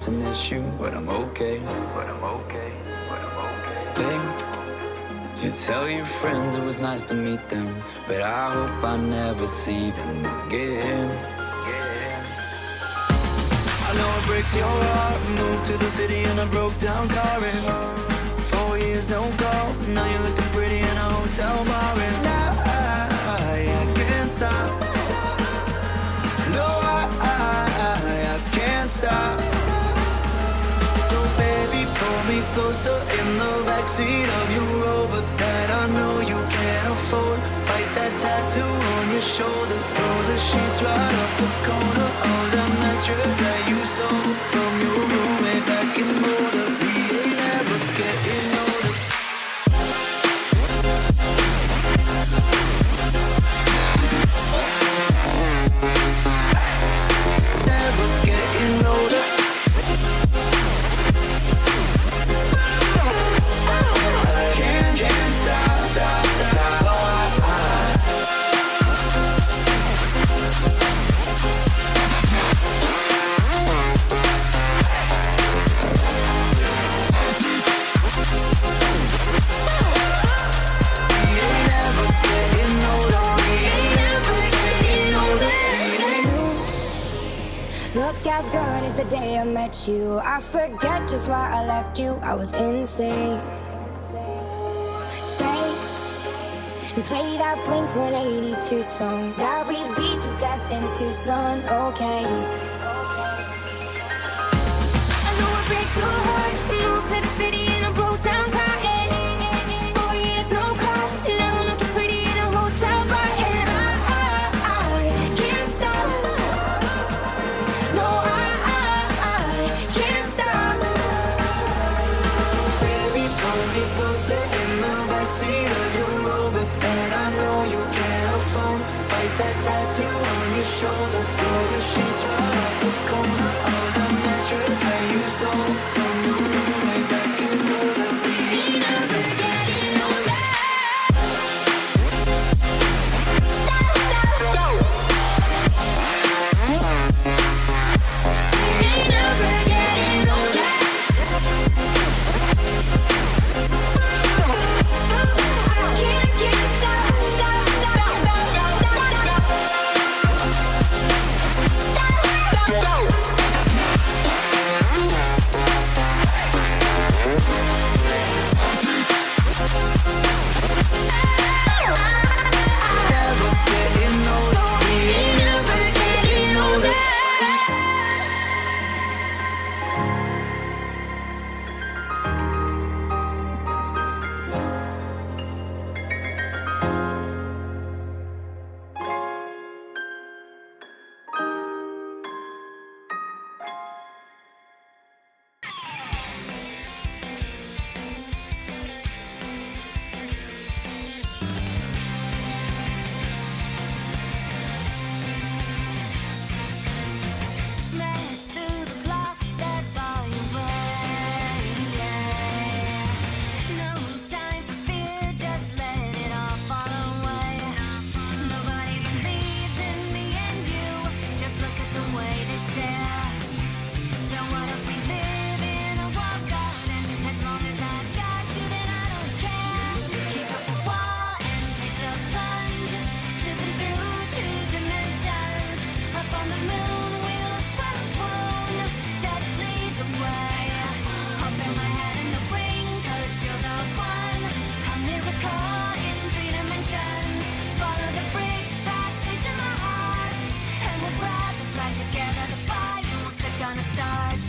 it's an issue, but I'm okay. Hey, you tell your friends it was nice to meet them, but I hope I never see them again. I know it breaks your heart. Moved to the city in a broke down car, and 4 years no calls. Now you're looking pretty in a hotel bar, and I can't stop. No, I can't stop. So baby, pull me closer in the backseat of your Rover that I know you can't afford. Bite that tattoo on your shoulder. Pull the sheets right off the corner of the mattress that you stole from your roommate back in Boulder. We ain't ever getting older. Never getting older. Can't stop. Look as good as the day I met you. I forget just why I left you. I was insane. Stay and play that Blink-182 song that we beat to death in Tucson. Okay. I know it breaks your heart. Moved to the city in a broke down car. 4 years no call. Now I'm looking pretty in a hotel bar, and I can't stop. No, I can't stop. So baby, pull me closer in the backseat of your Rover that I know you can't afford. Bite that tattoo on your shoulder. Pull the sheets right off the corner of the mattress that you stole from your roommate back in Boulder. Ain't never getting older. Ain't never getting older. I can't stop. Never getting older. Ain't never getting older. Smash through the blocks that bar your way. No time for fear, just let it all fall away. Nobody believes in me and you. Just look at the way they stare. So what if we live in a walled garden? As long as I've got you, then I don't care. Kick up the wall and take the plunge, tripping through 2 dimensions. Up on the moon, we'll twirl and swoon. Just lead the way. I'll throw my head in the ring, 'cause you're the one. A miracle in 3 dimensions. Follow the brick path straight to my heart, and we'll grab the flag together. The fireworks are gonna start.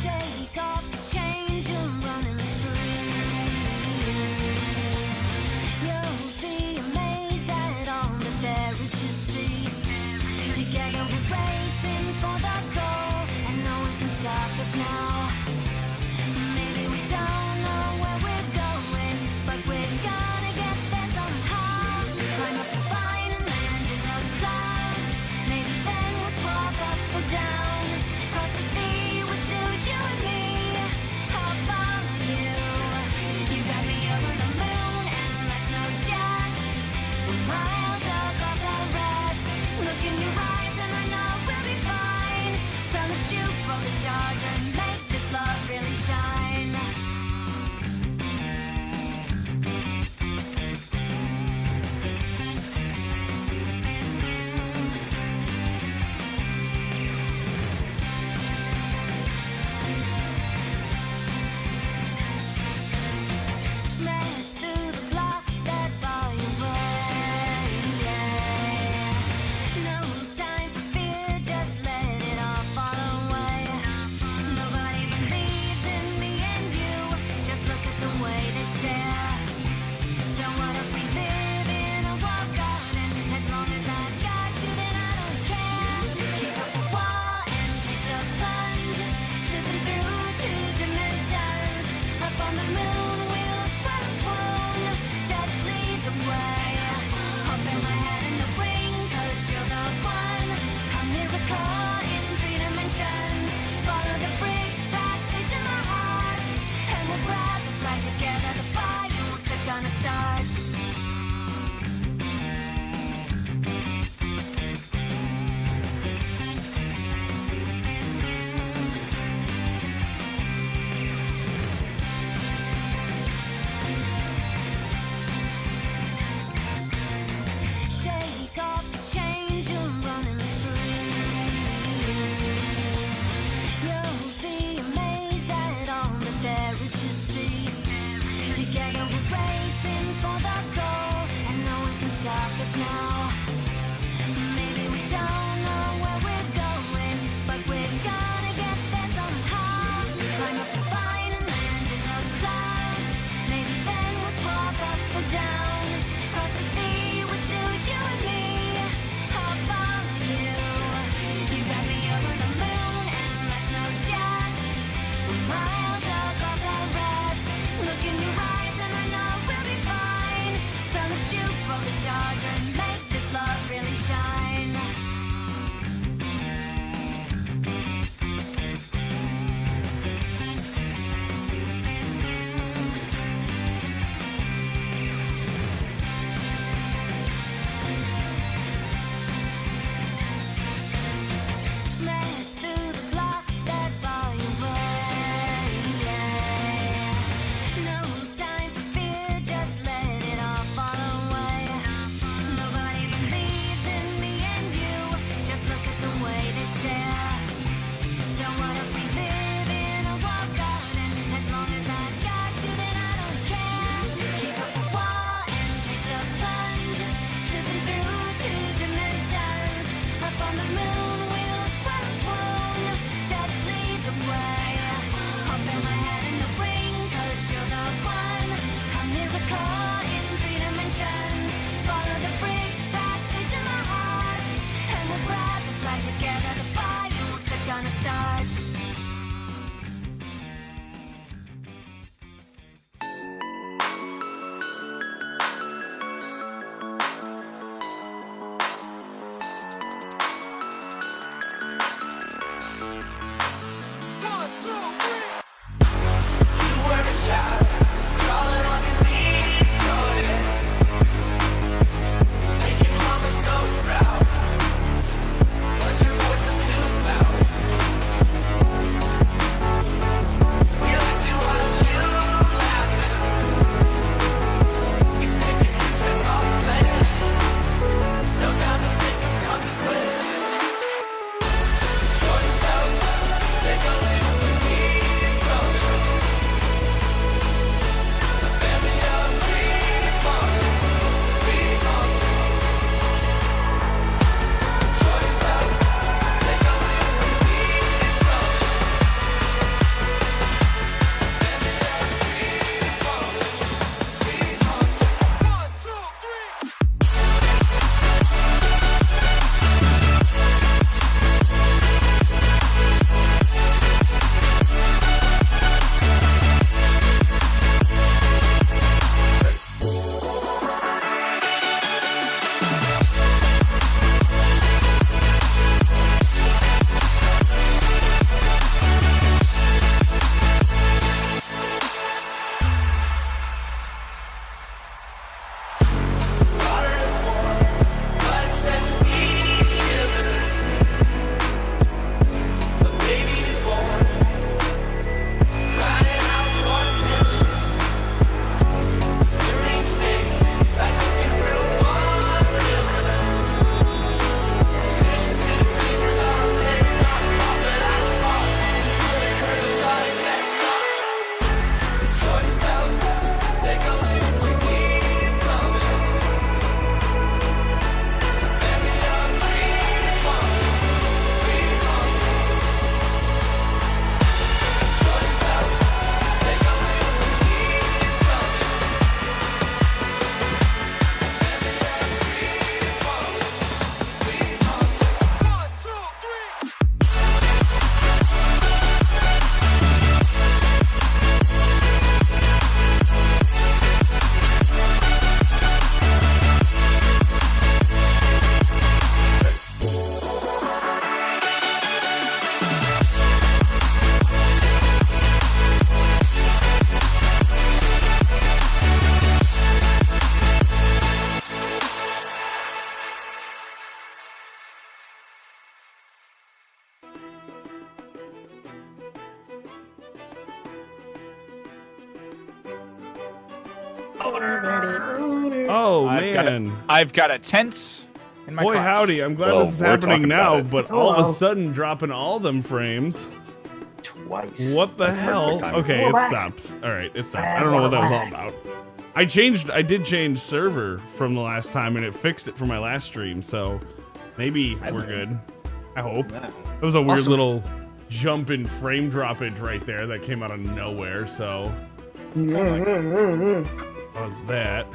Shake off the chains, you're running free. You'll be amazed at all that there is to see. Together we're racing for the shoot for the stars and make this love really shine. Smash through the blocks that bar your way. No time for fear, just let it all fall away. Nobody believes in me and you, just look at the way they stare. So what if we live in a walled garden? As long as I've got you, then I don't care. Kick up the wall and take the plunge, tripping through 2 dimensions. Up on the moon, we'll twirl and swoon, just lead the way. Open my head in the ring, 'cause you're the one. A miracle in 3 dimensions. Follow the brick path straight to my heart, and we'll grab the flag together. The fireworks are gonna start. Shake off the chains, you're running free. You'll be amazed at all that there is to see. Together we're racing for the goal, and no one can stop us now. Maybe we don't know where we're going, but we're gonna get there somehow. Climb up the vine and land in the clouds. Maybe then we'll swap up or down. Cross the sea, we're still you and me. I'll follow you. You got me over the moon, and that's no jest. We're miles above the rest. Look in your eyes, and I know we'll be fine. So let's shoot for the stars and make this love really shine. Smash through the blocks that bar your way. No time for fear, just let it all fall away. Nobody believes in me and you, just look at the way they stare. So what if we live in a walled garden? As long as I've got you, then I don't care. Kick up the wall and take the plunge, tripping through 2 dimensions. Up on the moon, we'll twirl and swoon, just lead the way. Open my head in the ring, 'cause you're the one. A miracle in 3 dimensions. Follow the brick path straight to my heart, and we'll grab the flag together. The fireworks are gonna start. You were a child, crawling on your knees, sorted, making mama so proud. But your voice is too loud. Oh, man. I've got a tent in my Boy, crotch. howdy. I'm glad this is happening now, but all of a sudden dropping all them frames. Twice. What the hell? Okay, it stopped. All right, it stopped. I don't know what that was all about. I did change server from the last time, and it fixed it for my last stream, so maybe we're good. I hope. It was a weird little jump in frame droppage right there that came out of nowhere, so. That was that.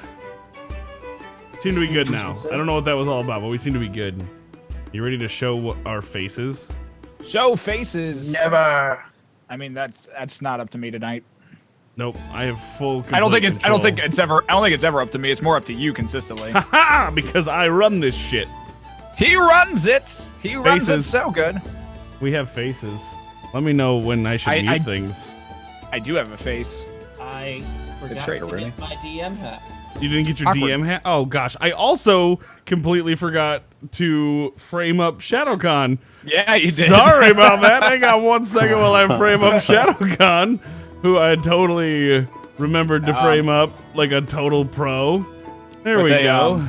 Seem to be good now. I don't know what that was all about, but we seem to be good. You ready to show our faces? Show faces. Never. I mean that's not up to me tonight. Nope, I have full. I don't think it's ever up to me. It's more up to you consistently. Haha! Because I run this shit. He runs it. He runs it so good. We have faces. Let me know when I should mute things. I do have a face. I forgot to get my DM hat. You didn't get your DM hat? Oh gosh, I also completely forgot to frame up ShadowCon. Yeah, you did. Sorry about that. Hang on 1 second while I frame up ShadowCon, who I totally remembered to frame up like a total pro. There we go.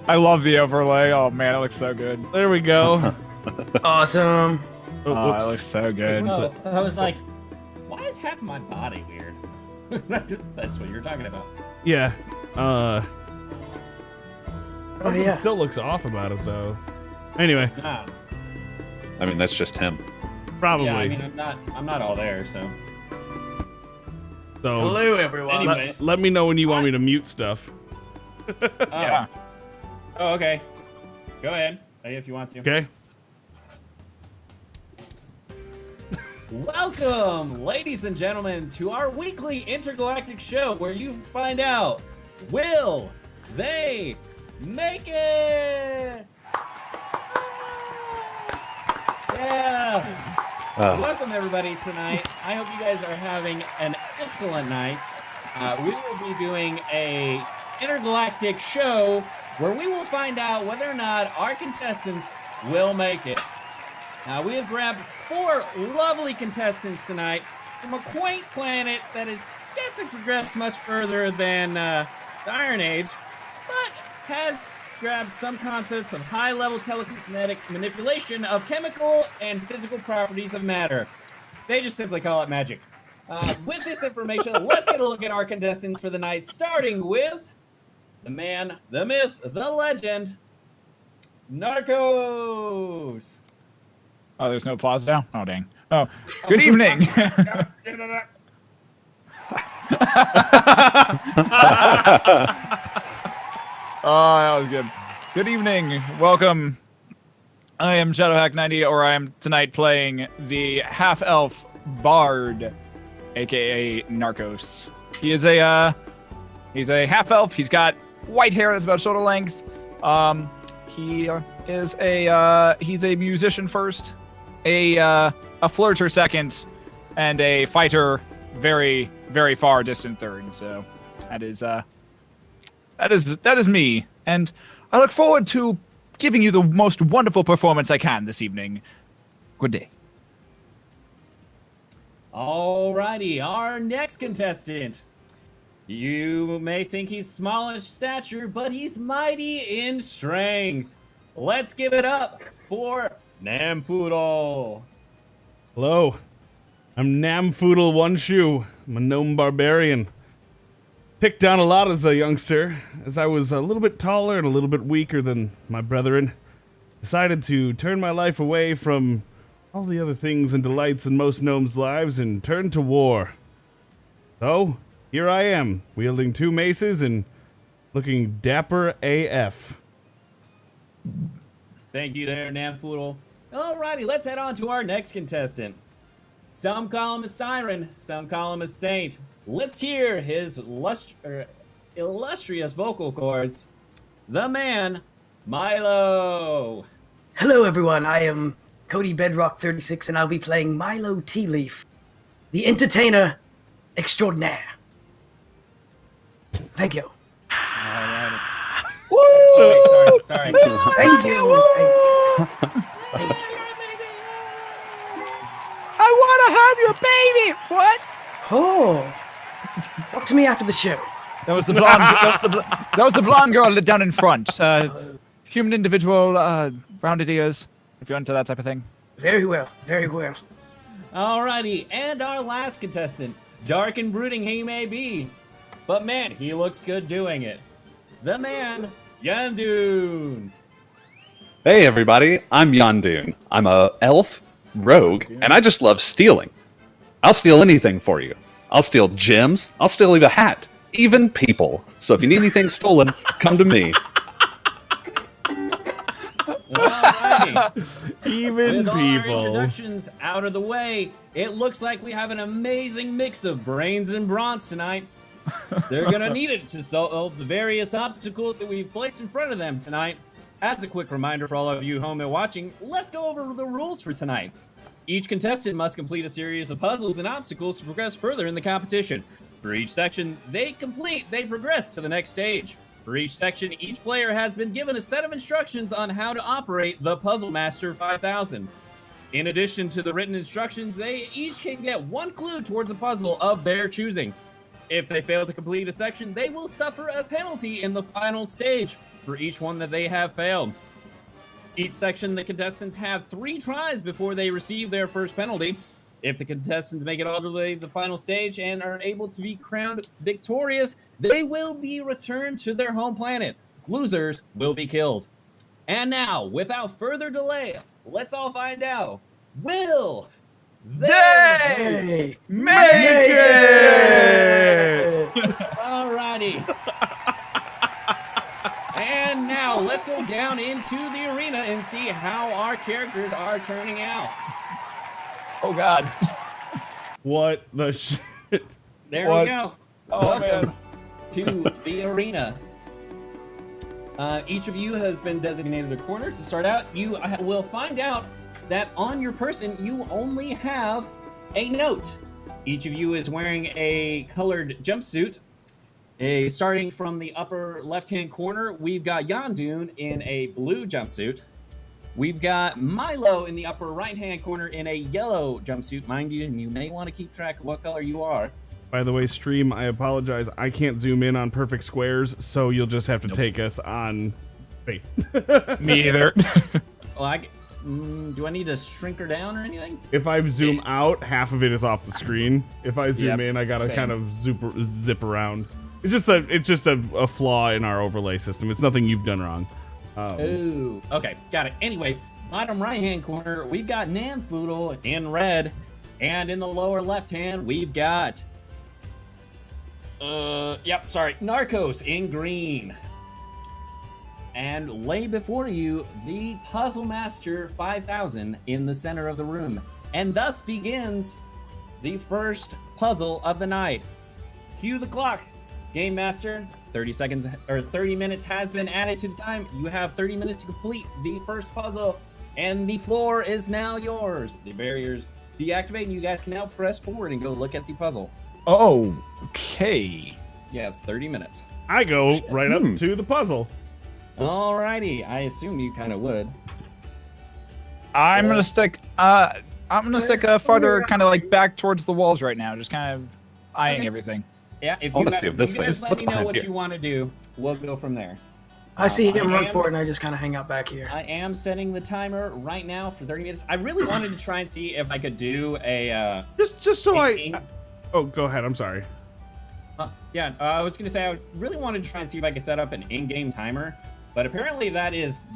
I love the overlay. Oh man, it looks so good. There we go. Awesome. Oh, it looks so good. Oh, I was like, why is half my body weird? That's what you're talking about. Yeah. Oh yeah. Still looks off about it though. Anyway. Nah. I mean, that's just him. Probably. Yeah, I mean, I'm not all there, so. So. Hello, everyone. Anyways. Let me know when you want me to mute stuff. Yeah. Oh, okay. Go ahead. If you want to. Okay. Welcome, ladies and gentlemen, to our weekly intergalactic show where you find out, will they make it? Yeah. Welcome, everybody, tonight. I hope you guys are having an excellent night. We will be doing a intergalactic show where we will find out whether or not our contestants will make it. We have grabbed 4 lovely contestants tonight from a quaint planet that is yet to progress much further than the Iron Age, but has grabbed some concepts of high-level telekinetic manipulation of chemical and physical properties of matter. They just simply call it magic. With this information, let's get a look at our contestants for the night, starting with the man, the myth, the legend, Narcos. Oh, there's no applause now? Oh, dang. Oh, good evening. Oh, that was good. Good evening. Welcome. I am Shadowhack90, or I am tonight playing the half-elf bard, aka Narcos. He's a half-elf. He's got white hair that's about shoulder length. He's a musician first, a flirter second, and a fighter very, very far distant third. So that is me, and I look forward to giving you the most wonderful performance I can this evening. Good day. Alrighty, our next contestant. You may think he's small in stature, but he's mighty in strength. Let's give it up for Namfoodle. Hello. I'm Namfoodle One Shoe. I'm a gnome barbarian. Picked down a lot as a youngster, as I was a little bit taller and a little bit weaker than my brethren. Decided to turn my life away from all the other things and delights in most gnomes' lives and turn to war. So, here I am, wielding 2 maces and looking dapper AF. Thank you there, Namfoodle. Alrighty, let's head on to our next contestant. Some call him a siren, some call him a saint. Let's hear his illustrious vocal cords. The man, Milo. Hello, everyone. I am Cody Bedrock 36, and I'll be playing Milo Tea Leaf, the entertainer extraordinaire. Thank you. Alrighty. Woo! Wait, sorry. Thank you. Thank you. I want to have your baby. What? Oh. talk to me after the show. That was the blonde. that was the blonde girl down in front. Human individual, rounded ears. If you're into that type of thing. Very well, very well. Alrighty, and our last contestant, dark and brooding he may be, but man, he looks good doing it. The man, Yandoon. Hey everybody, I'm Yandoon. I'm a elf, rogue, and I just love stealing. I'll steal anything for you. I'll steal gems, I'll steal even a hat, even people. So if you need anything stolen, come to me. Alrighty. Even With all our people. introductions out of the way, it looks like we have an amazing mix of brains and bronze tonight. They're gonna need it to solve the various obstacles that we've placed in front of them tonight. As a quick reminder for all of you home and watching, let's go over the rules for tonight. Each contestant must complete a series of puzzles and obstacles to progress further in the competition. For each section they complete, they progress to the next stage. For each section, each player has been given a set of instructions on how to operate the Puzzle Master 5000. In addition to the written instructions, they each can get one clue towards a puzzle of their choosing. If they fail to complete a section, they will suffer a penalty in the final stage for each one that they have failed. Each section, the contestants have 3 tries before they receive their first penalty. If the contestants make it all the way to the final stage and are able to be crowned victorious, they will be returned to their home planet. Losers will be killed. And now, without further delay, let's all find out. Will they Hey, Make it! Alrighty. And now let's go down into the arena and see how our characters are turning out. Oh God. What the shit? There What? we go. Oh, Welcome to the arena. Each of you has been designated a corner. To start out, you will find out that on your person you only have a note. Each of you is wearing a colored jumpsuit. Starting from the upper left-hand corner, we've got Yandoon in a blue jumpsuit. We've got Milo in the upper right-hand corner in a yellow jumpsuit. Mind you, and you may want to keep track of what color you are. By the way, stream, I apologize. I can't zoom in on perfect squares, so you'll just have to take us on faith. Me either. Well, do I need to shrink her down or anything? If I zoom out, half of it is off the screen. If I zoom in, I gotta same. kind of zip around. It's just a flaw in our overlay system. It's nothing you've done wrong. Ooh, okay, got it. Anyways, bottom right-hand corner, we've got Namfoodle in red, and in the lower left-hand, we've got, Narcos in green. And lay before you the Puzzle Master 5000 in the center of the room. And thus begins the first puzzle of the night. Cue the clock. Game Master, 30 minutes has been added to the time. You have 30 minutes to complete the first puzzle, and the floor is now yours. The barriers deactivate, and you guys can now press forward and go look at the puzzle. Okay. You have 30 minutes. I go right up to the puzzle. Alrighty, I assume you kind of would. I'm gonna stick. Farther, kind of like back towards the walls right now, just kind of eyeing Okay. everything. Yeah, if I you wanna see if this guys thing- let what's me know behind what here? you want to do, we'll go from there. I see him I run am for it, and I just kind of hang out back here. I am setting the timer right now for 30 minutes. I really wanted to try and see if I could do a Just so in- Oh, go ahead. I'm sorry. I was gonna say I really wanted to try and see if I could set up an in-game timer, but apparently that is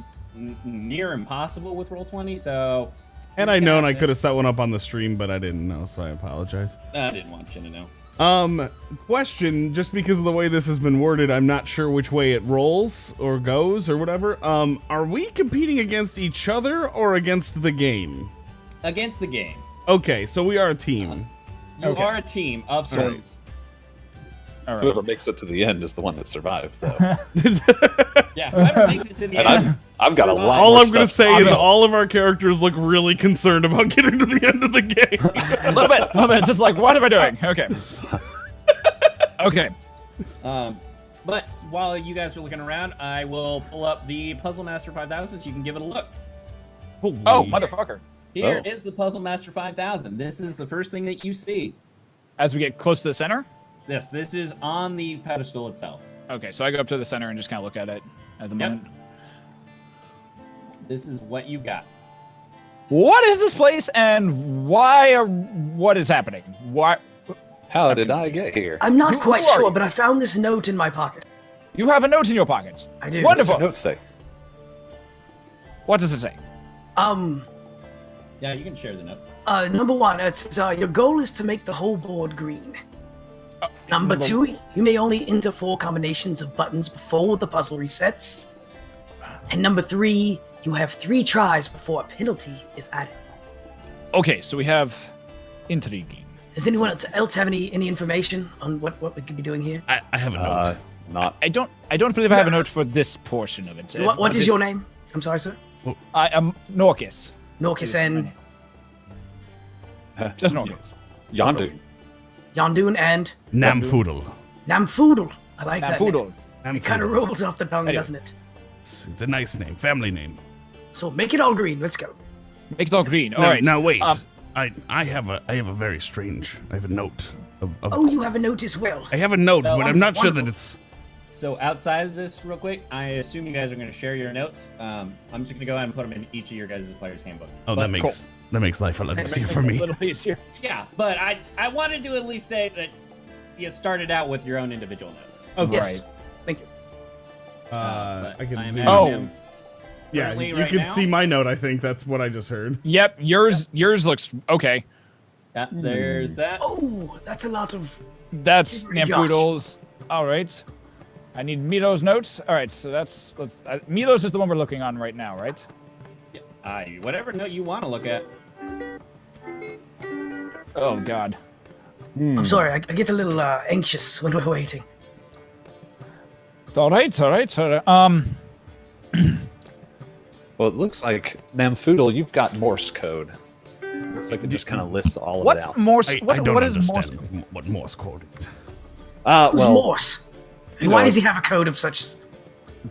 near impossible with Roll20. So, And I known I could have set one up on the stream, but I didn't know, so I apologize. I didn't want you to know. Question, just because of the way this has been worded, I'm not sure which way it rolls or goes or whatever. Are we competing against each other or against the game? Against the game, Okay, so we are a team. you Okay. are a team of sorts. All right. Whoever makes it to the end is the one that survives, though. Yeah, whoever makes it to the And end. I've got a lot. All more I'm going to stuff say is go. all of our characters look really concerned about getting to the end of the game. A little bit. Just like, what am I doing? Okay. Okay. But while you guys are looking around, I will pull up the Puzzle Master 5000 so you can give it a look. Holy. Oh, motherfucker. Here Oh. is the Puzzle Master 5000. This is the first thing that you see. As we get close to the center. This is on the pedestal itself. Okay, so I go up to the center and just kind of look at it at the moment. This is what you got. What is this place and what is happening? Why? How did I get here? I'm not Who quite are sure, you? but I found this note in my pocket. You have a note in your pocket. I do. Wonderful. What does the note say? What does it say? Yeah, you can share the note. Number one, it says, your goal is to make the whole board green. Number two, you may only enter 4 combinations of buttons before the puzzle resets. And number 3, you have 3 tries before a penalty is added. Okay, so we have intriguing. Does anyone else have any information on what we could be doing here? I have a note. Not. I don't believe I have a note for this portion of it. What is your name? I'm sorry, sir. I am Norcus. Norcus and Just Norcus. Yondu. Yondoon and Namfoodle. Namfoodle. I like that. Poodle. Name. It kind of rolls off the tongue, Anyway. doesn't it? It's a nice name, family name. So make it all green. Let's go. Make it all green. All Now, right. now wait. I have a very strange. I have a note of Oh, you have a note as well. I have a note, So- but I'm not sure that Wonderful. it's. So outside of this, real quick, I assume you guys are going to share your notes. I'm just going to go ahead and put them in each of your guys' player's handbook. Oh, But- that makes life a lot easier for me. A little easier. Yeah, but I wanted to at least say that you started out with your own individual notes. Okay. Yes. Thank you. But I can I zoom. imagine Oh. him Yeah, currently you right can now? see my note. I think that's what I just heard. Yep, yours looks okay. There's that. Oh, that's a lot of. That's Josh. Nampoodles. All right. I need Milo's notes. All right, so Milo's is the one we're looking on right now, right? Whatever note you want to look at. Oh God. I'm sorry. I get a little anxious when we're waiting. It's all right. It's all right. It's all right. Well, it looks like Namfoodle, you've got Morse code. Looks like it just kind of lists all of it What's out. Morse? I What don't is Morse? understand what Morse code is. Who's Well, Morse? And why does he have a code of such?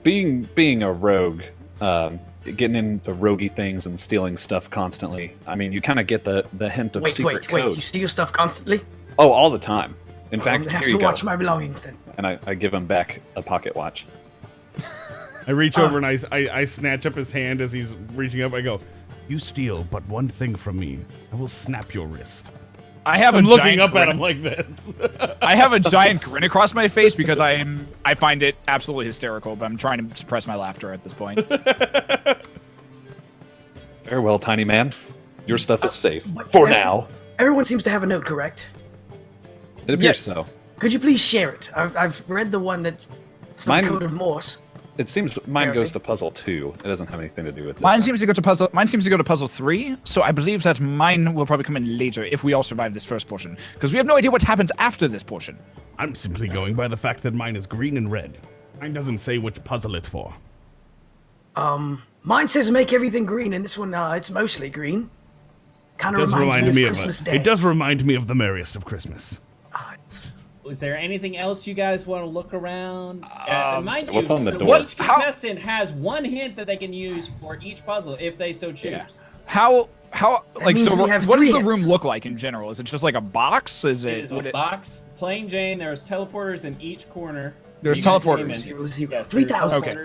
being a rogue, getting into roguey things and stealing stuff constantly. I mean, you kind of get the hint of secret Wait! code. You steal stuff constantly? Oh, all the time. In I'm fact, gonna have here to you watch go. my belongings then. And I give him back a pocket watch. I reach over and I snatch up his hand as he's reaching up. I go, "You steal but one thing from me, I will snap your wrist." I have I'm a looking giant up at grin. him like this. I have a giant grin across my face because I find it absolutely hysterical, but I'm trying to suppress my laughter at this point. Farewell, tiny man. Your stuff is safe. what- For now. Everyone seems to have a note, correct? It appears Yes. so. Could you please share it? I've read the one that's some Mine- code of Morse. It seems mine Apparently. goes to puzzle 2. It doesn't have anything to do with this. Mine one. seems to go to puzzle 3, so I believe that mine will probably come in later if we all survive this first portion, because we have no idea what happens after this portion. I'm simply going by the fact that mine is green and red. Mine doesn't say which puzzle it's for. Mine says make everything green, and this one, it's mostly green. Kind It of does reminds remind me me of of Christmas a, Day. It does remind me of the merriest of Christmas. Is there anything else you guys want to look around? Mind you, what's on the so door? each contestant has one hint that they can use for each puzzle if they so choose. How like means so? we have What does 3 the room hits. look like in general? Is it just like a box? Is It it? is a would it box, plain Jane. There's teleporters in each corner. There's You guys teleporters. came in. 0, 0. Yes, 3,000. there's Okay.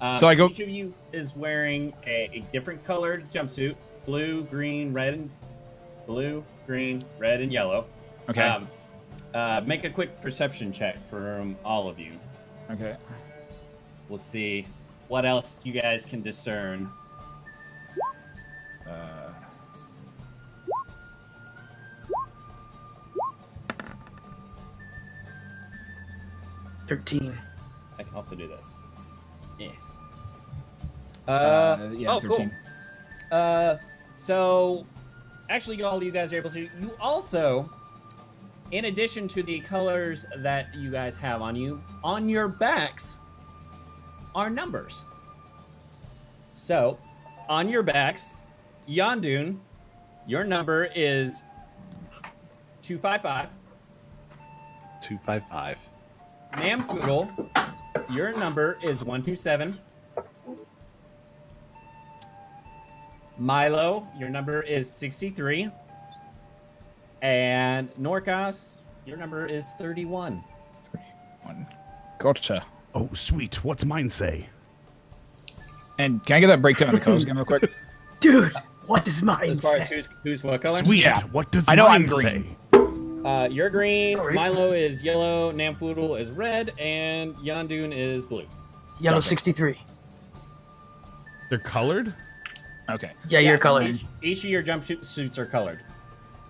teleporters. So I go- Each of you is wearing a different colored jumpsuit: blue, green, red, and blue, green, red, and yellow. okay. Make a quick perception check from all of you. Okay. We'll see what else you guys can discern. 13. I can also do this. Yeah. Yeah, 13. Cool. So, actually, all you guys are able to. You also, in addition to the colors that you guys have on you, on your backs are numbers. So, on your backs, Yondoon, your number is 255. 255. Namfoodle, your number is 127. Milo, your number is 63. And Norcas, Your number is 31. Gotcha. Oh, sweet. What's mine say? And can I get that breakdown of the colors again real quick? Dude, what does mine As far as say? who's what color? Sweet. Yeah. What does I know mine I'm green. say? You're green, Sorry. Milo is yellow, Namfoodle is red, and Yondoon is blue. Yellow 63. They're colored? Okay. Yeah, you're colored. Each of your jumpsuits are colored.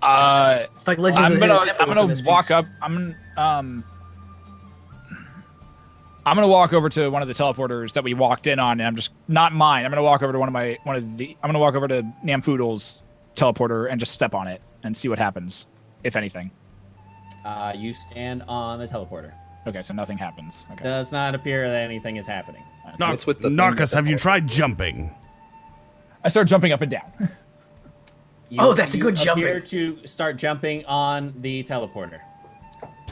It's like Legends of the Hidden Temple I'm gonna within this walk piece. up. I'm gonna walk over to one of the teleporters that we walked in on, and I'm just not mine. I'm gonna walk over to I'm gonna walk over to Namfoodle's teleporter and just step on it and see what happens, if anything. You stand on the teleporter. Okay, so nothing happens. Okay. Does not appear that anything is happening. What's with the thing Narcus, that have you the- tried jumping? I start jumping up and down. That's a good appear jumping. to start jumping on the teleporter.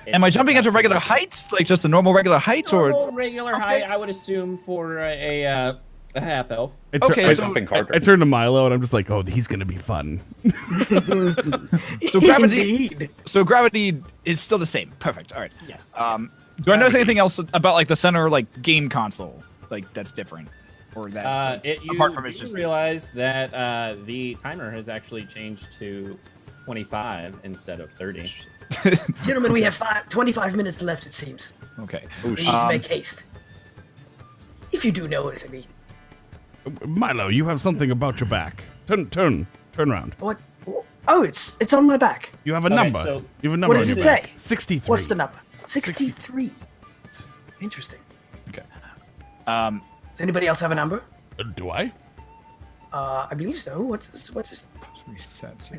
Am I jumping at a regular height, like just a normal regular height, or? Normal, regular Okay. height? I would assume for a half elf. Okay, I, so- Jumping harder. I turn to Milo and I'm just like, oh, he's gonna be fun. So gravity. Indeed. So gravity is still the same. Perfect. All right. Yes. Yes. Do I notice anything else about like the center game console, like that's different, or that apart from it's you just realize that the timer has actually changed to 25 instead of 30. Gentlemen, we have 25 minutes left, it seems. okay? We need to make haste. If you do know what I mean. Milo, you have something about your back. Turn around. What? Oh, it's on my back. You have a Okay, number. so You have a number what does on it your back. say? 63. What's the number? 63. Interesting. Okay. Does anybody else have a number? Do I? I believe so. What's Resets. I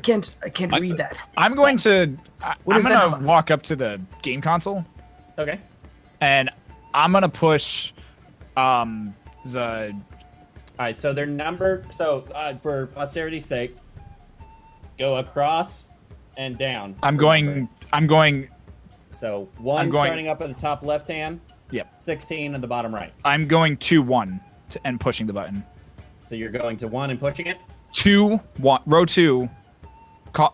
can't Mine read says- that. I'm going to. What I'm is that gonna number? walk up to the game console Okay. and I'm gonna push the. All right. So they're numbered. So for posterity's sake, go across and down. I'm going. So one I'm going- starting up at the top left hand. Yep. 16 at the bottom right. I'm going to 1 and pushing the button. So you're going to 1 and pushing it. 2 1 row 2.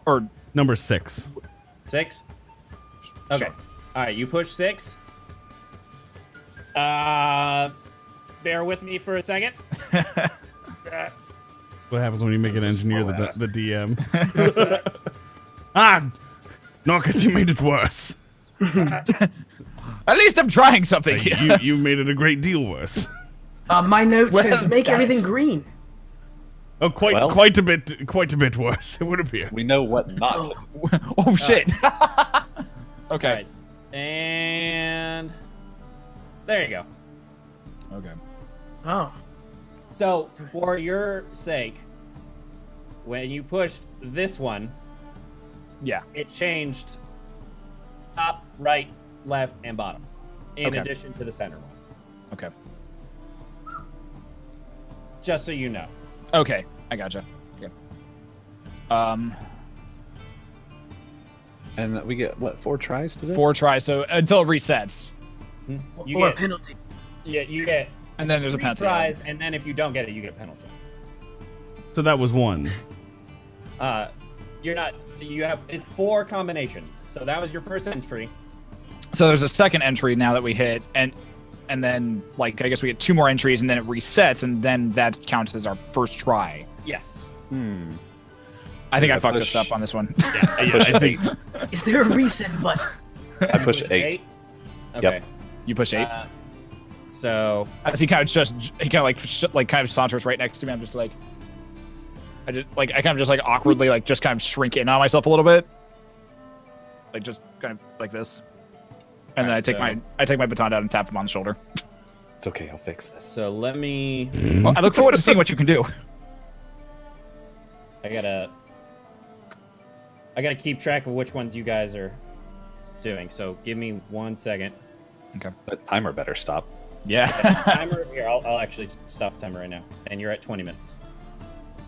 Or Number 6. 6. Okay. Sure. All right. You push 6. Bear with me for a second. What happens when you make an This is engineer slow ass. the DM? Narcus, you made it worse. at least I'm trying something here. You made it a great deal worse. My note Well, says make guys. everything green. Oh, quite Well- quite a bit worse. It would appear. We know what not to do. Oh shit. All Okay. right. And there you go. Okay. Oh. So, for your sake, when you pushed this one, Yeah. it changed top, right, left, and bottom, in Okay. addition to the center one. Okay. Just so you know. Okay. I gotcha. Okay. And we get, what, 4 tries to this? 4 tries, so until it resets, You or a get, penalty. yeah, you get and then there's a 3 penalty. tries, and then if you don't get it, you get a penalty. So that was 1. You're not. You have. It's 4 combination. So that was your first entry. So there's a second entry now that we hit, and then like I guess we get 2 more entries, and then it resets, and then that counts as our first try. Yes. I think I Yes. fucked us up on this one. Yeah, I think Is there a reset button? I push Push 8. Okay. You push 8. So As he kind of kind of saunters right next to me. I'm just like, I kind of just like awkwardly like just kind of shrink in on myself a little bit, like just kind of like this, and then Alright, I take my baton down and tap him on the shoulder. It's okay, I'll fix this. so let me. Well, I look forward to seeing what you can do. I gotta keep track of which ones you guys are doing. So give me 1 second. Okay. That timer better stop. Yeah. Timer here. I'll actually stop the timer right now. And you're at 20 minutes.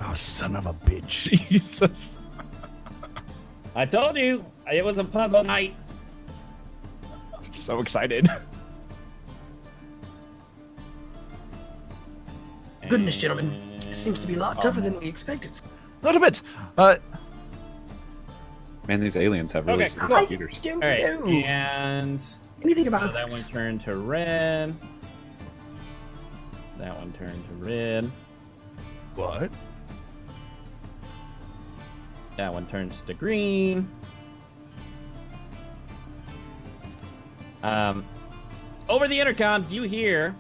Oh, son of a bitch. Jesus. I told you it was a puzzle night. I'm so excited. Goodness, gentlemen. It seems to be a lot tougher than we expected. A little bit. Man, these aliens have really Okay, smart cool. computers. don't All right, know and anything about so that one turned to red. That one turned to red. What? That one turns to green. Over the intercoms, you hear,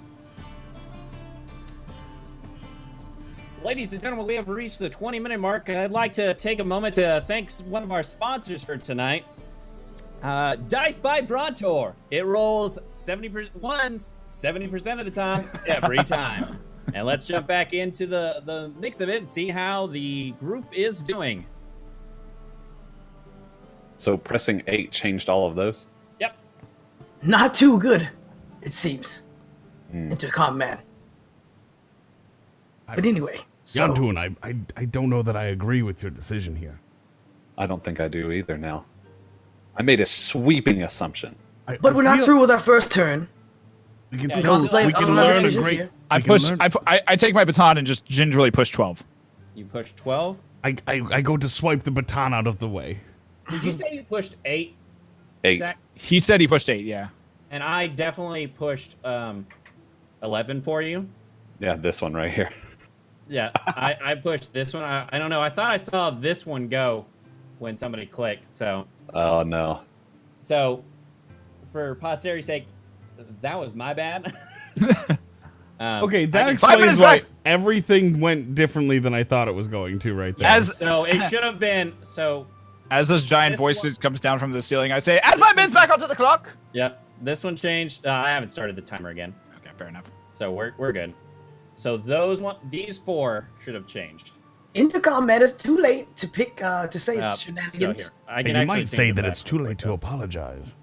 ladies and gentlemen, we have reached the 20-minute mark, and I'd like to take a moment to thank one of our sponsors for tonight. Dice by Brontor. It rolls 70% once, 70% of the time, every time. And let's jump back into the mix of it and see how the group is doing. So pressing 8 changed all of those? Yep. Not too good, it seems. Intercom man. But anyway, so Yonduin, I don't know that I agree with your decision here. I don't think I do either now. I made a sweeping assumption. but we're not through with our first turn. We can, Yeah, still, contemplate we can on our learn a decisions great. here. I we can push. learn- I take my baton and just gingerly push 12. You pushed 12. I go to swipe the baton out of the way. Did you say you pushed 8? 8. Zach? He said he pushed 8. Yeah. And I definitely pushed 11 for you. Yeah, this one right here. Yeah, I pushed this one. I don't know. I thought I saw this one go when somebody clicked. So Oh no. for posterity's sake, that was my bad. Okay, that I can- 5 explains minutes why back. everything went differently than I thought it was going to right there. So it should have been. So As this giant This voice comes down from the ceiling, I say, "Add 5 minutes back onto the clock." yep, this one changed. I haven't started the timer again, Okay, fair enough. so we're good. So these 4 should have changed. Intercom man, it's too late to pick to say it's So shenanigans. here, I And can you actually might say change that it it's back too real late quick, to apologize.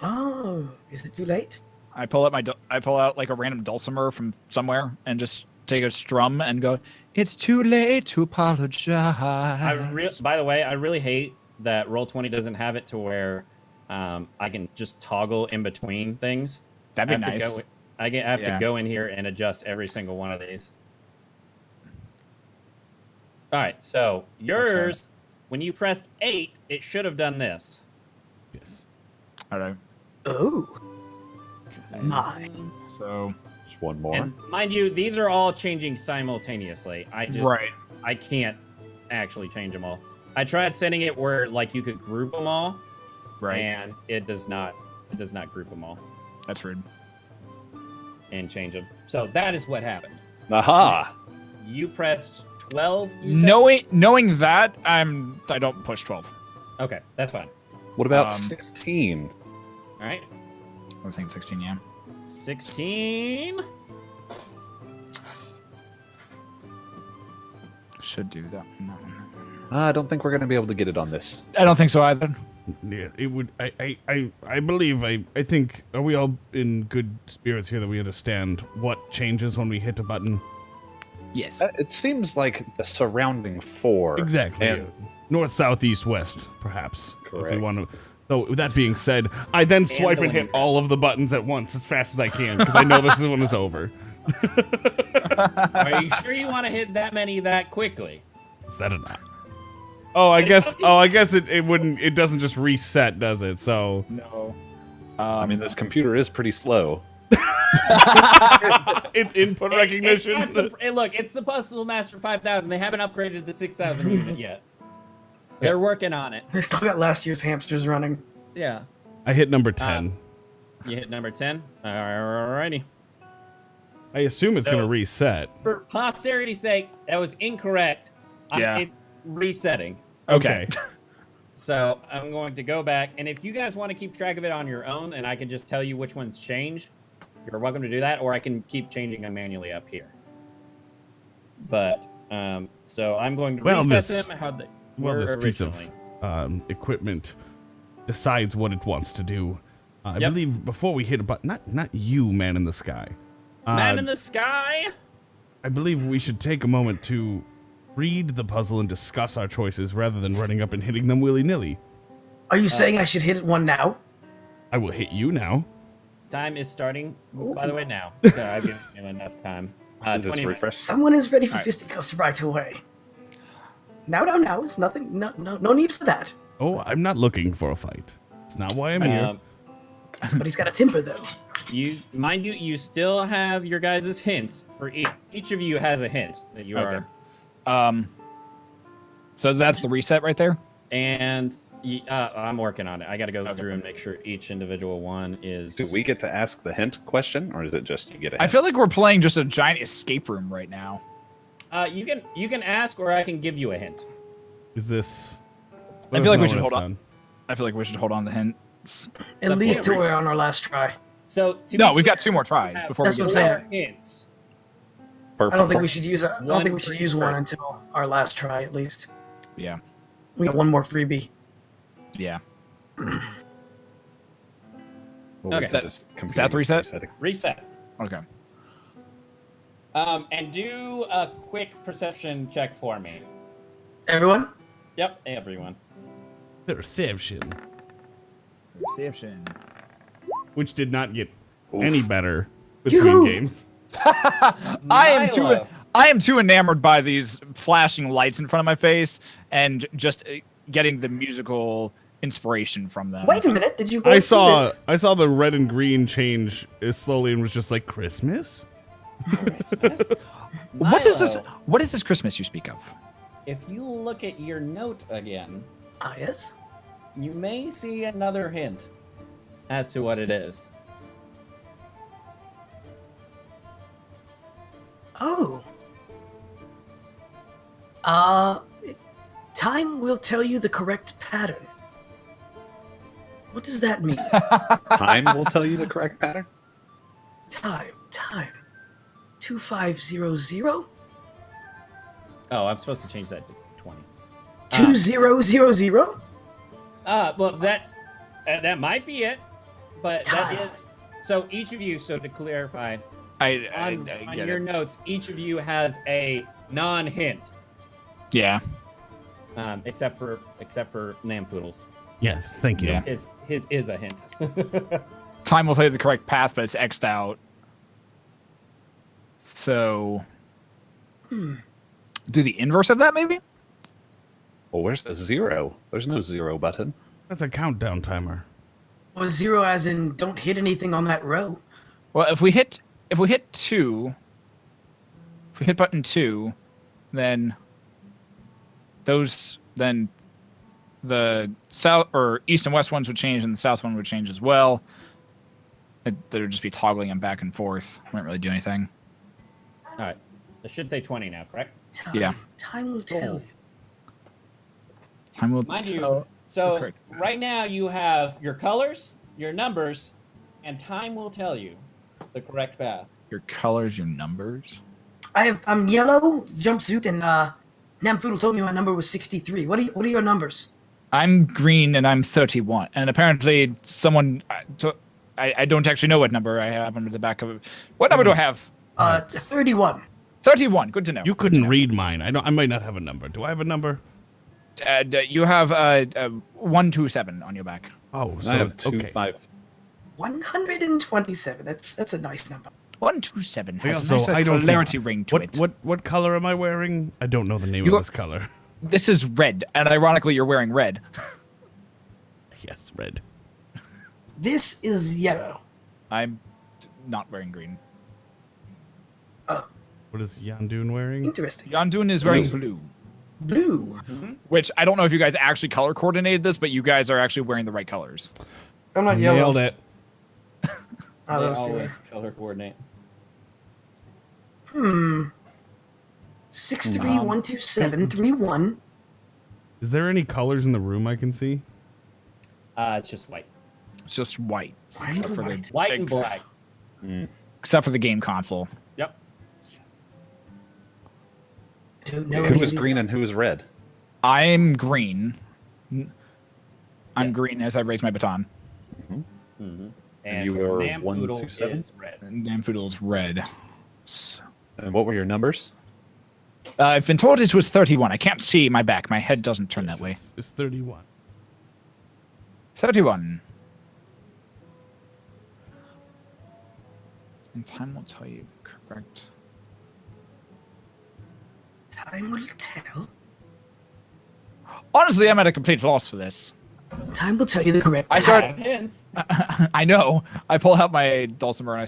Oh, is it too late? I pull out like a random dulcimer from somewhere and just take a strum and go, "It's too late to apologize." By the way, I really hate that Roll20 doesn't have it to where I can just toggle in between things. That'd be I have to nice. go- I have Yeah. to go in here and adjust every single one of these. All right, so yours, when you pressed 8, it should have done this. Yes. All right. Oh, my. So Just one more. And mind you, these are all changing simultaneously. I can't actually change them all. I tried setting it where like you could group them all, right. and it does not group them all That's rude. and change them. So that is what happened. Aha! You pressed 12. You said? Knowing that, I don't push 12. Okay, that's fine. What about 16? 16? All right, I was thinking 16. Yeah. 16. Should do that. No. I don't think we're going to be able to get it on this. I don't think so either. Yeah, it would. I believe. I think. Are we all in good spirits here that we understand what changes when we hit a button? Yes. It seems like the surrounding 4. Exactly. And North, south, east, west, perhaps. If we Correct. want to. So with that being said, I then swipe the and hit levers. all of the buttons at once as fast as I can because I know this is when it's over. Are you sure you want to hit that many that quickly? Is that enough? Oh, I It's guess. up to Oh, I guess it wouldn't. It doesn't just reset, does it? So No. I mean, this computer is pretty slow. it's input recognition. Hey, look, it's the Puzzle Master 5000. They haven't upgraded the 6000 unit yet. They're working on it. They still got last year's hamsters running. Yeah. I hit number 10. You hit number 10. Alrighty. I assume it's So- gonna reset. For posterity's sake, that was incorrect. Yeah. It's resetting. Okay. So I'm going to go back, and if you guys want to keep track of it on your own, and I can just tell you which ones changed, you're welcome to do that, or I can keep changing them manually up here. But so I'm going to Well, reset this- them how they Well, were this piece of originally. equipment decides what it wants to do. I Yep. believe before we hit a button, not you, man in the sky. Man in the sky. I believe we should take a moment to read the puzzle and discuss our choices rather than running up and hitting them willy-nilly. Are you saying I should hit it one now? I will hit you now. Time is starting. By the way, now. So I've given you enough time. Just 20 minutes. refresh. Someone is ready for Alright. fisticuffs right away. Now. It's nothing. No need for that. Oh, I'm not looking for a fight. It's not why I'm here. Somebody's got a temper, though. Mind you, you still have your guys' hints for each of you has a hint that you Okay. are. So that's the reset right there. And I'm working on it. I got to go through and make sure each individual one is. Do we get to ask the hint question, or is it just you get a hint? I feel like we're playing just a giant escape room right now. You can ask, or I can give you a hint. Is this? I feel like we should hold on. I feel like we should hold on the hint. At least till we're on our last try. So no, we've got 2 more tries before That's we what get I'm to saying. hints. Perfect. I don't think we should use. I don't think we should use one first. until our last try, at least. Yeah. We got one more freebie. Yeah. What Okay. was this? Is that the reset? Resetting? Reset. Okay. And do a quick perception check for me. Everyone? Yep, everyone. Perception, Perception. which did not get Oof. any better between Yoo-hoo! games. I am too enamored by these flashing lights in front of my face and just getting the musical inspiration from them. Wait a minute. Did you go I see saw this? the red and green change slowly and was just like Christmas. Christmas? What is this? Milo, What is this Christmas you speak of? If you look at your note again, Ah, yes. you may see another hint as to what it is. Oh. Time will tell you the correct pattern. What does that mean? Time will tell you the correct pattern. Time. 2500? Oh, I'm supposed to change that to 20. 2000? Well, that might be it, but Time. that is. So each of you. So to clarify, I on get your it. notes, each of you has a non-hint, Yeah. except for Namfoodles. Yes, thank you. Yeah. His is a hint. Time will tell you the correct path, but it's X'd out. So. Do the inverse of that, maybe? Well, where's the 0? There's no 0 button. That's a countdown timer. Well, 0 as in don't hit anything on that row. Well, if we hit 2, if we hit button 2, then the south or east and west ones would change, and the south one would change as well. There would just be toggling them back and forth. Wouldn't really do anything. All right, it should say 20 now, correct? Time. Yeah. Time will tell you. Time will Mind you, tell the so correct right now you have your colors, your numbers, and time will tell you the correct path. your colors, your numbers. I'm yellow jumpsuit, and Namfoodle told me my number was 63. What are your numbers? I'm green and I'm 31, and apparently someone. I don't actually know what number I have under the back of it. What number do I have? 31. 31. Good to know. You couldn't read mine. I might not have a number. Do I have a number? You have 127 on your back. Oh, so I have 2, okay. 5. 127. That's a nice number. 127 Yeah, has so a nice I don't see- clarity ring to it. What color am I wearing? I don't know the name You of are- this color. This is red, and ironically, you're wearing red. Yes, red. This is yellow. I'm not wearing green. What is Yandun wearing? Interesting. Yandun is wearing blue, Blue. which I don't know if you guys actually color coordinated this, but you guys are actually wearing the right colors. I'm not yellow. Nailed it. Oh, They those two. always color coordinate. 63127131. Is there any colors in the room I can see? It's just white. It's just white, White. except for the White and black. except for the game console. Yep. I don't know Who any was of these. green and who was red? I'm green. I'm green as I raise my baton. Mm-hmm. And you were Namfoodle 127? is red. And Namfoodle's red. So, And what were your numbers? I've been told it was 31. I can't see my back. My head doesn't turn that way. It's 31. 31. And time will tell you correct. Time will tell. Honestly, I'm at a complete loss for this. Time will tell you the correct. I start. Hints. I know. I pull out my dulcimer and I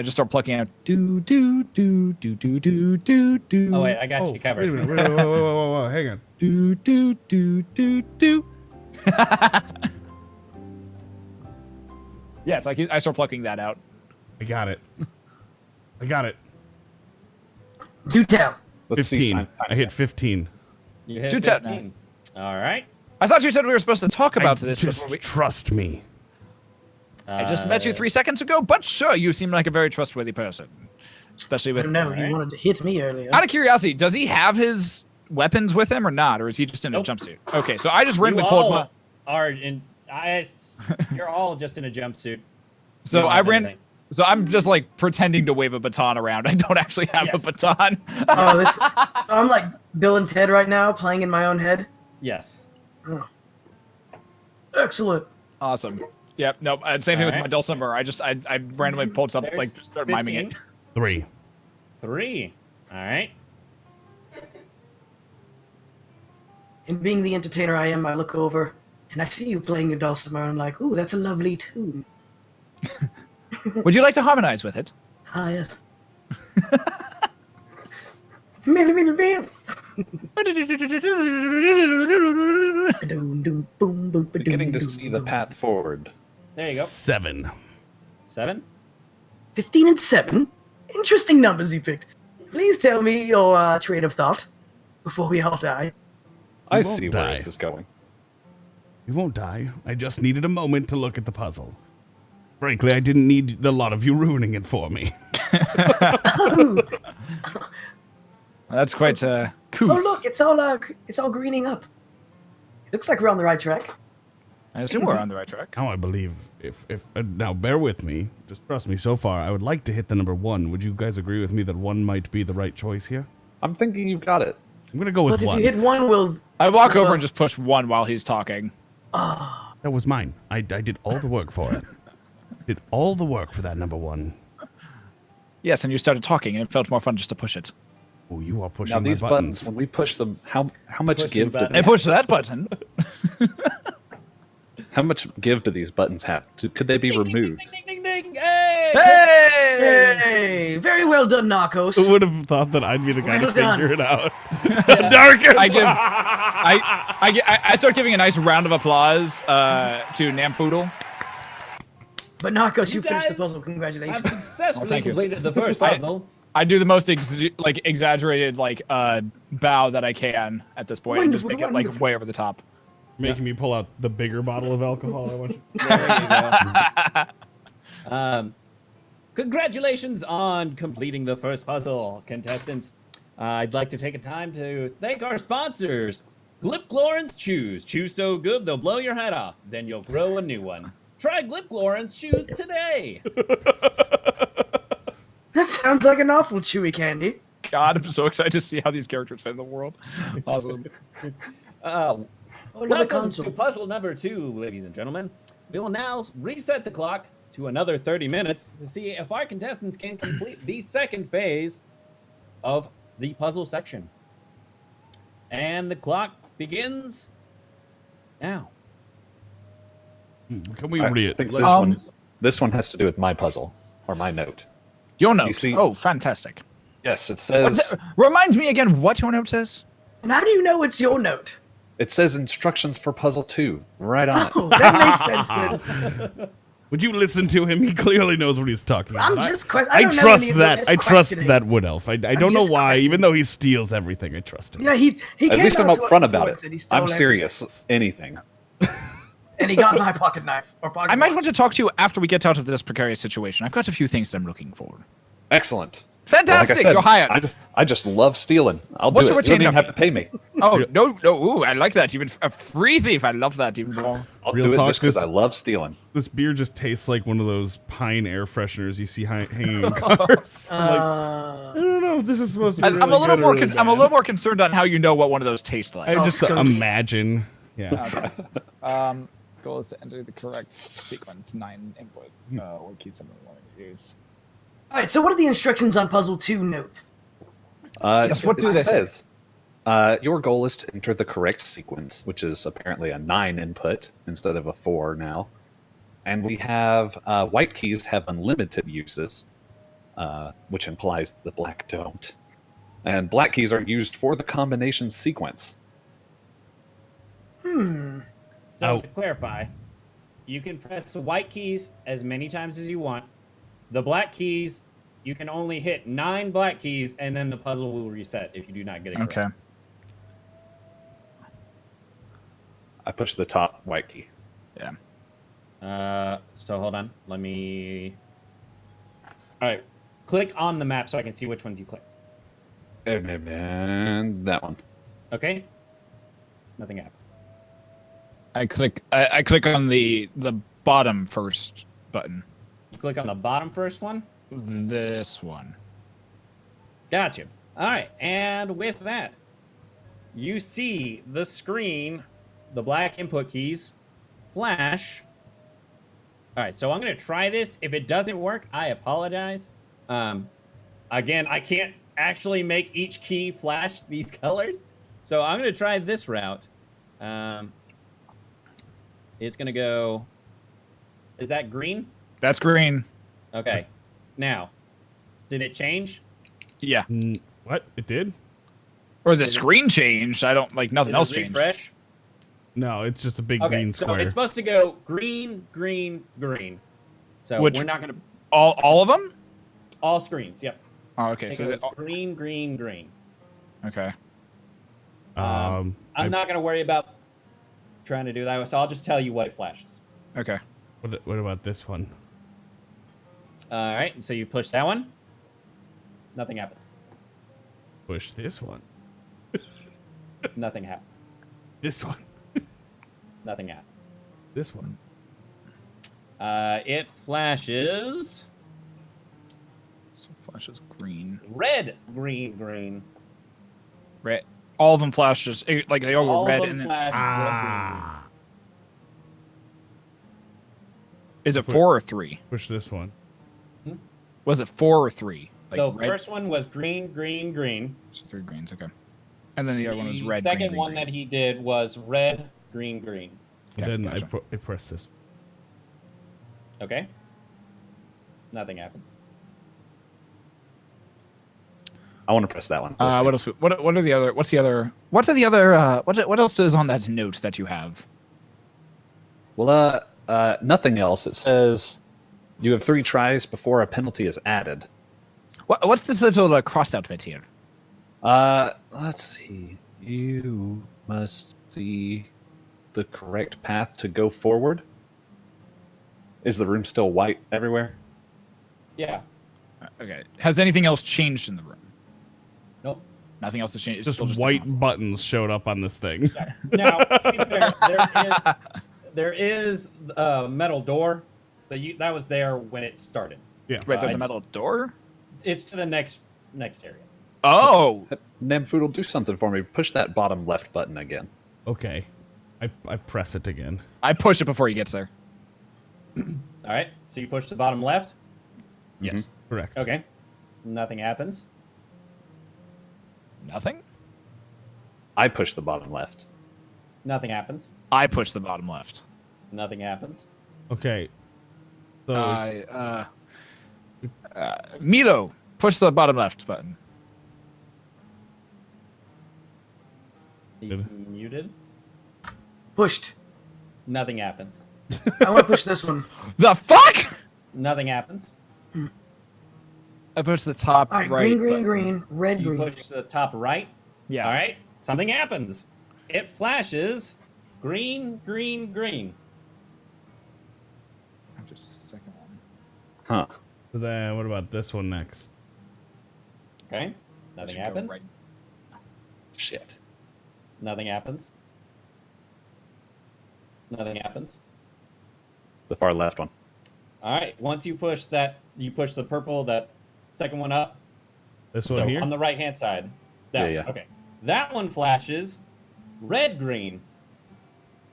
just start plucking out do do do do do do do do. Oh wait, I got you covered. Wait a minute. Whoa, hang on. Do do do do do. Yeah, it's like I start plucking that out. I got it. Do tell. Let's see. 15. I hit 15. You hit Do tell. 15. All right. I thought you said we were supposed to talk about this. Just before we... trust me. I just met you 3 seconds ago, but sure, you seem like a very trustworthy person, especially I with. don't know. Alright. You wanted to hit me earlier. Out of curiosity, does he have his weapons with him or not, or is he just in Nope. a jumpsuit? Okay, so I just You randomly pulled all my. are in. You're all just in a jumpsuit. So You don't I have ran. anything. So I'm just like pretending to wave a baton around. I don't actually have Yes. a baton. Oh, this. So I'm like Bill and Ted right now, playing in my own head. Yes. Excellent. Awesome. Yep. Nope. Same thing with Alright. my dulcimer. I randomly pulled something like There's start miming it. 3. 3. All right. And being the entertainer I am, I look over and I see you playing your dulcimer, and I'm like, ooh, that's a lovely tune. Would you like to harmonize with it? Ah, yes. Meow, meow, meow. Doom, doom, boom, boom, Beginning to doom, see doom, the boom. path forward. There you go. 7. 7. 15 and 7? Interesting numbers you picked. Please tell me your train of thought before we all die. I You won't see die. where this is going. You won't die. I just needed a moment to look at the puzzle. Frankly, I didn't need the lot of you ruining it for me. That's quite cool. Oh, look, it's all greening up. It looks like we're on the right track. I assume we're on the right track. Now I believe if now bear with me. Just trust me. So far, I would like to hit the number 1. Would you guys agree with me that 1 might be the right choice here? I'm thinking you've got it. I'm gonna go with But if 1. you hit 1, we'll... I walk over and just push 1 while he's talking. That was mine. I did all the work for it. Did all the work for that number 1. Yes, and you started talking, and it felt more fun just to push it. Oh, you are pushing Now my these buttons, when we push them, how much Push the give do button. I they, pushed that button. how much give do these buttons have? Could they be removed? Ding, ding, ding, ding. Hey! Hey! Hey, very well done, Narcos. Who would have thought that I'd be the guy Well to done. figure it out? Darkest. I start giving a nice round of applause to Nampoodle. But Narcos, you You finished the guys puzzle. Congratulations. I've successfully thank you. completed the first puzzle. I do the most exaggerated bow that I can at this point, and just Wonderful, make it like wonderful. way over the top. Making me pull out the bigger bottle of alcohol. I want. There you go. Congratulations on completing the first puzzle, contestants. I'd like to take a time to thank our sponsors. Glipglorans Chews. Chew so good they'll blow your head off. Then you'll grow a new one. Try Glipglorans Chews today. That sounds like an awful chewy candy. God, I'm so excited to see how these characters fit in the world. Awesome. another Welcome console. to puzzle number 2, ladies and gentlemen. We will now reset the clock to another 30 minutes to see if our contestants can complete the second phase of the puzzle section. And the clock begins now. Can we I read think it? this one has to do with my puzzle or my note. Your note. see- Oh, fantastic. Yes, it says Reminds me again what your note says. And how do you know it's your note? it says instructions for puzzle 2 right on it. Oh, that makes sense then. Would you listen to him? He clearly knows what he's talking about. I'm just I I don't know trust any of that. this I trust questioning. that wood elf. I don't know just why, even questioning. though he steals everything. I trust him. Yeah, he At came least I'm out to us upfront before about and it. said he stole I'm everything. serious. Anything. And he got my pocket knife. Or pocket I might knife. want to talk to you after we get out of this precarious situation. I've got a few things that I'm looking for. Excellent. Fantastic! Like I said, You're hired. I just love stealing. I'll What's do your it. You don't retainer even have to pay me. Oh, no. Ooh, I like that. Even a free thief. I love that even more. I'll Real do it talk, just because this- I love stealing. This beer just tastes like one of those pine air fresheners you see hanging in cars. I'm like, I don't know if this is supposed to be I'm really a little good or more. really I'm a bad. little more concerned on how you know what one of those tastes like. I all just skunky. imagine. Yeah. Goal is to enter the correct sequence. 9 input. What keys I'm wanting to use? All right, so what are the instructions on puzzle 2 note? Yes, what do it they say? says? Your goal is to enter the correct sequence, which is apparently a 9 input instead of a 4 now. And we have white keys have unlimited uses, which implies the black don't. And black keys are used for the combination sequence. So to clarify, you can press the white keys as many times as you want. The black keys, you can only hit 9 black keys, and then the puzzle will reset if you do not get it correct. Okay. I push the top white key. Yeah. So hold on. Let me... All right. Click on the map so I can see which ones you click. And that one. Okay? Nothing happens. I click on the bottom first button. You click on the bottom first one? This one. Gotcha. All right. And with that, you see the screen, the black input keys, flash. All right. So I'm going to try this. If it doesn't work, I apologize. Again, I can't actually make each key flash these colors. So I'm going to try this route. It's going to go... Is that green? That's green. Okay. Now, did it change? Yeah. What? It did? Or the screen changed. I don't like nothing Did it else changed. refresh? No, it's just a big Okay, green so square. it's supposed to go green, green, green. So Which- we're not going to... All of them? All screens, yep. Oh, okay. It So goes green, green, green. okay. I'm not going to worry about trying to do that, so I'll just tell you what it flashes. Okay. What about this one? All right, so you push that one. Nothing happens. Push this one. Nothing happens. This one. Nothing happens. This one. It flashes So flashes green. red, green, green. Red. All of them flash just like they all go All red of them and then, flash Ah. is it 4 or 3? Push this one. Was it 4 or 3? red, green. So red, first one was green, green, green. so 3 greens, okay. And then the other one was red. The second green, one green. that he did was red, green, green. And Okay, then gotcha. I press this. Okay. Nothing happens. I want to press that one. What else? What are the other? What's the other? What are the other? What else is on that note that you have? Well, nothing else. It says you have 3 tries before a penalty is added. What's this little crossed out bit here? Let's see. You must see the correct path to go forward. Is the room still white everywhere? Yeah. Okay. Has anything else changed in the room? Nope. Nothing else has changed. It's Just still just white the console. buttons showed up on this thing. Now, to be fair, there is a metal door that was there when it started. Yeah. Right. There's I a metal door. It's to the next area. Oh. Namfoodle, do something for me. Push that bottom left button again. Okay. I press it again. I push it before he gets there. All right. So you push the bottom left. Yes. Correct. Okay. Nothing happens. Nothing. I push the bottom left. Nothing happens. I push the bottom left. Nothing happens. Okay. So Milo, push the bottom left button. He's Good. muted. Pushed. Nothing happens. I want to push this one. The fuck! Nothing happens. I push the top All right, right. green, green, button. green, red, You green. push the top right. Yeah. All right. Something happens. It flashes green, green, green. Just a second one. Huh. So then what about this one next? Okay. Nothing should go happens. right. Shit. Nothing happens. Nothing happens. The far left one. All right. Once you push that, you push the purple, that second one up. This one So here? on the right hand side. That Yeah, one. yeah. Okay. That one flashes red, green.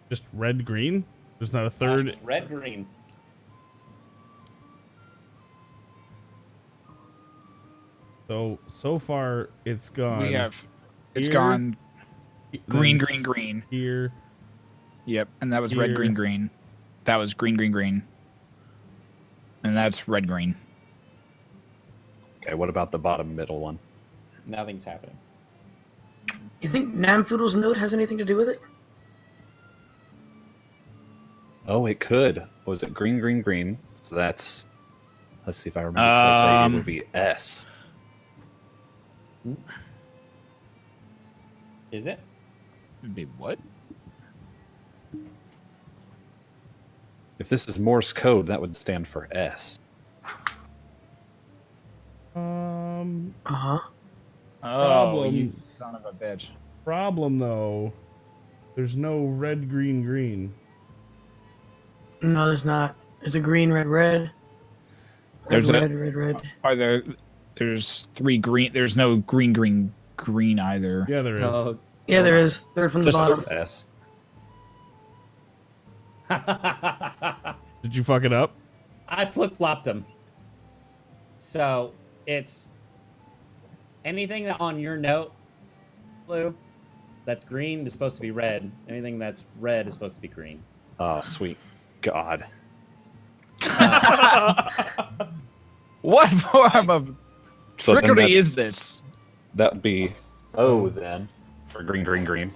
Just red, green? There's not a third. Flashes red, green. So far it's gone. We have. It's here, gone Green, then green, green. Here. Yep, and that was red, Here. green, green. That was green, green, green. And that's red, green. Okay, what about the bottom middle one? Nothing's happening. You think Namfoodle's note has anything to do with it? Oh, it could. Was it green, green, green? So that's. Let's see if I remember correctly. It would be S. Is it? It'd be what? If this is Morse code, that would stand for S. Uh-huh. Oh, you Problem. son of a bitch. Problem though, there's no red, green, green. No, there's not. There's a green, red, red. There's Red, red, red. Are there? There's 3 green. There's no green, green, green either. Yeah, there is. Oh. Yeah, there is. Third from the Just bottom. S. Did you fuck it up? I flip-flopped them. So, it's anything that on your note, Blue, that's green is supposed to be red. Anything that's red is supposed to be green. Oh, sweet God. What form of So then trickery that's- is this? That would be O then for green, green, green.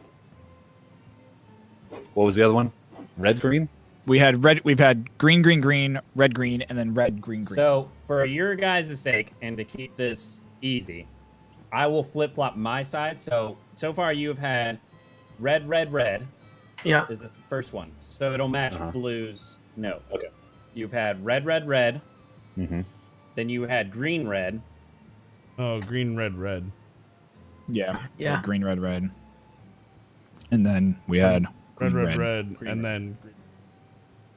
What was the other one? Red, green? We had red. We've had green, green, green, red, green, and then red, green, green. So, for your guys' sake, and to keep this easy, I will flip-flop my side. So far you've had red, red, red Yeah. is the first one. So it'll match Uh-huh. Blue's note. Okay. You've had red, red, red. Mm-hmm. Then you had green, red. Oh, green, red, red. yeah, Yeah. green, red, red, and then we had Red, green, red, red, green, and red. then green.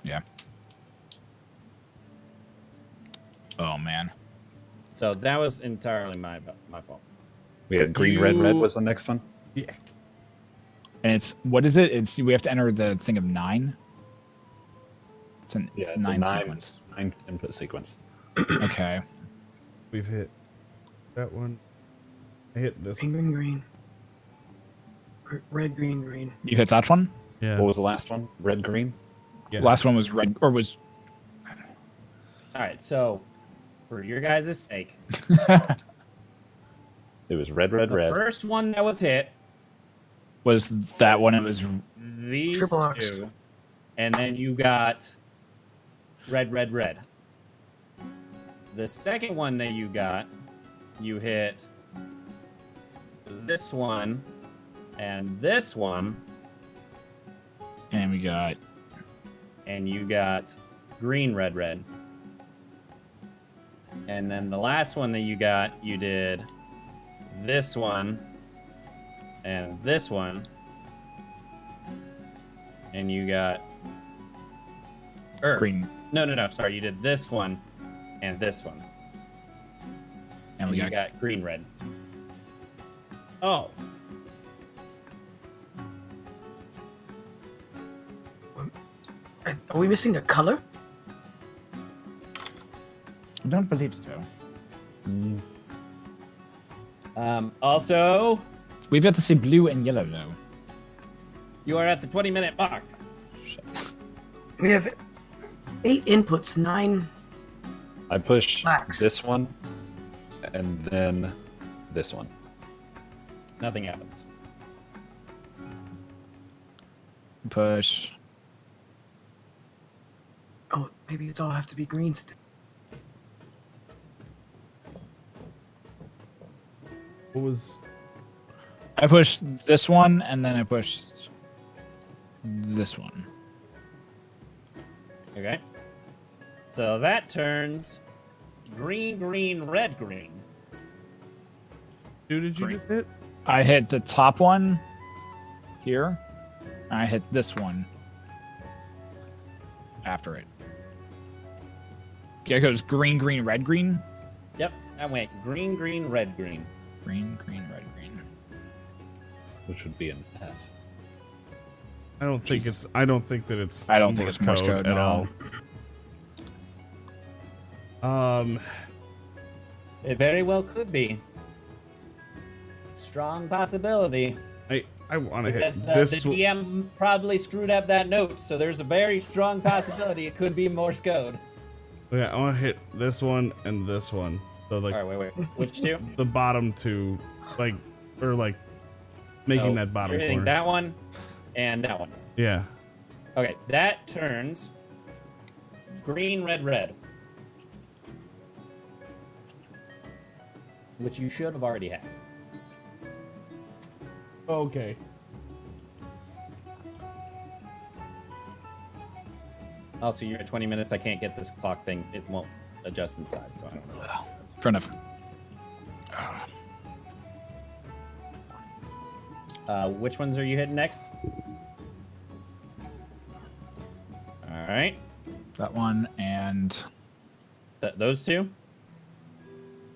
Yeah. Oh man. So that was entirely my fault. We had green, red, red You- was the next one. Yeah. And it's what is it? It's we have to enter the thing of 9. It's an Yeah, it's 9 a 9, sequence. 9 input sequence. Okay. We've hit that one. I hit this. Green, green, green. Red, green, green. You hit that one. Yeah. What was the last one? Red, green? Yeah. Last one was red, or was All right. So for your guys' sake, It was red, red, the red. first one that was hit, was that one? It was these Triple X. two, and then you got red, red, red. The second one that you got, you hit this one and this one, and we got and you got green, red, red. And then the last one that you got, you did this one and this one. And you got green, No, sorry, you did this one and this one. and And we you got got green, red. Oh. Are we missing a color? I don't believe so. Also, We've got to see blue and yellow though. you are at the 20-minute mark. Shit. We have 8 inputs, 9. I push Blacks. this one and then this one. Nothing happens. Push. Oh, maybe it's all have to be green still. What was? I pushed this one, and then I pushed this one. Okay. So that turns green, green, red, green. Who did you Green. just hit? I hit the top one here. And I hit this one after it. Okay, it goes green, green, red, green. Yep, that went green, green, red, green. Green, green, red, green. Which would be an F. I don't think it's. I don't think that it's. I don't think it's Morse code, at no. all. It very well could be. Strong possibility. I I want to hit Because the this. GM probably screwed up that note, so there's a very strong possibility it could be Morse code. Yeah, I want to hit this one and this one. So like All right, wait. Which two? the bottom two, like making So that bottom you're hitting corner. that one and that one. Yeah. Okay, that turns green, red, red. Which you should have already had. Okay. Also, you're at 20 minutes. I can't get this clock thing. It won't adjust in size, so I don't know. Fair enough. Which ones are you hitting next? All right. That one and Those two?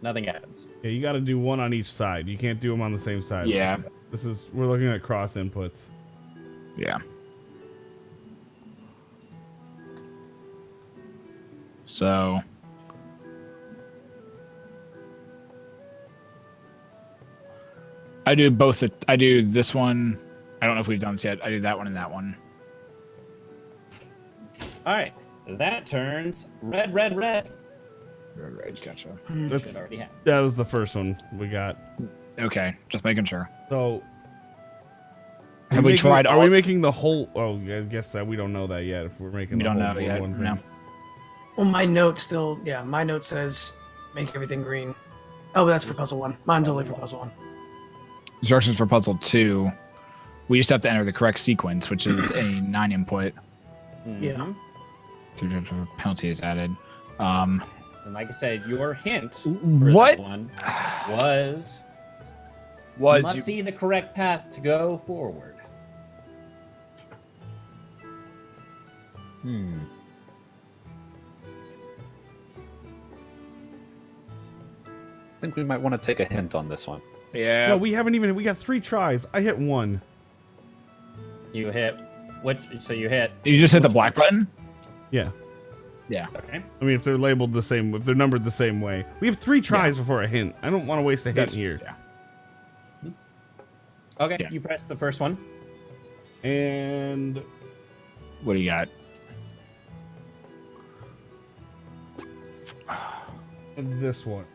Nothing happens. Yeah, you got to do one on each side. You can't do them on the same side. yeah, We're looking at cross inputs. yeah. So I do both. I do this one. I don't know if we've done this yet. I do that one and that one. All right. That turns red, red, red. Right, gotcha. That's, Should already have. that was the first one we got. Okay, just making sure. So Have we tried Are all? we making the whole? Oh, I guess that we don't know that yet. If we're making, We the don't whole know yet. one thing. No. Well, my note still, my note says make everything green. Oh, but that's for puzzle 1. Mine's only for puzzle 1. Instructions for puzzle 2. We just have to enter the correct sequence, which is a 9 input. Yeah. Penalty is added. And like I said, your hint for What that one was you was must see the correct path to go forward. I think we might want to take a hint on this one. Yeah. No, we haven't even. We got 3 tries. I hit 1. You hit which? So you hit. You just hit the black button? Yeah. Yeah. Okay. I mean, if they're labeled the same, if they're numbered the same way, we have 3 tries before a hint. I don't want to waste a hint That's- here. Yeah. Okay. Yeah. You press the first one. And What do you got? this one.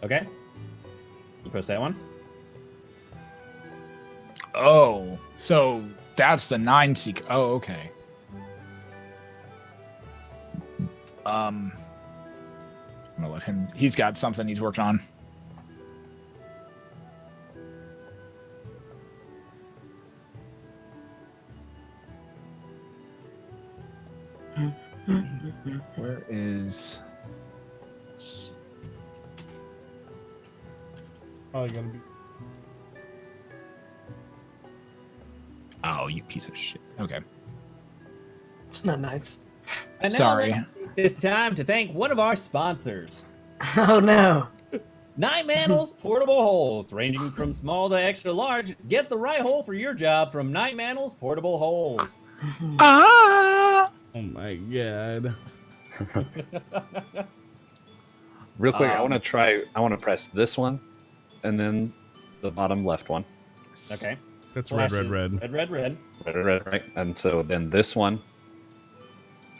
Okay. You press that one. Oh, so that's the 9 seek. Oh, okay. I'm gonna let him. He's got something he's working on. Where is? Probably gonna be. Oh, you piece of shit. Okay. It's not nice. And now Sorry. let's take this time to thank one of our sponsors. Oh no. Nine Manels Portable Holes, ranging from small to extra large. Get the right hole for your job from Nine Manels Portable Holes. Ah! Oh my god. Real quick, I want to press this one, and then the bottom left one. Okay. That's red, Flashes. red. Red, red, red. Red, right? And so then this one,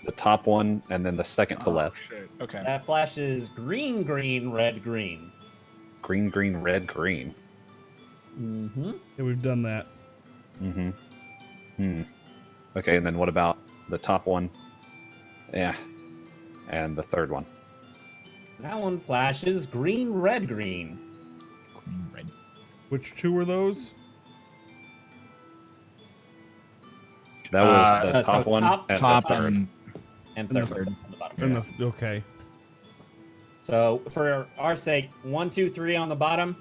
the top one, and then the second to left. Shit. Okay. That flashes green, green, red, green. Green, green, red, green. Mm-hmm. Yeah, we've done that. Okay, and then what about the top one? Yeah. And the third one. That one flashes green, red, green. Green, red. Which 2 were those? That was the so top one top- and Top the third. and And And the third. third. On the bottom. And the, okay. So for our sake, 1, 2, 3 on the bottom,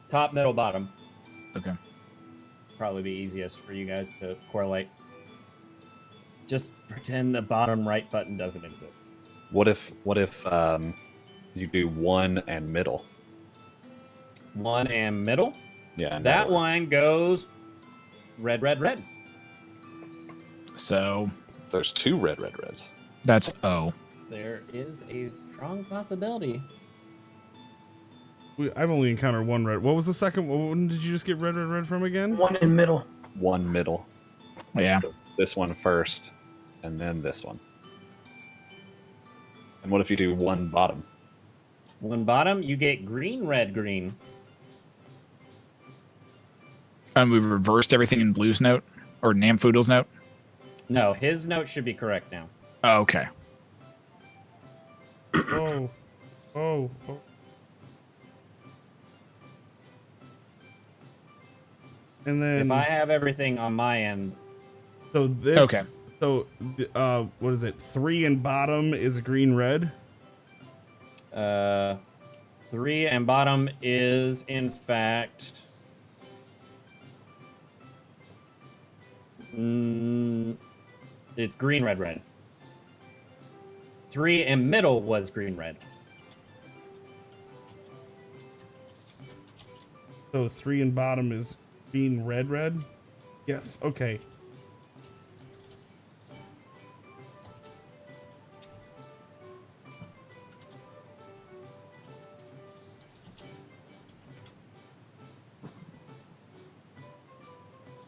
top, middle, bottom. okay. Probably be easiest for you guys to correlate. Just pretend the bottom right button doesn't exist. What if you do one and middle? 1 and middle. Yeah. That middle. one goes red, red, red. So There's 2 red, red, reds. that's O. There is a strong possibility. I've only encountered one red. What was the second? When did you just get red from again? One in middle. One middle. Yeah. This one first, and then this one. And what if you do one bottom? One bottom, you get green, red, green. And we've reversed everything in Blue's note or Namfoodle's note. No, his note should be correct now. Oh, okay. Oh. Oh. Oh. And then If I have everything on my end, so this Okay. So what is it? 3 and bottom is green red. 3 and bottom is in fact. It's green, red, red. 3 and middle was green, red. So 3 and bottom is green red. Yes. Okay.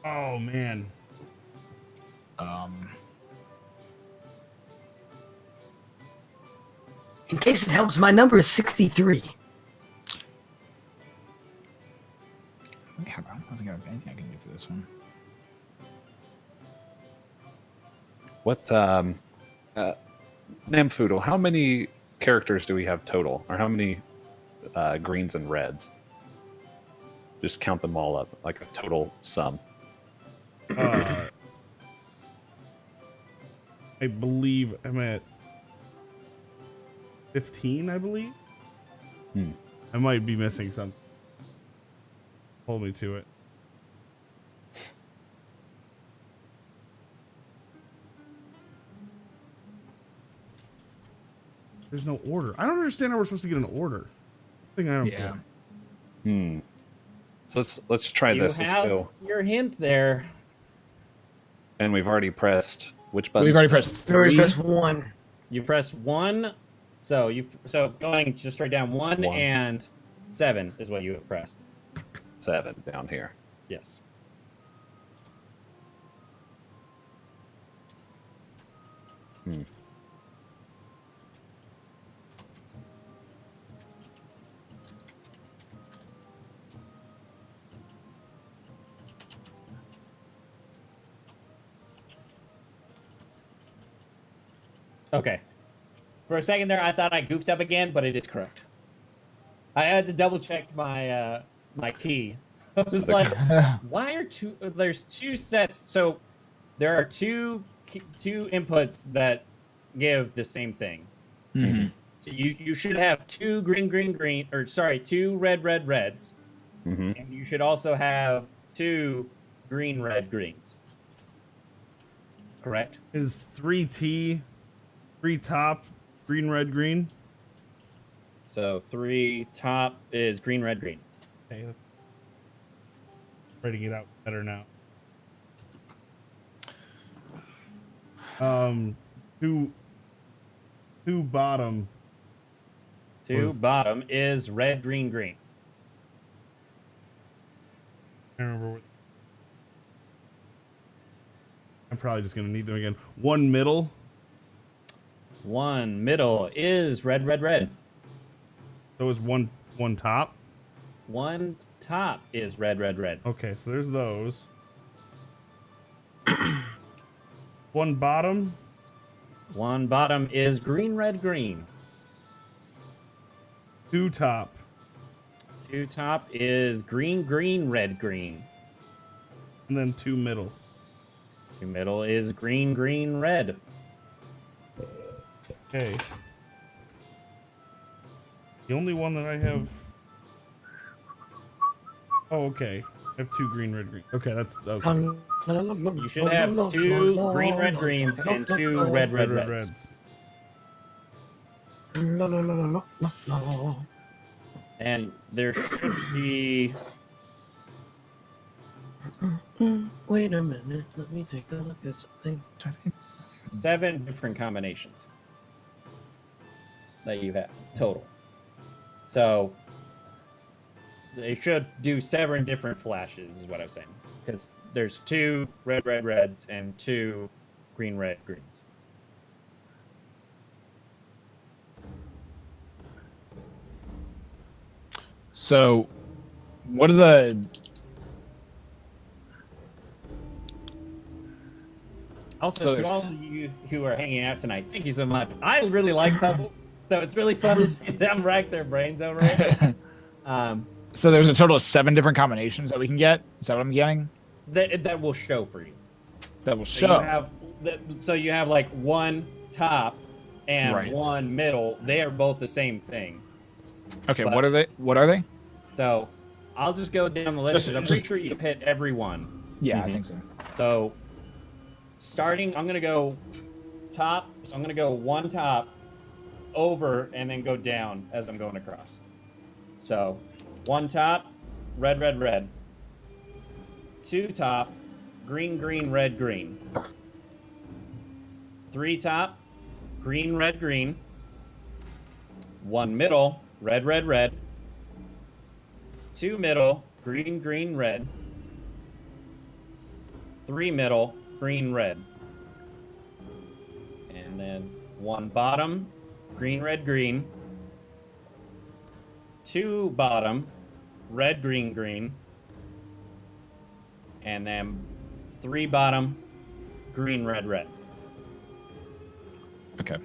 Oh man. In case it helps, my number is 63. I don't think I have anything I can do for this one. What, Namfoodle, how many characters do we have total? Or how many greens and reds? Just count them all up, like a total sum. I believe I'm at 15, I believe. I might be missing something. Hold me to it. There's no order. I don't understand how we're supposed to get an order. Thing I don't get. So let's try You this. Let's have go. your hint there. And we've already pressed which button? We've already pressed Already 3. press 1. You press 1, so going just straight down 1 One. and 7 is what you have pressed. 7 down here. Yes. Okay. For a second there, I thought I goofed up again, but it is correct. I had to double check my my key. I was like, why are there's 2 sets? So there are two inputs that give the same thing. Mhm. So you should have 2 green, or sorry, 2 red, reds. Mm-hmm. And you should also have 2 green, red, greens. Correct? Is 3T, 3 top, green, red, green? So 3 top is green, red, green. Okay, that's writing it out better now. 2 bottom. 2 Was- bottom is red, green, green. I don't remember what. I'm probably just gonna need them again. 1 middle. 1 middle is red, red, red. So is one top. 1 top is red, red, red. Okay, so there's those. 1 bottom. 1 bottom is green, red, green. 2 top. 2 top is green, green, red, green. And then 2 middle. 2 middle is green, green, red. Okay. The only one that I have. Oh, okay. I have 2 green, red, green. Okay, that's okay. You should have 2 green, red, greens and 2 red, red, reds. And there should be Wait a minute, let me take a look at something. 7 different combinations that you have total. So they should do 7 different flashes, is what I was saying. Because there's 2 red, red, reds and 2 green, red, greens. So, what are the? Also, So to all there's- of you who are hanging out tonight, thank you so much. I really like puzzles, so it's really fun to see them rack their brains over it. So there's a total of 7 different combinations that we can get. Is that what I'm getting? That will show for you. That will So show. you have like 1 top and Right. 1 middle. They are both the same thing. Okay, but- what are they? What are they? So I'll just go down the list Just- because I'm pretty sure you hit every one. Yeah, I think so. So starting, I'm gonna go top. So I'm gonna go 1 top, over, and then go down as I'm going across. So 1 top, red, red, red. 2 top, green, green, red, green. 3 top, green, red, green. 1 middle, red, red, red. 2 middle, green, green, red. 3 middle, green, red. And then 1 bottom, green, red, green. 2 bottom, red, green, green. And then 3 bottom, green, red, red. Okay.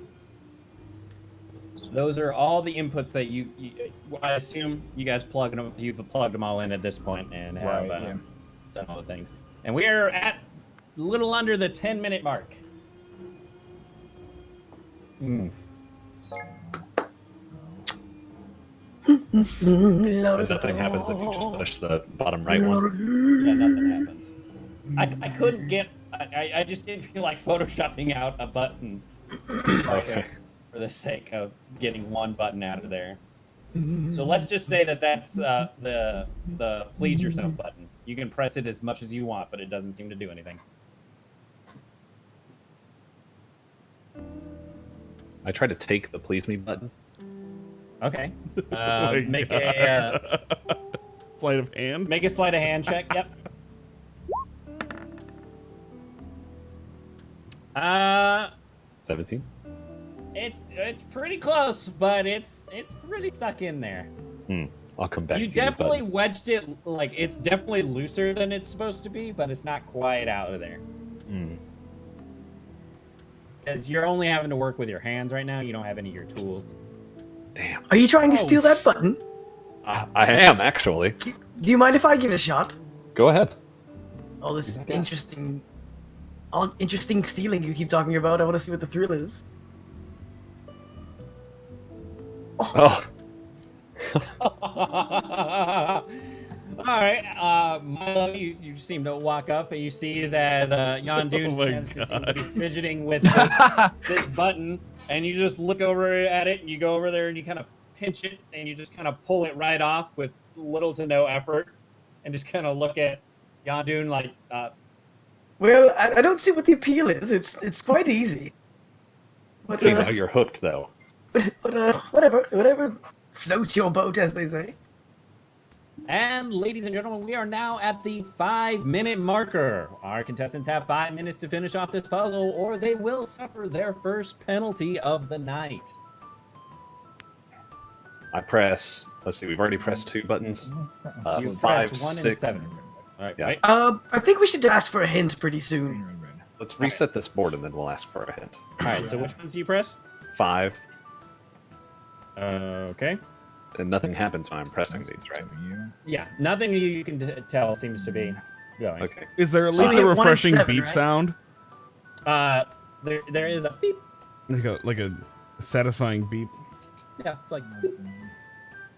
Those are all the inputs that you I assume you guys you've plugged them all in at this point and have Right, yeah. done all the things. And we are at a little under the 10-minute mark. Nothing happens if you just push the bottom right one. Yeah, nothing happens. I couldn't get. I just didn't feel like photoshopping out a button Okay. for the sake of getting 1 button out of there. So let's just say that that's the please yourself button. You can press it as much as you want, but it doesn't seem to do anything. I try to take the please me button. Okay. my Make a Sleight of hand. make a sleight of hand check. Yep. 17. It's pretty close, but it's pretty stuck in there. I'll come back. You to the definitely button. wedged it, like, it's definitely looser than it's supposed to be, but it's not quite out of there. Because you're only having to work with your hands right now. You don't have any of your tools. Damn. Are you trying to steal that button? I am actually. Do you mind if I give it a shot? Go ahead. All this interesting stealing you keep talking about. I want to see what the thrill is. Oh, All right, Milo, you seem to walk up and you see that Yondu Oh my tends to seem to be God. fidgeting with this button, and you just look over at it and you go over there and you kind of pinch it and you just kind of pull it right off with little to no effort, and just kind of look at Yondu like, Well, I don't see what the appeal is. It's quite easy. But, see now you're hooked though. whatever floats your boat, as they say. And ladies and gentlemen, we are now at the 5-minute marker. Our contestants have 5 minutes to finish off this puzzle, or they will suffer their first penalty of the night. I press. Let's see. We've already pressed 2 buttons. You 5, press 1 and 6. 7. All right, Yeah. right? I think we should ask for a hint pretty soon. Let's reset this board and then we'll ask for a hint. All right, so which ones do you press? 5, Okay. and nothing happens when I'm pressing these, right? Yeah, nothing you can tell seems to be going. Okay. Is there at So least we a hit 1 and refreshing 7, beep right? sound? There is a beep. Like a satisfying beep. Yeah, it's like beep.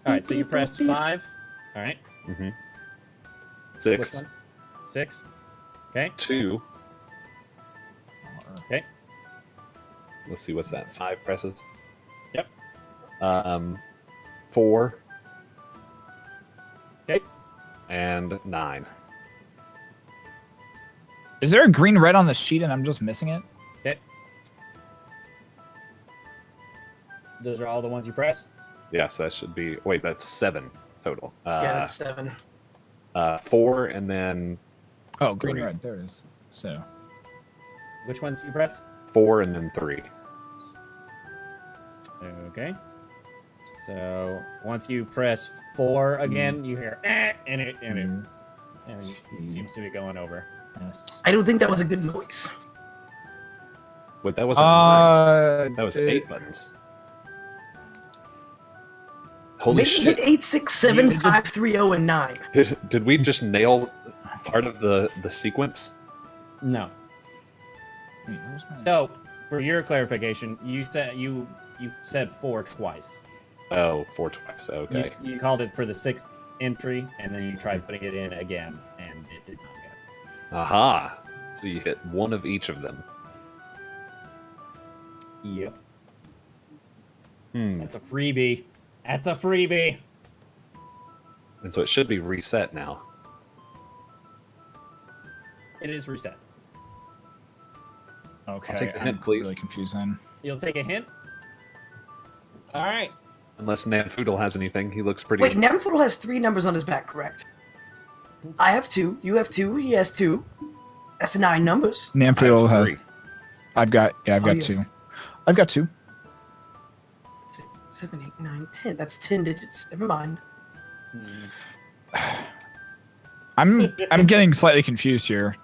All right, so you press 5. All right. Mm-hmm. Which 6, one? 6. Okay. 2. Okay. Let's see. What's that? 5 presses. Yep. 4. Okay. And 9. Is there a green red on the sheet and I'm just missing it? Okay. Those are all the ones you press. Yes, that should be. Wait, that's 7. total. Yeah, that's 7. 4 and then Oh, green, 3. red. There it is. So. Which ones do you press? 4 and then 3. Okay. So once you press 4 again, you hear and it seems to be going over. Yes. I don't think that was a good noise. Wait, that wasn't 9. That was it- 8 buttons. Holy Maybe shit! hit 8, 6, 7, 5, 3, 0, and 9. Did we just nail part of the sequence? No. Wait, where's my- So for your clarification, you said 4 twice. Oh, 4 twice. Okay. You called it for the 6th entry, and then you tried putting it in again, and it did not go. Aha! So you hit one of each of them. Yep. Hmm. That's a freebie. That's a freebie. And so it should be reset now. It is reset. Okay. take the hint, I'm please. Really confused then. You'll take a hint? All right. Unless Namfoodle has anything, he looks pretty. Wait, Namfoodle has 3 numbers on his back, correct? I have 2, you have 2, he has 2. That's 9 numbers. Namfield I have has. 3. I've got. Yeah, I've Oh, got you 2. have- I've got 2. 7, 8, 9, 10. That's 10 digits. Never mind. I'm getting slightly confused here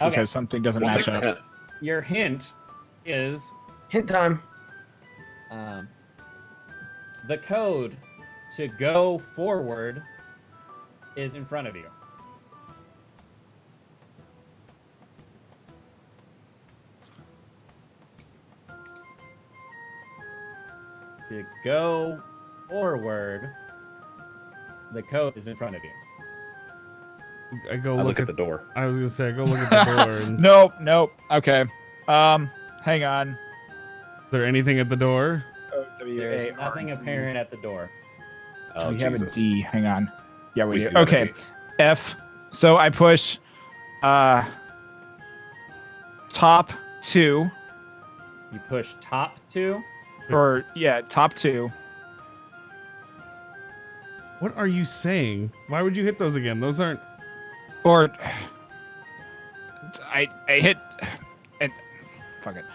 Okay. because something doesn't We'll match take the up. hint. Your hint is Hint time. the code to go forward is in front of you. To go forward, the code is in front of you. I go I look look at the door. I was gonna say I go look at the door. And, Nope. Okay. Hang on. Is there anything at the door? There's nothing apparent at the door. Oh, We have a Jesus. D. Hang on. Yeah, we We do. do have a Okay. D. F. So I push top 2 You push top 2. or yeah, top 2. What are you saying? Why would you hit those again? Those aren't. Or I hit and fuck it.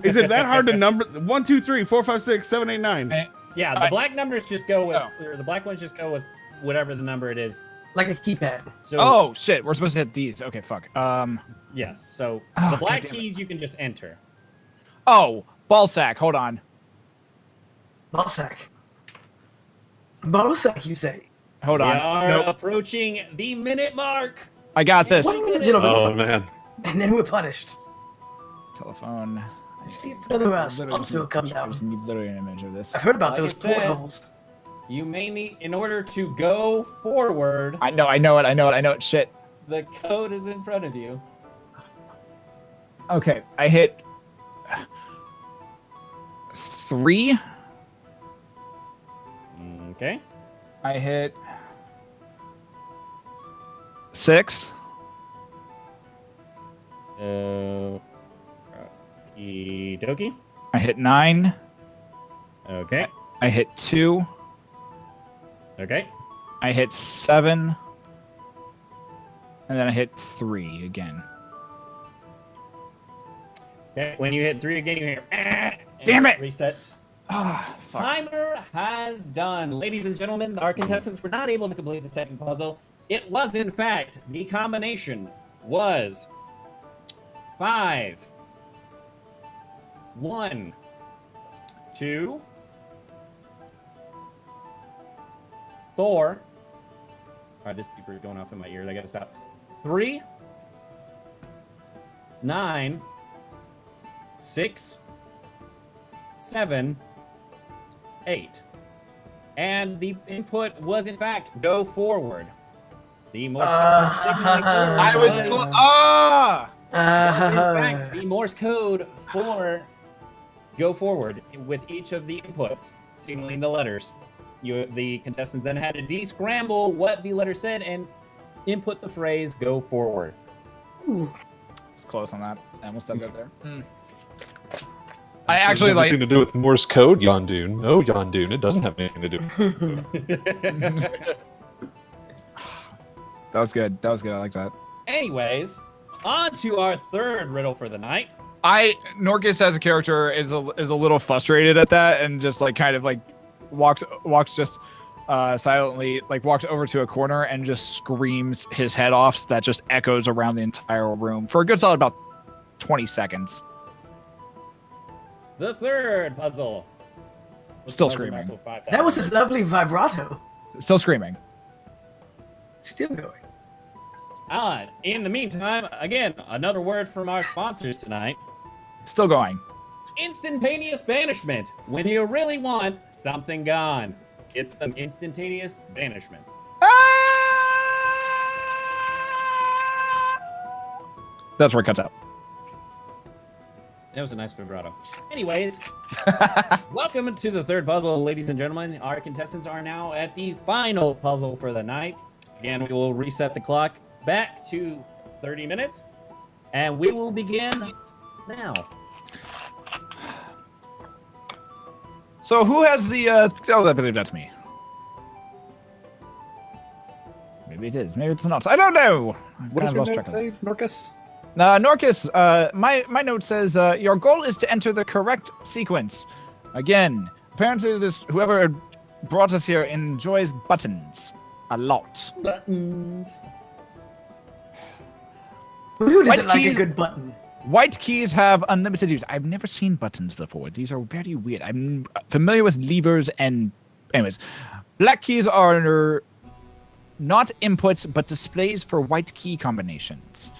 Is it that hard to number? 1, 2, 3, 4, 5, 6, 7, 8, 9. Yeah, the black numbers just go with, or the black ones just go with whatever the number it is. Like a keypad. So, Oh shit, we're supposed to hit these. Okay, fuck. yes. So Oh, the black goddamn it. keys you can just enter. Oh, ball sack. Hold on. Ballsack. Ballsack, you say? Hold We on. are Nope. approaching the minute mark. I got this. 1 minute, gentlemen. Oh man. And then we're punished. Telephone. Let's see if another sponsor will come down. There's literally an image of this. I've heard about Like those I said. portholes. You may need, in order to go forward, I know it. Shit. the code is in front of you. Okay, I hit 3. Okay. I hit 6. Okie dokie. I hit 9. Okay. I hit 2. Okay. I hit 7. And then I hit 3 again. Okay. When you hit 3 again, you hear. And Damn it! Resets. Ah, fuck. Timer has done. Ladies and gentlemen, our contestants were not able to complete the second puzzle. It was, in fact, the combination was 5, 1, 2, 4. All right, this beeper is going off in my ears. I gotta stop. 3, 9, 6, 7, 8. And the input was, in fact, go forward. The Morse code signaling forward I was was, in fact, Uh, the Morse code for go forward with each of the inputs signaling the letters. The contestants then had to de-scramble what the letter said and input the phrase go forward. It's close on that. I almost dug up there. I actually like. Anything to do with Morse code, Yondoon? No, Yondoon. It doesn't have anything to do. That was good. That was good. I like that. Anyways, on to our third riddle for the night. Norcus as a character is a little frustrated at that and just like kind of like walks just silently, like walks over to a corner and just screams his head off so that just echoes around the entire room for a good solid about 20 seconds. The third puzzle. Still screaming. That was a lovely vibrato. Still screaming. Still going. In the meantime, again, another word from our sponsors tonight. Still going. Instantaneous banishment. When you really want something gone, get some instantaneous banishment. That's where it cuts out. That was a nice vibrato. Anyways, welcome to the third puzzle, ladies and gentlemen. Our contestants are now at the final puzzle for the night. Again, we will reset the clock back to 30 minutes, and we will begin now. So who has the oh, I believe that's me. Maybe it is. Maybe it's not. I don't know. What does I've your lost note track of say, this. Norcus? Norcus, my note says your goal is to enter the correct sequence. Again, apparently whoever brought us here enjoys buttons a lot. Buttons. Who doesn't White like a keys- good button? White keys have unlimited use. I've never seen buttons before. These are very weird. I'm familiar with levers and... Anyways, black keys are not inputs, but displays for white key combinations.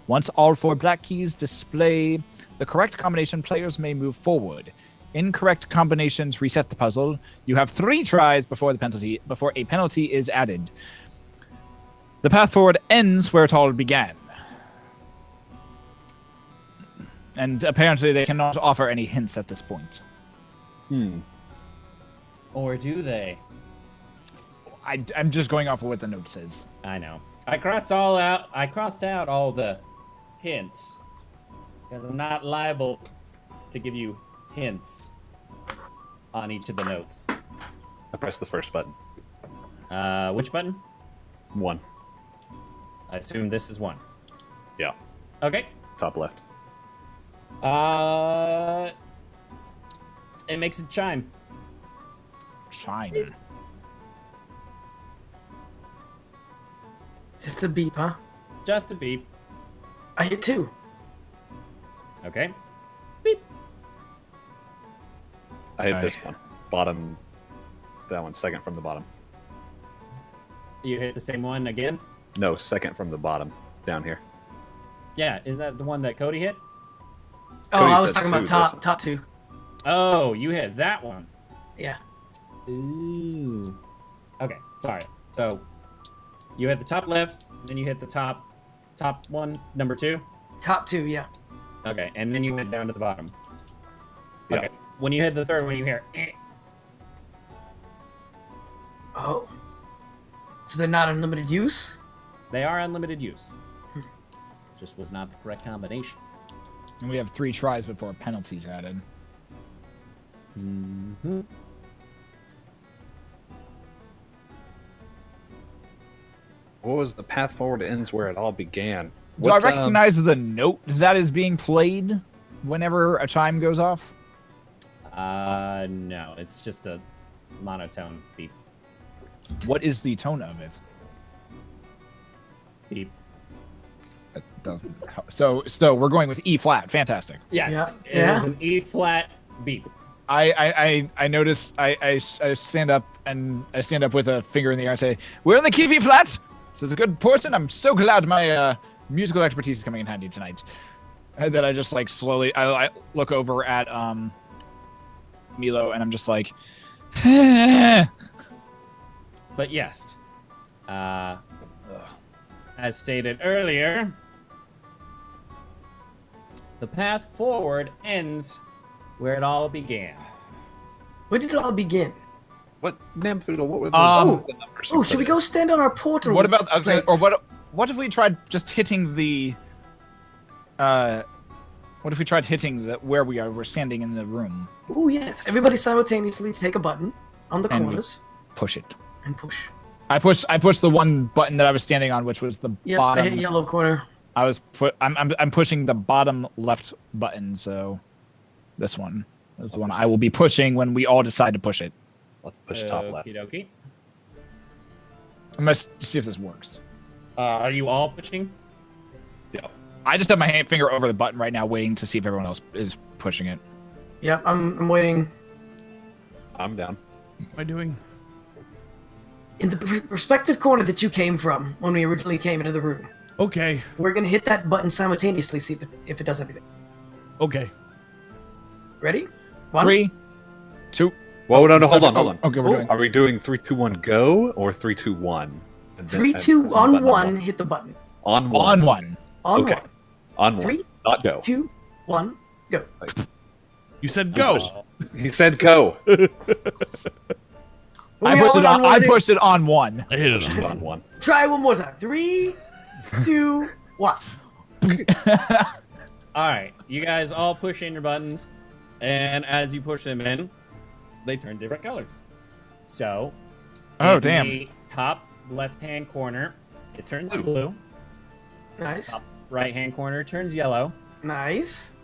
Once all 4 black keys display the correct combination, players may move forward. Incorrect combinations reset the puzzle. You have 3 tries before a penalty is added. The path forward ends where it all began. And apparently they cannot offer any hints at this point. Or do they? I'm just going off of what the note says. I know. I crossed out all the hints. Because I'm not liable to give you hints on each of the notes. I pressed the first button. Which button? 1. I assume this is 1. Yeah. Okay. Top left. It makes a chime. Chime. Just a beep, huh? Just a beep. I hit 2. Okay. Beep. I hit this one. Bottom. That one, second from the bottom. You hit the same one again? No, second from the bottom. Down here. Yeah, is that the one that Cody hit? Oh, Cody I was said talking 2, about this top 2. Oh, you hit that one. Yeah. Ooh. Okay, sorry. So, you hit the top left, then you hit the top one, number 2. Top 2, yeah. Okay, and then you went down to the bottom. Yeah. Okay. When you hit the third one, you hear. Eh. Oh. So they're not unlimited use? They are unlimited use. Just was not the correct combination. And we have 3 tries before a penalty's added. Mm-hmm. What was the path forward ends where it all began? Do I recognize the note that is being played whenever a chime goes off? No, it's just a monotone beep. What is the tone of it? Beep. That doesn't help. So we're going with E flat. Fantastic. Yes, Yeah. it Yeah. is an E flat beep. I noticed I stand up with a finger in the air and say, we're in the key B flat. So it's a good portion. I'm so glad my musical expertise is coming in handy tonight. And then I just like slowly I look over at Milo and I'm just like But yes, as stated earlier, the path forward ends where it all began. Where did it all begin? What Namfoodle? What were the numbers? Oh, should we go stand on our portal? what about I was gonna, or plates? what if we tried just hitting the what if we tried hitting the where we're standing in the room? Ooh, yes. Everybody simultaneously take a button on the And we- corners Push it. and push. I pushed the one button that I was standing on, which was the Yep, I bottom. hit yellow corner. I'm pushing the bottom left button, so this one is the one I will be pushing when we all decide to push it. Let's push top left. Okie dokie. I'm gonna see if this works. Are you all pushing? Yeah. I just have my finger over the button right now, waiting to see if everyone else is pushing it. Yep, I'm waiting. I'm down. What am I doing? In the respective corner that you came from when we originally came into the room, Okay. we're gonna hit that button simultaneously, see if it does anything. Okay. Ready? 1, 3, 2. Whoa, no, hold on. Okay, we're doing. Are we doing 3, 2, 1, go or 3, 2, 1? 3, 2, on 1, hit the button. On 1. On one. On Okay. 1, On 1. 3, Not go. 2, 1, go. You said go. He said go. We I all pushed it went on. I one. pushed it on one. I hit it. On 1. Try one more time. 3, 2, 1. All right, you guys all push in your buttons, and as you push them in, they turn different colors. So, Oh, in damn. the top left-hand corner, it turns blue. Nice. Top right-hand corner turns yellow. Nice.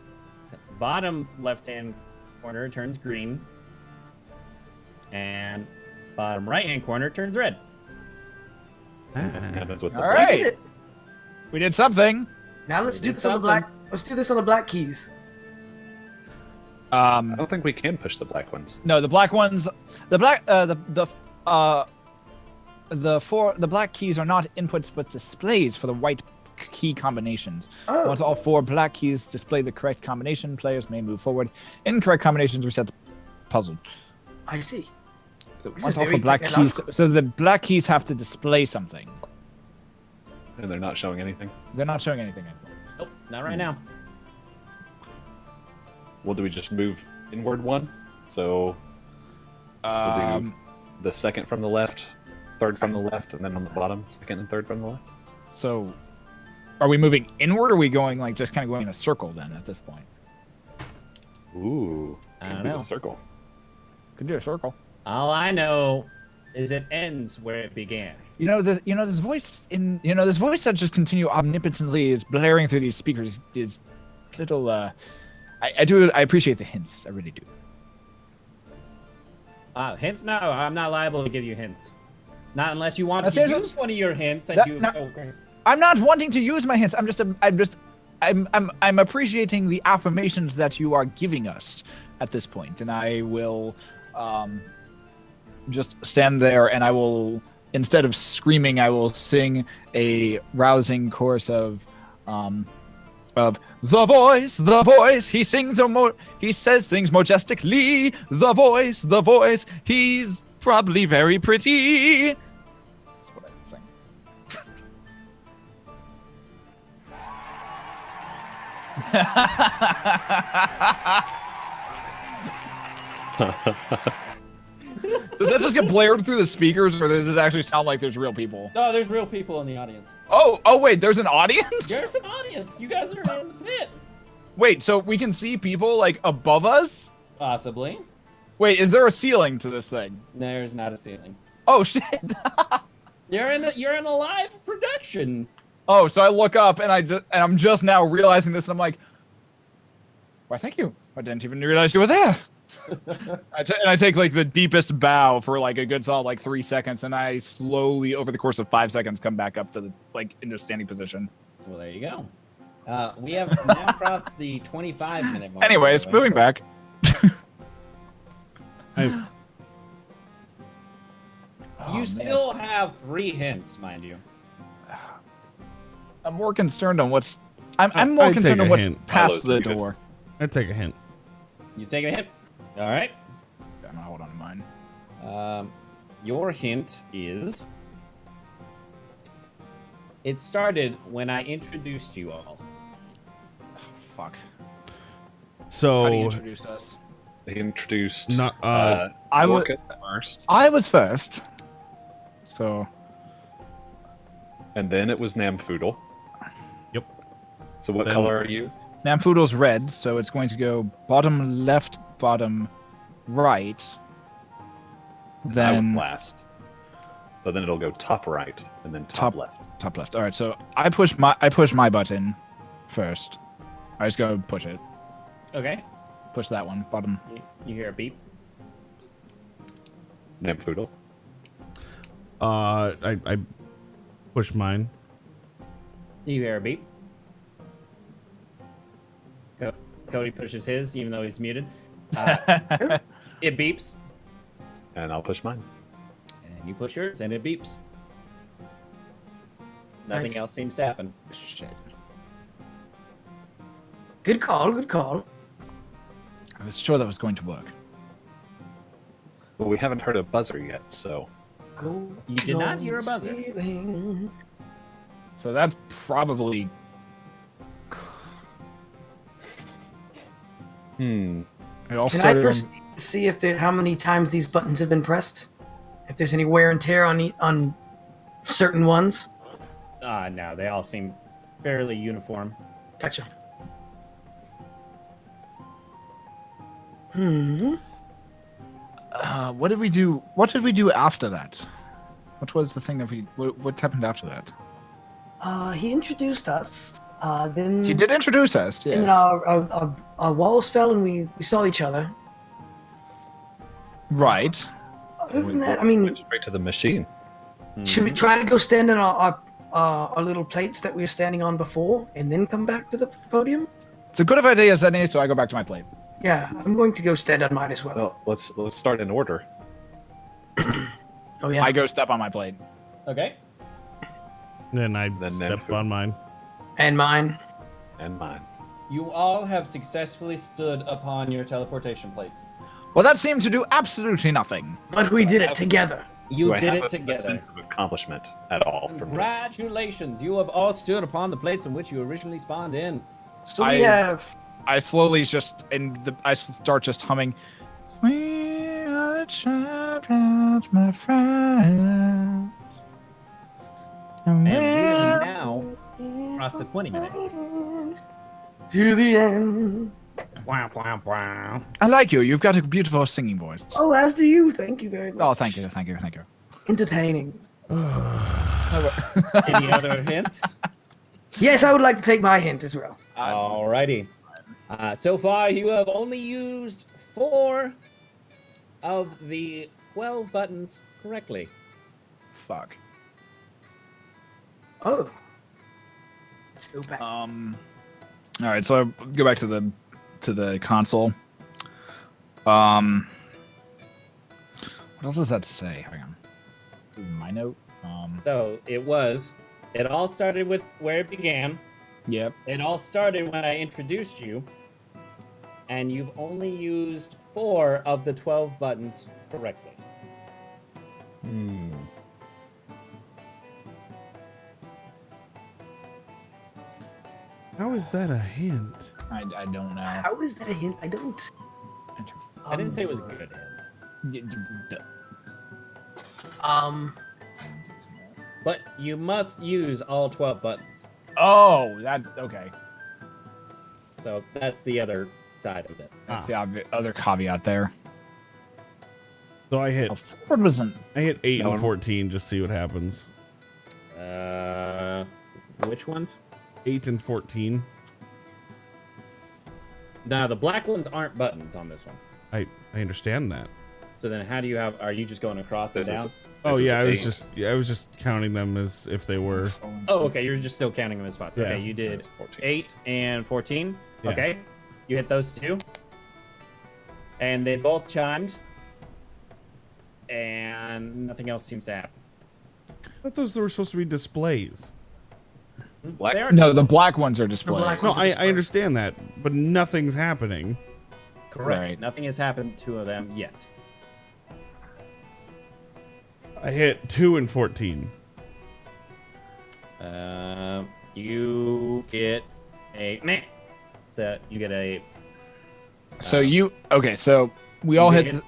Bottom left-hand corner turns green, and bottom right-hand corner turns red. Happens with the All black. We right. did it. We did something. Now let's We do did this on the something. black. Let's do this on the black keys. I don't think we can push the black ones. No, the black ones. The black. The black keys are not inputs but displays for the white key combinations. Oh. Once all 4 black keys display the correct combination, players may move forward. Incorrect combinations reset the puzzle. I see. This Once is all very 4 black keys, technological. so the black keys have to display something. And they're not showing anything. They're not showing anything anymore. Nope, not right now. Well, do we just move inward 1? So we'll do the second from the left, third from the left, and then on the bottom, second and third from the left. So, are we moving inward, or are we going like just kind of going in a circle then at this point? Ooh. I Could don't be know. the circle. Could do a circle. All I know is it ends where it began. This voice that just continue omnipotently is blaring through these speakers is little. I appreciate the hints. I really do. Hints? No, I'm not liable to give you hints. Not unless you want That's to it. use one of your hints and That- you. no. Oh, Christ. I'm not wanting to use my hints. I'm appreciating the affirmations that you are giving us at this point, and I will just stand there, and I will, instead of screaming, I will sing a rousing chorus of the voice, he sings he says things majestically. The voice, he's probably very pretty. That's what I'm saying. Does that just get blared through the speakers, or does it actually sound like there's real people? No, there's real people in the audience. Oh, wait, there's an audience? There's an audience. You guys are in the pit. Wait, so we can see people like above us? Possibly. Wait, is there a ceiling to this thing? There's not a ceiling. Oh shit! You're in a live production. Oh, so I look up and I'm just now realizing this, and I'm like, why, thank you. I didn't even realize you were there. I take like the deepest bow for like a good solid like 3 seconds, and I slowly, over the course of 5 seconds, come back up to the like into standing position. Well, there you go. We have now crossed the 25-minute mark. Anyways, by the way. moving back. I, Oh, You man. still have 3 hints, mind you. I'm more concerned on what's. I'm more I'd concerned take on a what's hint. past Paolo's the muted. door. I'd take a hint. You take a hint. All right. I'm gonna hold on to mine. Your hint is. It started when I introduced you all. Fuck. How do you So, introduce us? They introduced Not- I would- Dorcas first, I was first. So and then it was Namfoodle. Yep. So what Then- color are you? Namfoodle's red, so it's going to go bottom left, bottom right. I Then was last. But then it'll go top right and then top left. Top left. All right. So I push my button first. I just go push it. Okay. Push that one. Bottom. You hear a beep. Namfoodle. I push mine. You hear a beep. Cody pushes his, even though he's muted. It beeps, And I'll push mine. and you push yours, and it beeps. Nothing Nice. else seems to happen. Shit. Good call. Good call. I was sure that was going to work. Well, we haven't heard a buzzer yet, so Go. You did not hear a on buzzer. sailing. So that's probably. It all Can I started proceed to see if there how many times these buttons have been pressed? If there's any wear and tear on certain ones? No, they all seem fairly uniform. Gotcha. What did we do? What did we do after that? What was the thing that we? What happened after that? He introduced us. Then He did introduce us. Yes. And then our walls fell and we saw each other. Right. Other than that, I mean, went straight to the machine. should we try to go stand on our little plates that we were standing on before and then come back to the podium? It's a good idea as any, so I go back to my plate. Yeah, I'm going to go stand on mine as well. Well, let's start in order. Oh yeah. I go step on my plate. Okay. Then I Then step Namfu. on mine. And mine. And mine. You all have successfully stood upon your teleportation plates. Well, that seemed to do absolutely nothing. But we did it together. You Do I did have it a together. sense of accomplishment at all from me? Congratulations! You have all stood upon the plates in which you originally spawned in. So we have I slowly just I start just humming. We are the champions, my friends. And we will now cross the 20 minute. to the end. Wow, wow, wow. I like you. You've got a beautiful singing voice. Oh, as do you. Thank you very much. Oh, thank you, thank you, thank you. Entertaining. Any other hints? Yes, I would like to take my hint as well. Alrighty. So far, you have only used 4 of the 12 buttons correctly. Fuck. Oh. Let's go back. All right, so I go back to the console. What else does that say? Hang on. This is my note. So it all started with where it began. Yep. It all started when I introduced you. And you've only used 4 of the 12 buttons correctly. How is that a hint? I don't know. How is that a hint? I don't. I didn't say it was a good hint. But you must use all 12 buttons. Oh, that okay. So that's the other side of it. That's the other caveat there. So I hit Ford wasn't. 8 No. and 14, just see what happens. Which ones? 8 and 14. Now the black ones aren't buttons on this one. I understand that. So then how do you have, are you just going across and This is- down? Oh this is yeah, I was 8. just counting them as if they were. Oh, okay, you're just still counting them as spots. Yeah. Okay, you did That's 14. 8 and 14. Yeah. Okay, you hit those 2. And they both chimed. And nothing else seems to happen. I thought those were supposed to be displays. Black- They are No, the black ones are displayed. black No, ones are I displays. understand that, but nothing's happening. correct. Right. Nothing has happened to them yet. I hit 2 and 14. You get a meh. You get a So you okay? So we all You hit. hit-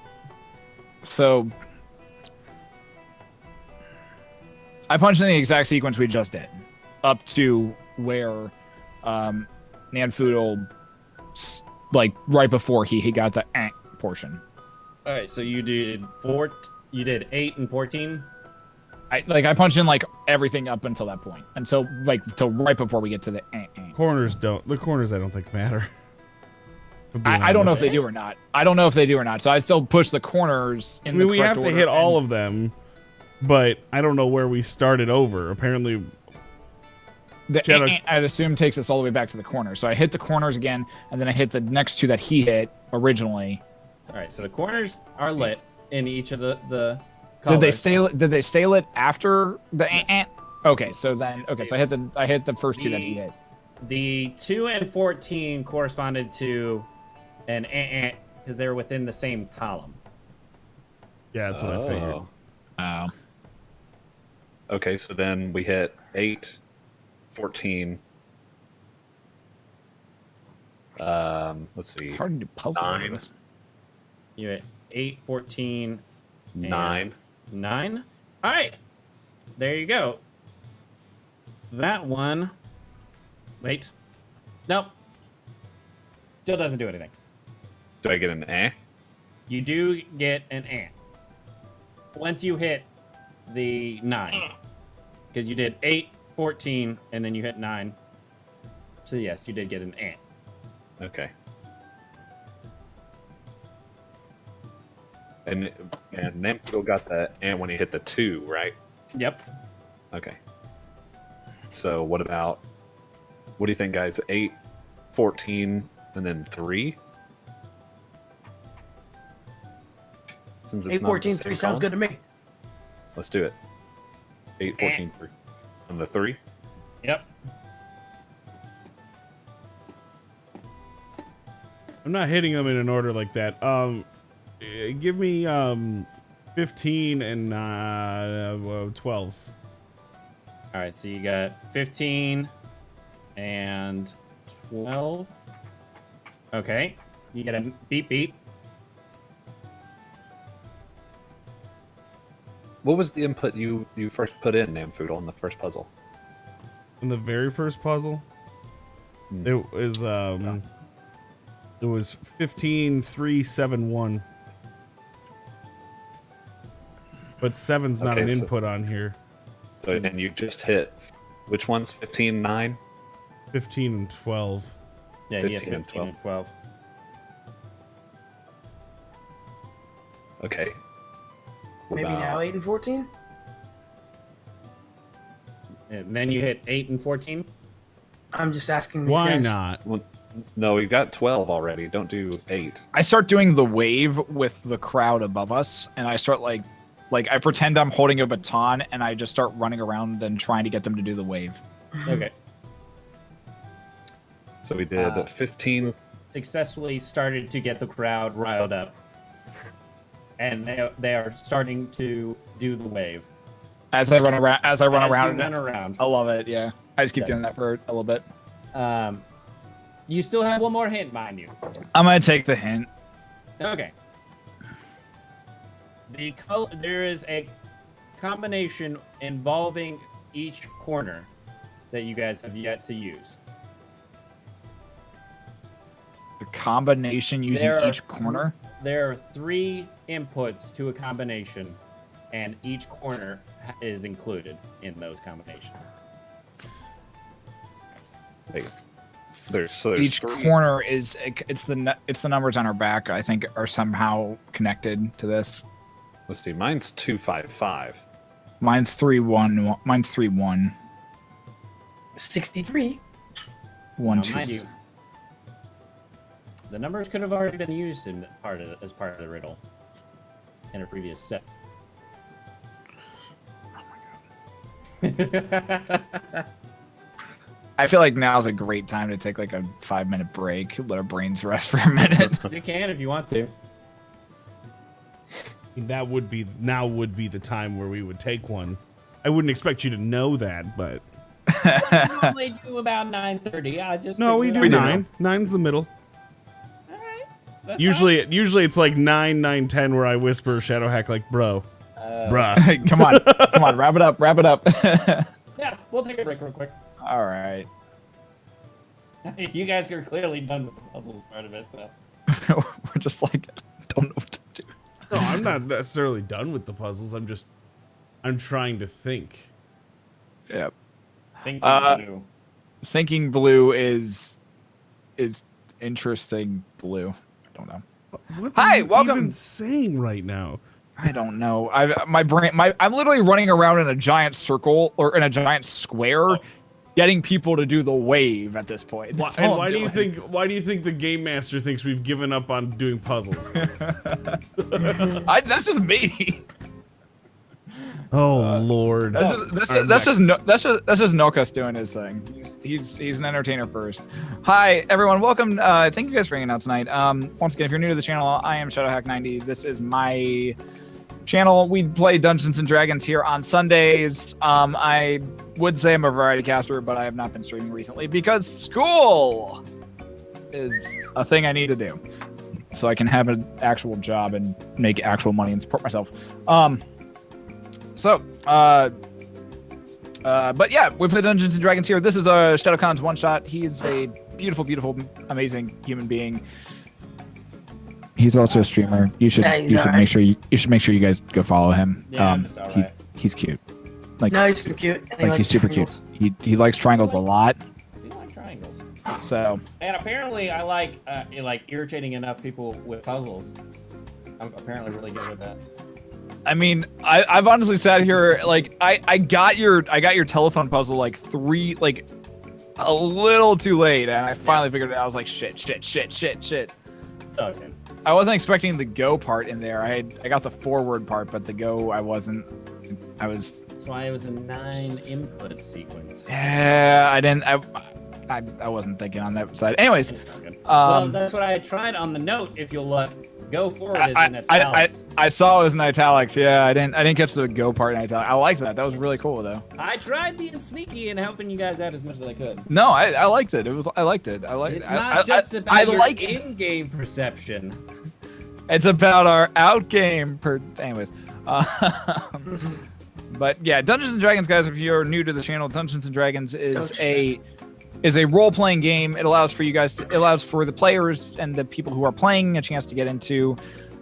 So I punched in the exact sequence we just did, up to where Nanfoodle, like right before he got the portion. All right, so you did 8 and 14. I punch in like everything up until that point, until till right before we get to the. Corners don't. The corners I don't think matter. I don't know if they do or not. So I still push the corners in the correct order. We have to hit all of them, but I don't know where we started over. Apparently, I'd assume takes us all the way back to the corner. So I hit the corners again, and then I hit the next two that he hit originally. All right, so the corners are lit in each of the Did they colors. stay lit after the ant? Okay, so I hit the first two that he hit. The 2 and 14 corresponded to an ant because they were within the same column. yeah, that's what I figured. Oh. Okay, so then we hit 8, 14. Let's see. It's hard to do puzzle. 9. You hit 8, 14, 9. 9. All right, there you go. That one. Wait. Nope. Still doesn't do anything. Do I get an eh? You do get an ant. Once you hit the 9. Because you did 8, 14, and then you hit 9. So yes, you did get an ant. Okay. And Namco got the ant when he hit the 2, right? Yep. Okay. So what do you think, guys? 8, 14, and then 3? Since 8, 14, 3 sounds good to me. Let's do it. 8, 14, 3. On the 3? Yep. I'm not hitting them in an order like that. Give me 15 and 12. All right, so you got 15 and 12. Okay. You get a beep beep. What was the input you first put in, Namfoodle, in the first puzzle? In the very first puzzle, it was 15, 3, 7, 1. But 7's not an input on here. So, and you just hit which ones? 15, 9? 15 and 12. Yeah, you get 15 and 15 and 12. Okay. What Maybe about- now 8 and 14? And then you hit 8 and 14. I'm just asking these Why guys. not? Well, no, we've got 12 already. Don't do 8. I start doing the wave with the crowd above us, and I start like I pretend I'm holding a baton, and I just start running around and trying to get them to do the wave. Okay. So we did 15. Successfully started to get the crowd riled up. And they are starting to do the wave. As I run around, As you run around. I love it. Yeah, I just keep Yes. doing that for a little bit. You still have one more hint, mind you. I'm gonna take the hint. Okay. There is a combination involving each corner that you guys have yet to use. The combination using There are each corner. There are 3 inputs to a combination, and each corner is included in those combinations. Hey, there's Each 3. corner is it's the numbers on our back. I think are somehow connected to this. Let's see. Mine's 2, 5, 5. Mine's 3, 1. Mine's 3, 1. 63. 1, Now, 2. mind you, the numbers could have already been used as part of the riddle in a previous step. I feel like now's a great time to take like a 5-minute break, let our brains rest for a minute. You can if you want to. That would be the time where we would take one. I wouldn't expect you to know that, but We normally do about 9:30. I just no, we do figured out- 9. 9's the middle. All right. That's Usually it's like 9, 9, 10 where I whisper Shadow Hack like, bro, bruh. Hey, come on, wrap it up. fine. Yeah, we'll take a break real quick. All right. You guys are clearly done with the puzzles part of it, so. We're just like, don't know what to do. No, I'm not necessarily done with the puzzles. I'm just I'm trying to think. Yep. Thinking blue. Thinking blue is interesting blue. I don't know. What Hi, are you welcome. even saying right now? I don't know. I'm literally running around in a giant circle or in a giant square, getting people to do the wave at this point. That's all Why I'm do you doing. think? Why do you think the game master thinks we've given up on doing puzzles? That's just me. Oh Lord! That's just Nokas doing his thing. He's an entertainer first. Hi everyone, welcome. Thank you guys for hanging out tonight. Once again, if you're new to the channel, I am Shadowhack90. This is my channel. We play Dungeons and Dragons here on Sundays. I would say I'm a variety caster, but I have not been streaming recently because school is a thing I need to do, so I can have an actual job and make actual money and support myself. But yeah, we play Dungeons and Dragons here. This is a CAWNS one-shot. He is a beautiful, beautiful, amazing human being. He's also a streamer. You should make sure you make sure you guys go follow him. Yeah, that's all right. He's cute. Like, No, he's super cute. And he like he's likes super triangles. cute. He likes triangles a lot. I do like triangles. So And apparently, I like irritating enough people with puzzles. I'm apparently really good with that. I mean, I've honestly sat here like I got your telephone puzzle like a little too late, and I finally figured it out. I was like, shit. It's all good. I wasn't expecting the go part in there. I got the forward part, but the go I wasn't. That's why it was a 9 input sequence. Yeah, I didn't. I wasn't thinking on that side. Anyways, It's all good. Well, that's what I tried on the note. If you'll look, go forward is in italics. I saw it was in italics. Yeah, I didn't catch the go part in italics. I like that. That was really cool though. I tried being sneaky and helping you guys out as much as I could. No, I liked it. I liked it. It's not just about your in-game perception. It's about our out game. Anyways, but yeah, Dungeons and Dragons, guys. If you're new to the channel, Dungeons and Dragons is a role-playing game. It allows for the players and the people who are playing a chance to get into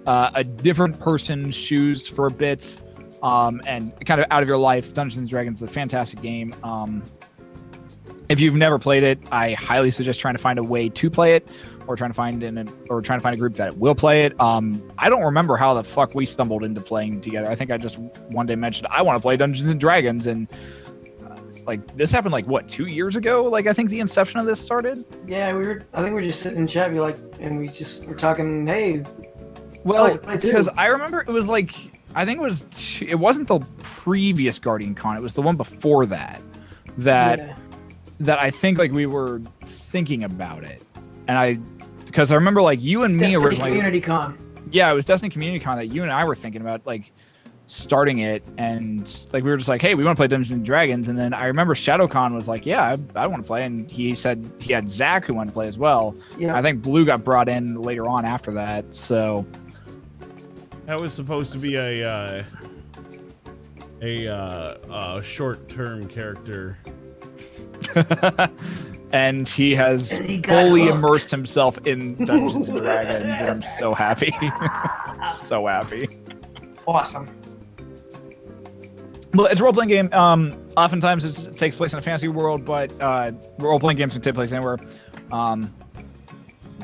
a different person's shoes for a bit, and kind of out of your life. Dungeons and Dragons is a fantastic game. If you've never played it, I highly suggest trying to find a way to play it, or trying to find a group that will play it. I don't remember how the fuck we stumbled into playing together. I think I just one day mentioned I want to play Dungeons and Dragons, and like this happened like what 2 years ago. Like I think the inception of this started. Yeah, I think we were just sitting in chat, and we just were talking. Hey, Well, I do. because I remember it was like I think it wasn't the previous Guardian Con. It was the one before that. Yeah. That I think like we were thinking about it, and because I remember like you and me Destiny originally. Community Con. Yeah, it was Destiny Community Con that you and I were thinking about like starting it, and like we were just like, hey, we want to play Dungeons and Dragons, and then I remember ShadowCon was like, yeah, I want to play, and he said he had Zach who wanted to play as well. Yeah. I think Blue got brought in later on after that, so That was supposed to be a short-term character. and he has And he got fully hooked. immersed himself in Dungeons and Dragons, and I'm so happy. So happy. Awesome. Well, it's a role-playing game. Oftentimes it takes place in a fantasy world, but role-playing games can take place anywhere.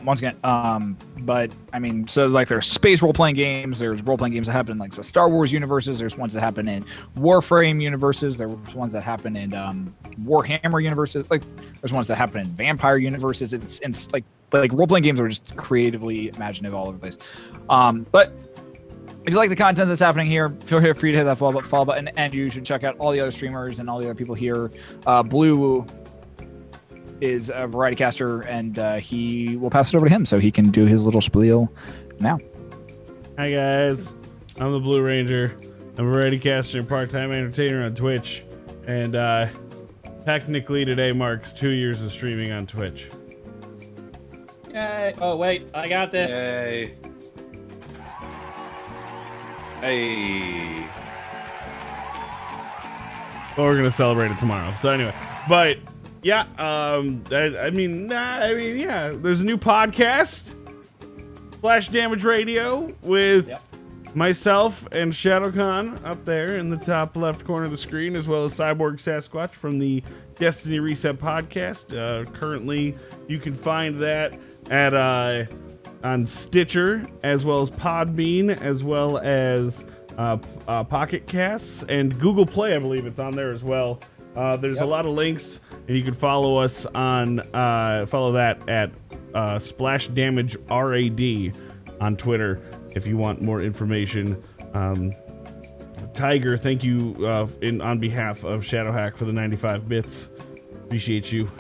Once again, but I mean, so like there's space role-playing games, there's role-playing games that happen in like the Star Wars universes, there's ones that happen in Warframe universes, there's ones that happen in Warhammer universes, like there's ones that happen in vampire universes. It's like role-playing games are just creatively imaginative all over the place. But if you like the content that's happening here, feel free to hit that follow button, and you should check out all the other streamers and all the other people here. Blue is a variety caster, and he will pass it over to him so he can do his little spiel now. Hi guys, I'm the Blue Ranger. I'm a variety caster and part-time entertainer on Twitch, and technically today marks 2 years of streaming on Twitch. Yay. Oh wait, I got this. Yay. Hey. But we're gonna celebrate it tomorrow. So anyway, but yeah, I mean, yeah. There's a new podcast, Flash Damage Radio, with myself and ShadowCon up there in the top left corner of the screen, as well as Cyborg Sasquatch from the Destiny Reset podcast. Currently, you can find that at on Stitcher, as well as Podbean, as well as Pocket Casts and Google Play. I believe it's on there as well. There's a lot of links, and you can follow us on follow that at Splash Damage RAD on Twitter if you want more information. Tiger, thank you on behalf of Shadowhack for the 95 bits. Appreciate you.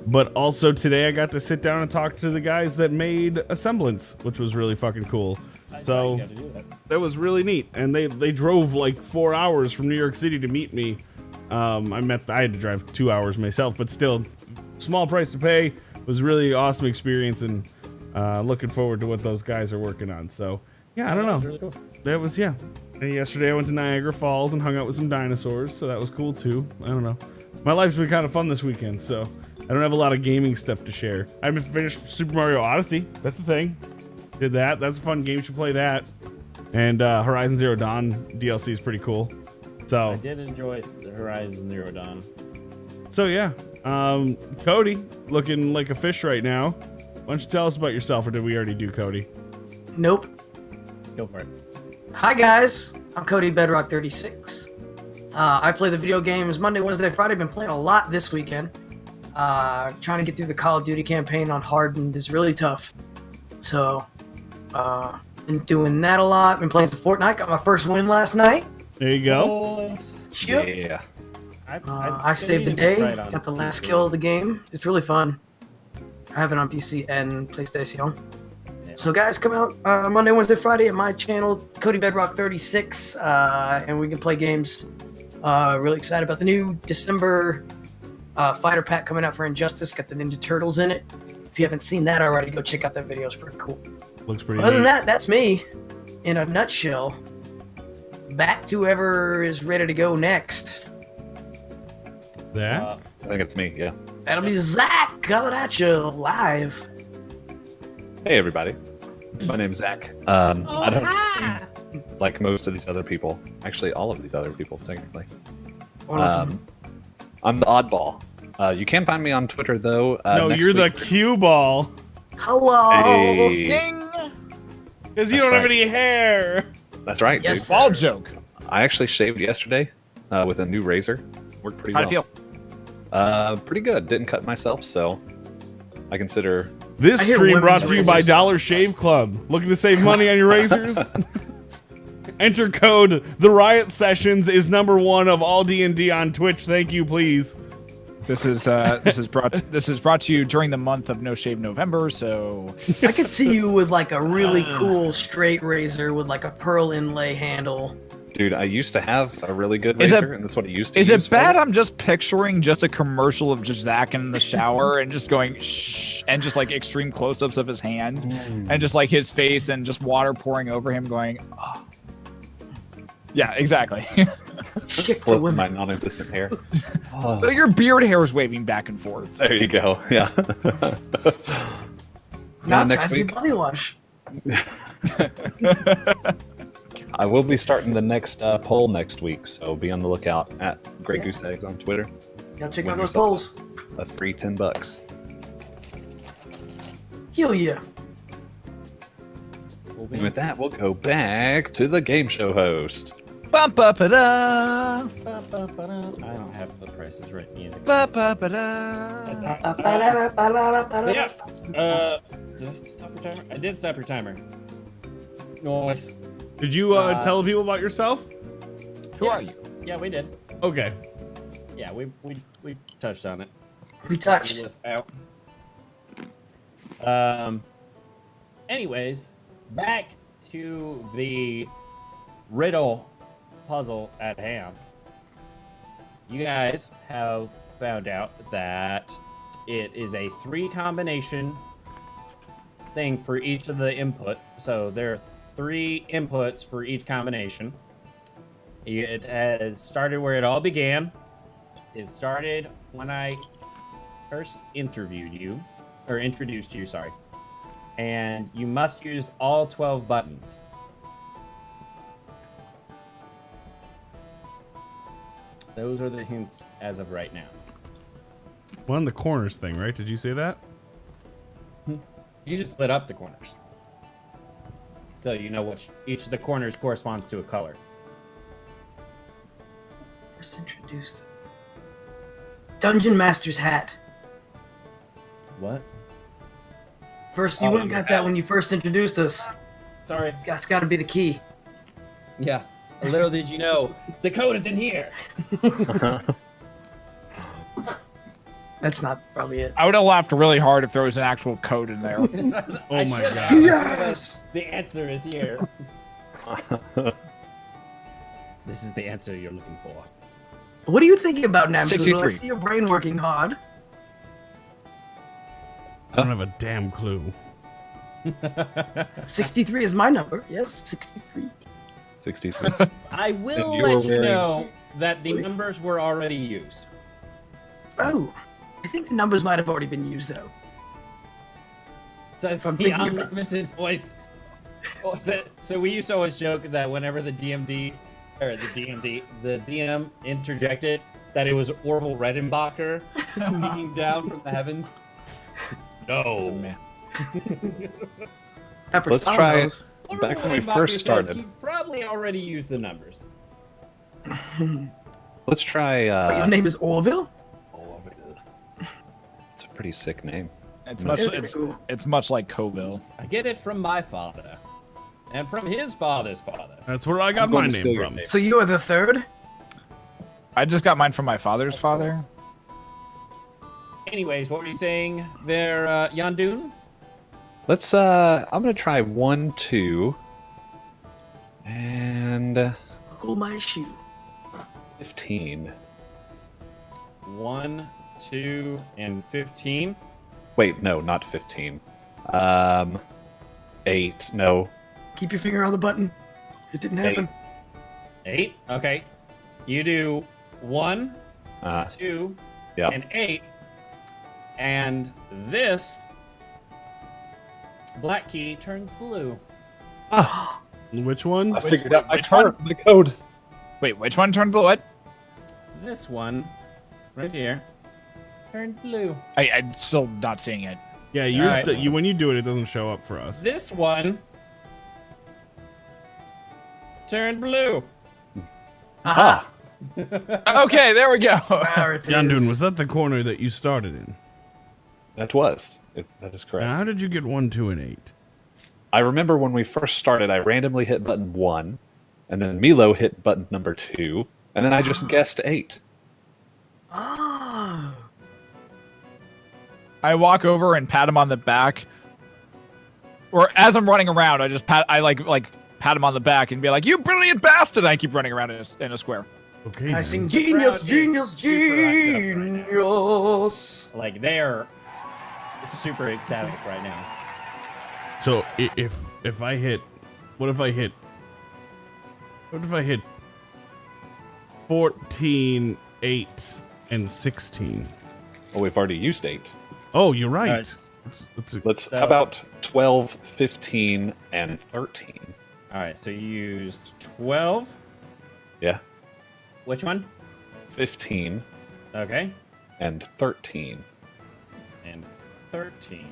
But also today I got to sit down and talk to the guys that made A Semblance, which was really fucking cool. So that was really neat, and they drove like 4 hours from New York City to meet me. I had to drive 2 hours myself, but still, small price to pay. It was a really awesome experience, and looking forward to what those guys are working on. So yeah, I don't know. That was really cool. That was, yeah. And yesterday I went to Niagara Falls and hung out with some dinosaurs, so that was cool too. I don't know. My life's been kind of fun this weekend, so I don't have a lot of gaming stuff to share. I haven't finished Super Mario Odyssey. That's the thing. Did that. That's a fun game. You should play that. And Horizon Zero Dawn DLC is pretty cool. So I did enjoy the Horizon Zero Dawn. So yeah, Cody, looking like a fish right now. Why don't you tell us about yourself, or did we already do Cody? Nope. Go for it. Hi guys, I'm Cody Bedrock 36. I play the video games Monday, Wednesday, Friday. Been playing a lot this weekend. Trying to get through the Call of Duty campaign on Hardened is really tough. So, been doing that a lot. Been playing some Fortnite. Got my first win last night. There you go. Yep. Yeah. I saved the day. Got the last kill of the game. It's really fun. I have it on PC and PlayStation. So guys, come out Monday, Wednesday, Friday at my channel, Cody Bedrock 36, and we can play games. Really excited about the new December fighter pack coming out for Injustice. Got the Ninja Turtles in it. If you haven't seen that already, go check out that video. It's pretty cool. Looks pretty Other than neat. that, that's me in a nutshell. Back to whoever is ready to go next. That? I think it's me, yeah. That'll be Zach coming at you live. Hey, everybody. My name's Zach. I don't like most of these other people. Actually, all of these other people, technically. I'm the oddball. You can find me on Twitter, though. No, next you're the week. cue ball. Hello. Hey. Ding! Because you That's don't have right. any hair. That's right, Yes, dude. sir. Ball joke. I actually shaved yesterday with a new razor. Worked pretty How'd well. it feel? Pretty good. Didn't cut myself, so I consider... This I hear stream brought women's to you by razors Dollar are the Shave best. Club. Looking to save money on your razors? Enter code The Riot Sessions is #1 of all D&D on Twitch. Thank you, please. This is brought to you during the month of No Shave November. So I could see you with like a really cool straight razor with like a pearl inlay handle. Dude, I used to have a really good Is it- razor, and that's what I used to is use it bad? for I'm just picturing just a commercial of just Zach in the shower and just going shh, and just like extreme close-ups of his hand and just like his face and just water pouring over him, going. Oh. Yeah, exactly. Kick for Flip my women. non-existent hair. Oh, Your beard hair is waving back and forth. there you go. Yeah. Now try next some week, body wash. I will be starting the next poll next week, so be on the lookout at Grey Goose Eggs on Twitter. Gotta check Win out those yourself polls. A free $10. Hell yeah. And with that, we'll go back to the game show host. Bum, ba, ba, da. I don't have the prices right music. Ba, ba, ba, da. Yeah. Did I stop your timer? I did stop your timer. Noise. Did you tell people about yourself? Who are you? Yeah, we did. Okay. Yeah, we touched on it. We touched. It was out. Anyways, back to the riddle puzzle at hand. You guys have found out that it is a 3 combination thing for each of the input. So there are 3 inputs for each combination. It has started where it all began. It started when I first introduced you, sorry. And you must use all 12 buttons. Those are the hints as of right now. One the corners thing, right? Did you say that? You just lit up the corners. So you know which each of the corners corresponds to a color. First introduced. Dungeon Master's hat. What? First, you Oh, went and your got that hat. when you first introduced us. Sorry. That's got to be the key. Yeah. Little did you know, the code is in here. That's not probably it. I would have laughed really hard if there was an actual code in there. Oh my should've. god. Yes! The answer is here. This is the answer you're looking for. What are you thinking about, Namfu? I 63. see your brain working hard. I don't have a damn clue. 63 is my number. Yes, 63. 63. I will And you were let you wearing- know that the numbers were already used. Oh, I think the numbers might have already been used, though. Says I'm the thinking about- unlimited voice. Oh, so we used to always joke that whenever the DM interjected, that it was Orville Redenbacher speaking down from the heavens. No. Man. Pepper's Let's try it. Tomatoes. Back when we Redenbacher first says started. You've probably already used the numbers. Let's try. But your name is Orville? It's a pretty sick name. It's That's much. pretty It's, cool. it's much like Coville. I get it from my father. And from his father's father. That's where I got I'm my going to name steal your from. name. So you are the third? I just got mine from my father's father. Anyways, what were you saying there, Yondoon? Let's. I'm gonna try 1, 2, and Buckle my shoe. 15. 1, 2, and 15. Wait, no, not 15. 8. No. Keep your finger on the button. It didn't happen. 8. Okay. You do 1, Uh, 2, yeah. and 8. And this black key turns blue. Ah, Which one? I figured out my which one? the code. Wait, which one turned blue? What? This one, right here, turned blue. I'm still not seeing it. Yeah, yours. Alright. You when you do it, it doesn't show up for us. This one turned blue. Aha! Okay, there we go. There it is. Yondoon, was that the corner that you started in? That was. That is correct. Now, how did you get 1, 2, and 8? I remember when we first started, I randomly hit button 1, and then Milo hit button number 2, and then I just guessed 8. Oh. I walk over and pat him on the back, or as I'm running around, I just pat him on the back and be like, "You brilliant bastard!" I keep running around in a square. Okay. I then. sing crowd genius, is genius, super active right genius. Like they're super ecstatic right now. So if I hit, what if I hit 14, 8, and 16? Well, we've already used 8. Oh, you're right. Alright. Let's. So- How about 12, 15, and 13? All right, so you used 12. Yeah. Which one? 15 Okay, and 13. and 13.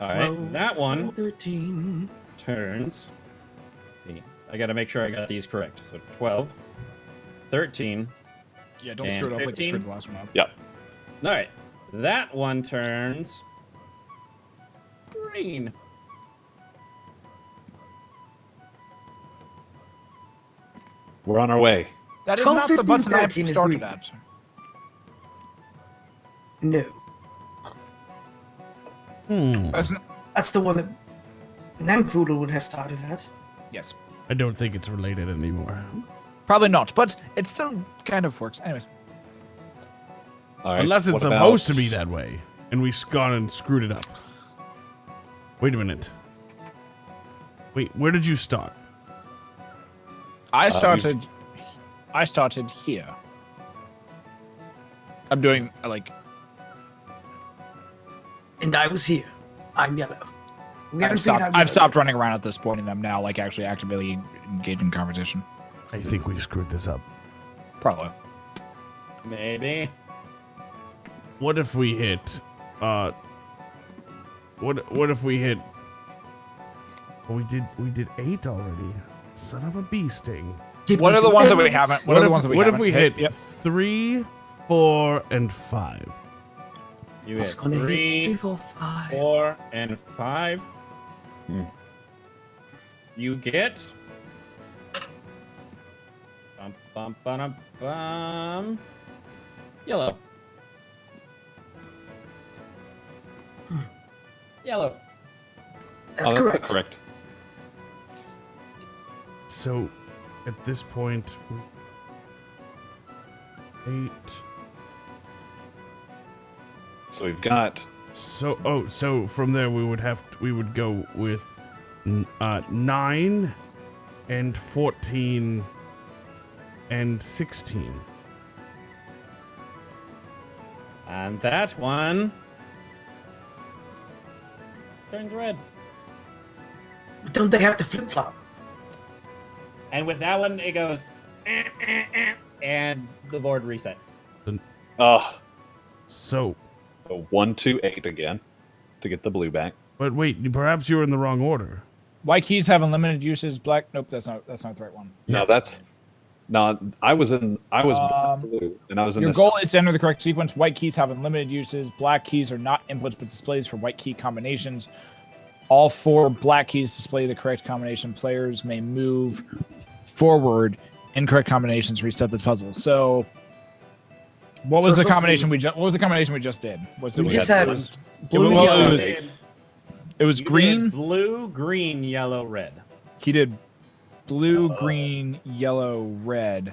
All right, that one 13. turns. See, I got to make sure I got these correct. So 12, 13. Yeah, don't And screw it up like you 15? screwed the last one up. Yep. All right, that one turns green. We're on our way. That is 12, not the 15, button I 13 is started green. at. No. That's n- That's the one that Namfoodle would have started at. yes. I don't think it's related anymore. Probably not, but it still kind of works. Anyways. All right. Unless it's what supposed about- to be that way, and we've gone and screwed it up. Wait a minute. Wait, where did you start? I we've- started here. I'm doing like And I was here. I'm yellow. We haven't figured out. I've stopped running around at this point, and I'm now like actually actively engaged in conversation. I think we screwed this up. Probably. Maybe. What if we hit? What if we hit? Well, we did 8 already. Son of a bee sting. What are the ones that we haven't? What are the ones that we What haven't if we hit Yep. 3, 4, and 5? You It's hit gonna hit 3, 3, 4, 5. 4, and 5. You get. Bum, bum, bum, bum. Yellow. Yellow. That's Oh, that's correct. correct. So, at this point, 8. So we've got So from there we would go with 9 and 14 and 16. And that one turns red. Don't they have to flip flop? And with that one, it goes, and the board resets. So, 1, 2, 8 again to get the blue back. but wait, perhaps you were in the wrong order. White keys have unlimited uses. Black. Nope, that's not the right one. No, I was blue, and I was in Your this. goal is to enter the correct sequence. White keys have unlimited uses. Black keys are not inputs but displays for white key combinations. All 4 black keys display the correct combination. Players may move forward. Incorrect combinations reset the puzzle. So, what was the combination we just? What was the combination we just did? We just had blue, well, yellow. It was You green. did blue, green, yellow, red. He did blue, green, yellow, red.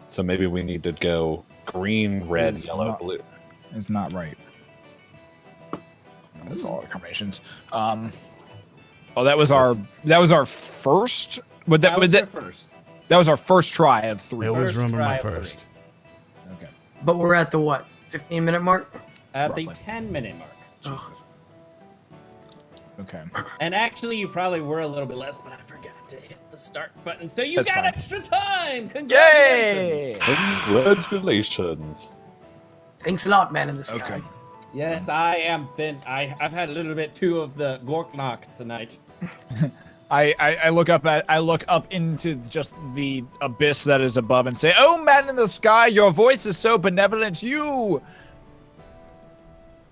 So maybe we need to go green, red, It's yellow, not- blue. It's not right. That's all the combinations. That was our first. Would that That was your first. That was our first try of 3. I always First remember my try of first. Okay. But we're at the what? 15-minute mark? At the Roughly. 10-minute mark. Oh, Okay. And actually, you probably were a little bit less, but I forgot to hit the start button, so you That's got fine. extra time. Congratulations! Congratulations. thanks a lot, man in the sky. Okay. Yes, I am thin. I've had a little bit too of the gork knock tonight. I look up into just the abyss that is above and say, "Oh, man in the sky, your voice is so benevolent. You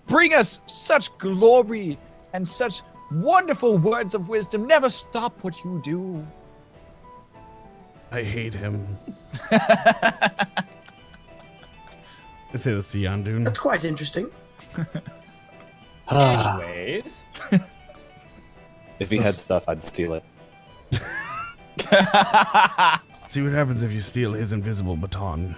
bring us such glory and such wonderful words of wisdom. Never stop what you do." I hate him. I say this to Yondoon. That's quite interesting. Anyways, If he had stuff, I'd steal it. See what happens if you steal his invisible baton.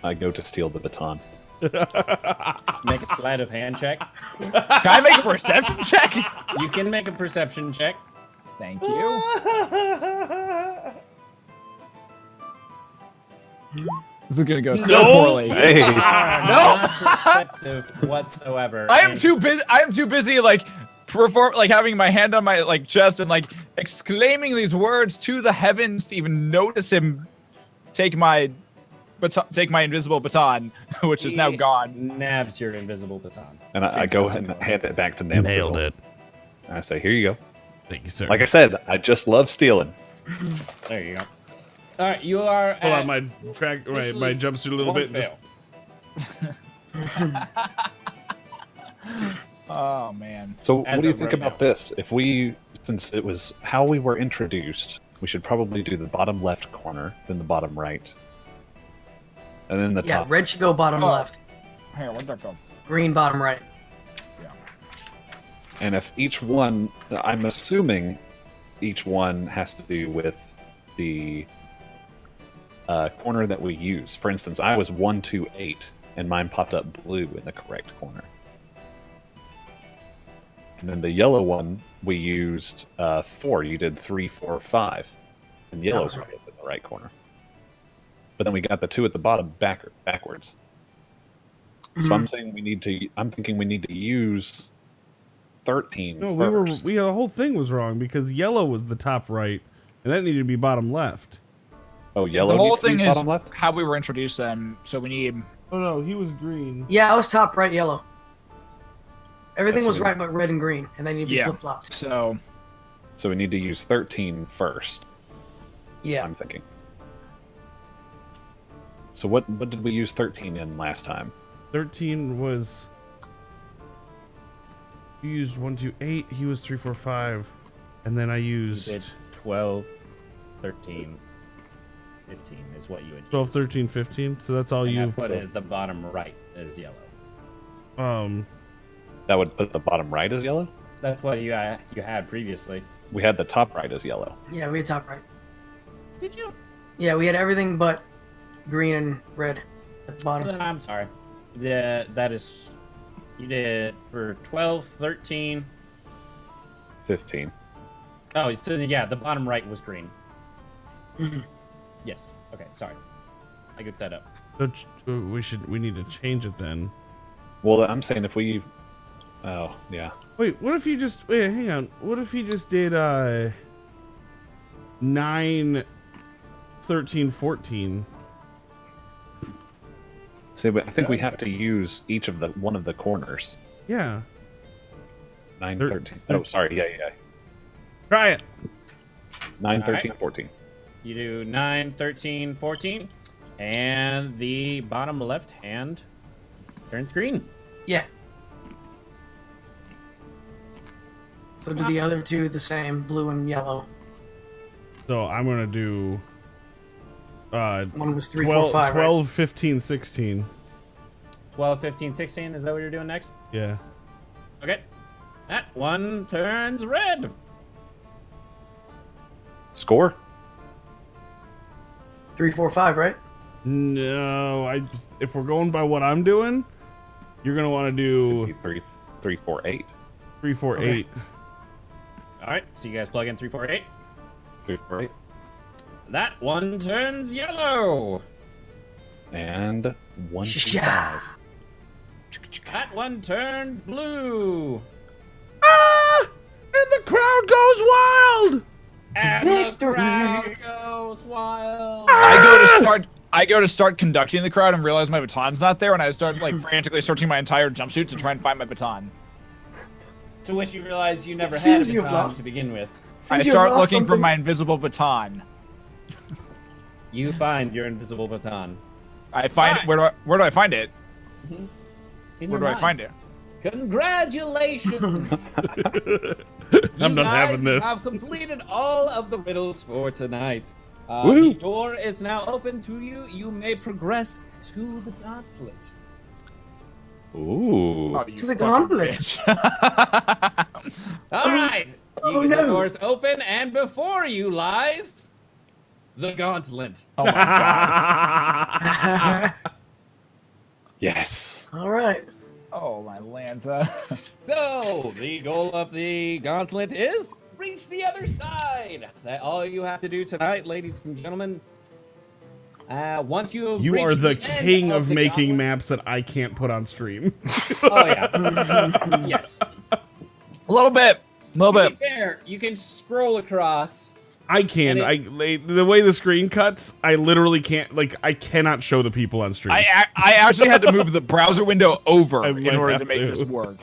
I go to steal the baton. make a sleight of hand check. Can I make a perception check? You can make a perception check. Thank you. This is gonna go so poorly. Hey, Not perceptive whatsoever. I am And too busy. I am too busy, like having my hand on my chest and exclaiming these words to the heavens to even notice him take my invisible baton, which is now he gone. Nabs your invisible baton. and I go ahead and hand it back to Nam. Nailed it. And I say, "Here you go." Thank you, sir. Like I said, I just love stealing. There you go. All right, you are. Hold at on, my track, right, my jumpsuit a little one bit. Just fail. Oh man. So, As what do you of think right about now. this? If we, since it was how we were introduced, we should probably do the bottom left corner, then the bottom right, and then the Yeah, top. red should go bottom Oh. left, Here, where'd that go? green bottom right. And if each one, I'm assuming each one has to do with the corner that we use. For instance, I was 1, 2, 8, and mine popped up blue in the correct corner. And then the yellow one, we used 4. You did 3, 4, 5. And yellow's right. right in the right corner. But then we got the 2 at the bottom backwards. So I'm saying I'm thinking we need to use 13 No, first. the whole thing was wrong because yellow was the top right, and that needed to be bottom left. Oh, yellow The whole needs to be thing is bottom left? how we were introduced then, so we need... Oh no, he was green. Yeah, I was top right yellow. Everything That's was weird. right but red and green, and then you'd be Yeah. flip-flopped. So, So we need to use 13 first, Yeah. I'm thinking. So what did we use 13 in last time? 13 was. You used 1, 2, 8. He was 3, 4, 5, and then I You used did 12, 13, 15 is what you would 12, use. 13, 15. So that's all And I you. put it at the bottom right as yellow. That would put the bottom right as yellow? That's what you had previously. We had the top right as yellow. Yeah, we had top right. Did you? Yeah, we had everything but green and red at the bottom. Then I'm sorry. That is... You did for 12, 13... 15. Oh, so yeah, the bottom right was green. Mhm. Yes. Okay, sorry. I goofed that up. So we need to change it then. Well, I'm saying if we... Oh, yeah. Wait, what if you just wait? Hang on. What if he just did 9, 13, 14? See, but I think we have to use each of one of the corners. Yeah. 9, Thir- 13. Oh, sorry. Yeah. Try it. 9, All 13, right. 14. You do 9, 13, 14, and the bottom left hand turns green. Yeah. So do the other two the same, blue and yellow. So I'm gonna do One was 3, 12, 4, 5, 12 15, 16. 12, 15, 16, is that what you're doing next? Yeah. Okay. That one turns red. Score? right? 3, 4, 5, right? No, if we're going by what I'm doing, you're gonna want to do 3, 4, 8. 3, 4, Okay. 8. All right, so you guys plug in 3, 4, 8. 3, 4, 8. That one turns yellow. And 1, 2, Sha-sha. 5. That one turns blue. Ah! And the crowd goes wild. And the Victory. crowd goes wild. I go to start conducting the crowd and realize my baton's not there, and I start like frantically searching my entire jumpsuit to try and find my baton. To which you realize you never It had seems a you've baton lost- to begin with. I Since you start lost looking for something- my invisible baton. You find your invisible baton. I find it. Where do I find it? In Where your do I mind. find it? Congratulations! I'm not having guys this. have completed all of the riddles for tonight. The Woo. door is now open to you. You may progress to the gauntlet. Ooh. Oh, you To the fucking gauntlet. bitch. All right. Oh, The no. door's open, and before you lies the gauntlet. Oh my god. Yes. All right. Oh my Lanta. So, the goal of the gauntlet is reach the other side. That's all you have to do tonight, ladies and gentlemen. Once you have You are reached the end king of the making gauntlet- maps that I can't put on stream. Oh yeah. Yes. A little bit. A little To be bit. fair, you can scroll across. I can. The way the screen cuts, I literally can't. Like, I cannot show the people on stream. I actually had to move the browser window over I in might order have to make to. this work.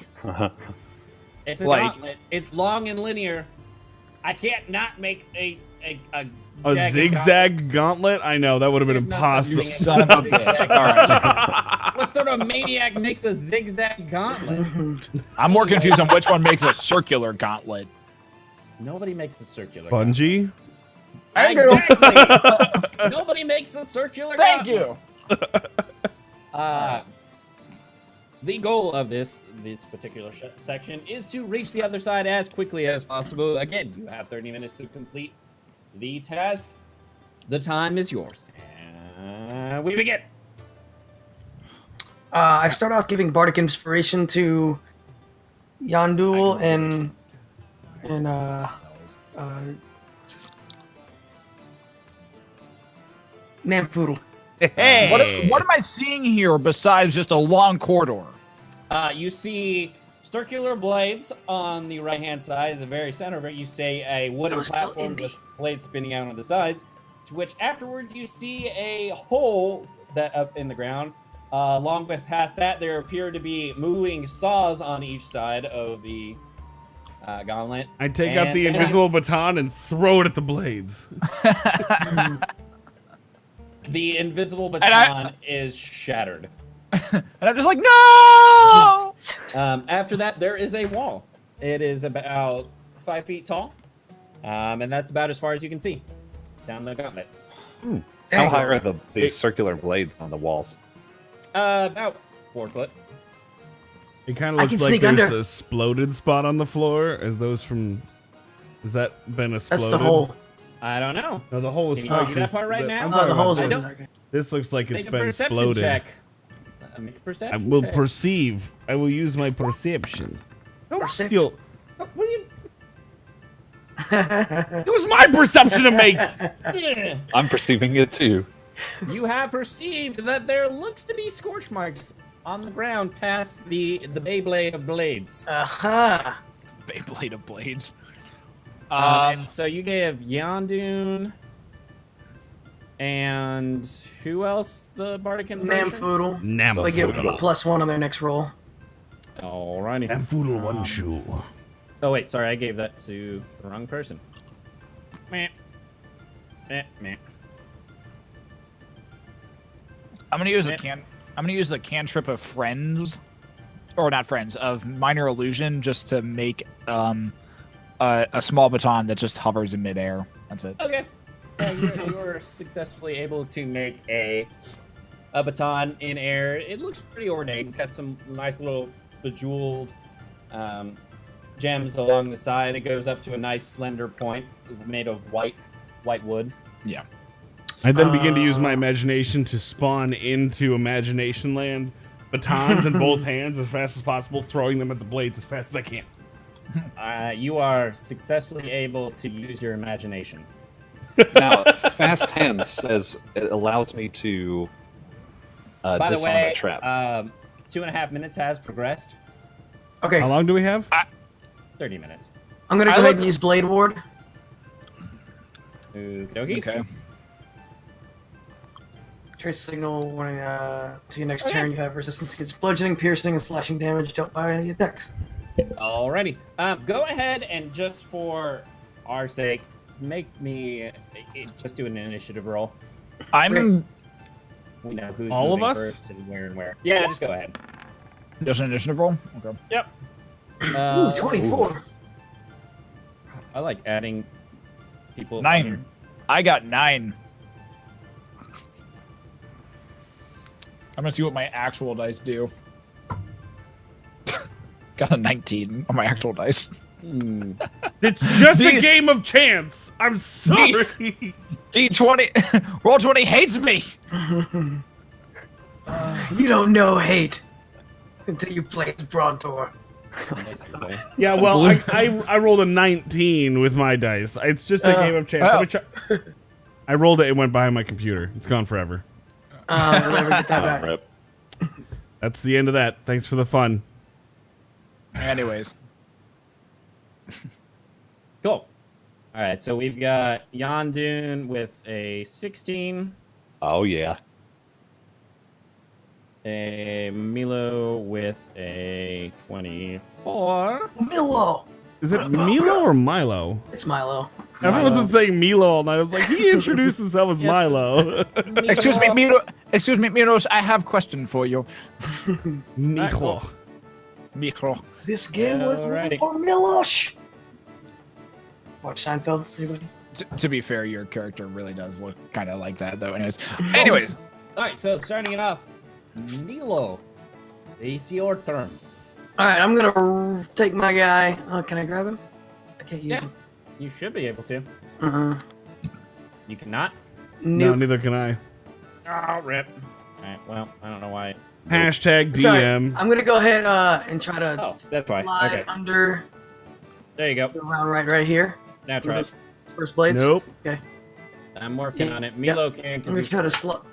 It's a Like- gauntlet. It's long and linear. I can't not make a A jagged zigzag gauntlet? I know that would have been There's no such impossible. thing. Son of a bitch. All right. gauntlet. What sort of maniac makes a zigzag gauntlet? I'm more confused on which one makes a circular gauntlet. Nobody makes a circular. Bungie. Thank you. Exactly. Nobody makes a circular. Thank gauntlet. you. The goal of this particular section is to reach the other side as quickly as possible. Again, you have 30 minutes to complete the task. The time is yours. And we begin. I start off giving bardic inspiration to Yandul and Namfoodle. Hey. What am I seeing here besides just a long corridor? You see circular blades on the right-hand side. At the very center of it, you see a wooden Those kill platform Indy. with blades spinning out on the sides, to which afterwards you see a hole that up in the ground. Along with past that, there appear to be moving saws on each side of the gauntlet. I take out the And- invisible baton and throw it at the blades. The invisible I- baton is shattered. And I'm just like, no! After that, there is a wall. It is about 5 feet tall, and that's about as far as you can see down the gauntlet. How Dang. high are these circular blades on the walls? About 4 foot. It kind of I looks can like sneak there's under. a exploded spot on the floor. As those from... Has that been exploded? That's the hole. I don't know. No, the hole is... Can you argue that part right now? I'm Oh, talking the about holes I are. don't- This looks like it's Make a been perception exploded. check. Make a I perception will check. perceive. I will use my perception. Don't Percept- steal... What are you... It was my perception to make! Yeah. I'm perceiving it too. You have perceived that there looks to be scorch marks on the ground past the Beyblade of Blades. Aha. Beyblade of blades. And so you gave Yondoon and who else the Bardic Inspiration? Namfoodle. They get Namfoodle. +1 on their next roll. Alrighty. Namfoodle one shoe. Oh wait, sorry, I gave that to the wrong person. Meh. Meh, meh. I'm gonna use a Yeah. I'm gonna use the cantrip of friends, or not friends, of minor illusion, just to make a small baton that just hovers in midair. That's it. Okay. Yeah, you're successfully able to make a baton in air. It looks pretty ornate. It's got some nice little bejeweled gems along the side. It goes up to a nice slender point made of white wood. Yeah. I then begin to use my imagination to spawn into Imagination Land batons in both hands as fast as possible, throwing them at the blades as fast as I can. You are successfully able to use your imagination. Now, Fast Hands says it allows me to By the disarm way, a trap. 2.5 minutes has progressed. Okay, How long do we have? 30 minutes. I'm gonna I go ahead look- and use Blade Ward. Okey-dokey. Okay. Trace signal warning to your next Okay. turn. You have resistance against bludgeoning, piercing, and slashing damage dealt by any attacks. Alrighty. Go ahead and just for our sake, make me just do an initiative roll. I'm We know who's All of moving us? first and where and where. Yeah, just go ahead. just an initiative roll. Okay. Yep. Ooh, 24. I like adding people. 9. I got 9. I'm gonna see what my actual dice do. Got a 19 on my actual dice. It's just a D- game of chance. I'm sorry. D20, roll 20 hates me. You don't know hate until you play as Brontor. Basically. Yeah, well, I rolled a 19 with my dice. It's just a game of chance. oh. Let me try- I rolled it and went behind my computer. It's gone forever. I'll never get that Oh, back. rip. That's the end of that. Thanks for the fun. Anyways, Cool. All right, so we've got Yondoon with a 16, Oh, yeah. a Milo with a 24. Milo! Is it Milo or Milo? It's Milo. Everyone's Milo. been saying Milo all night. I was like, he introduced himself as Yes. Milo. excuse me, Milo. Excuse me, Milos. I have question for you. Milo. Micro. This game was Alrighty. made for Milosh! Watch Seinfeld, anybody? To be fair, your character really does look kind of like that, though. Anyways, All right, so starting it off, Milo, it's your turn. Alright, I'm gonna take my guy. Can I grab him? I can't use Yeah. him. You should be able to. Uh-uh. You cannot. No, Nope. neither can I. Oh, rip. All right, well, I don't know why. Hashtag Sorry, DM. I'm gonna go ahead and try to Oh, that's why. slide Okay, under there you go. around right here. Now with try. his first blades. Nope. Okay. I'm working Yeah, on it. yeah. Milo can. I'm gonna try to slot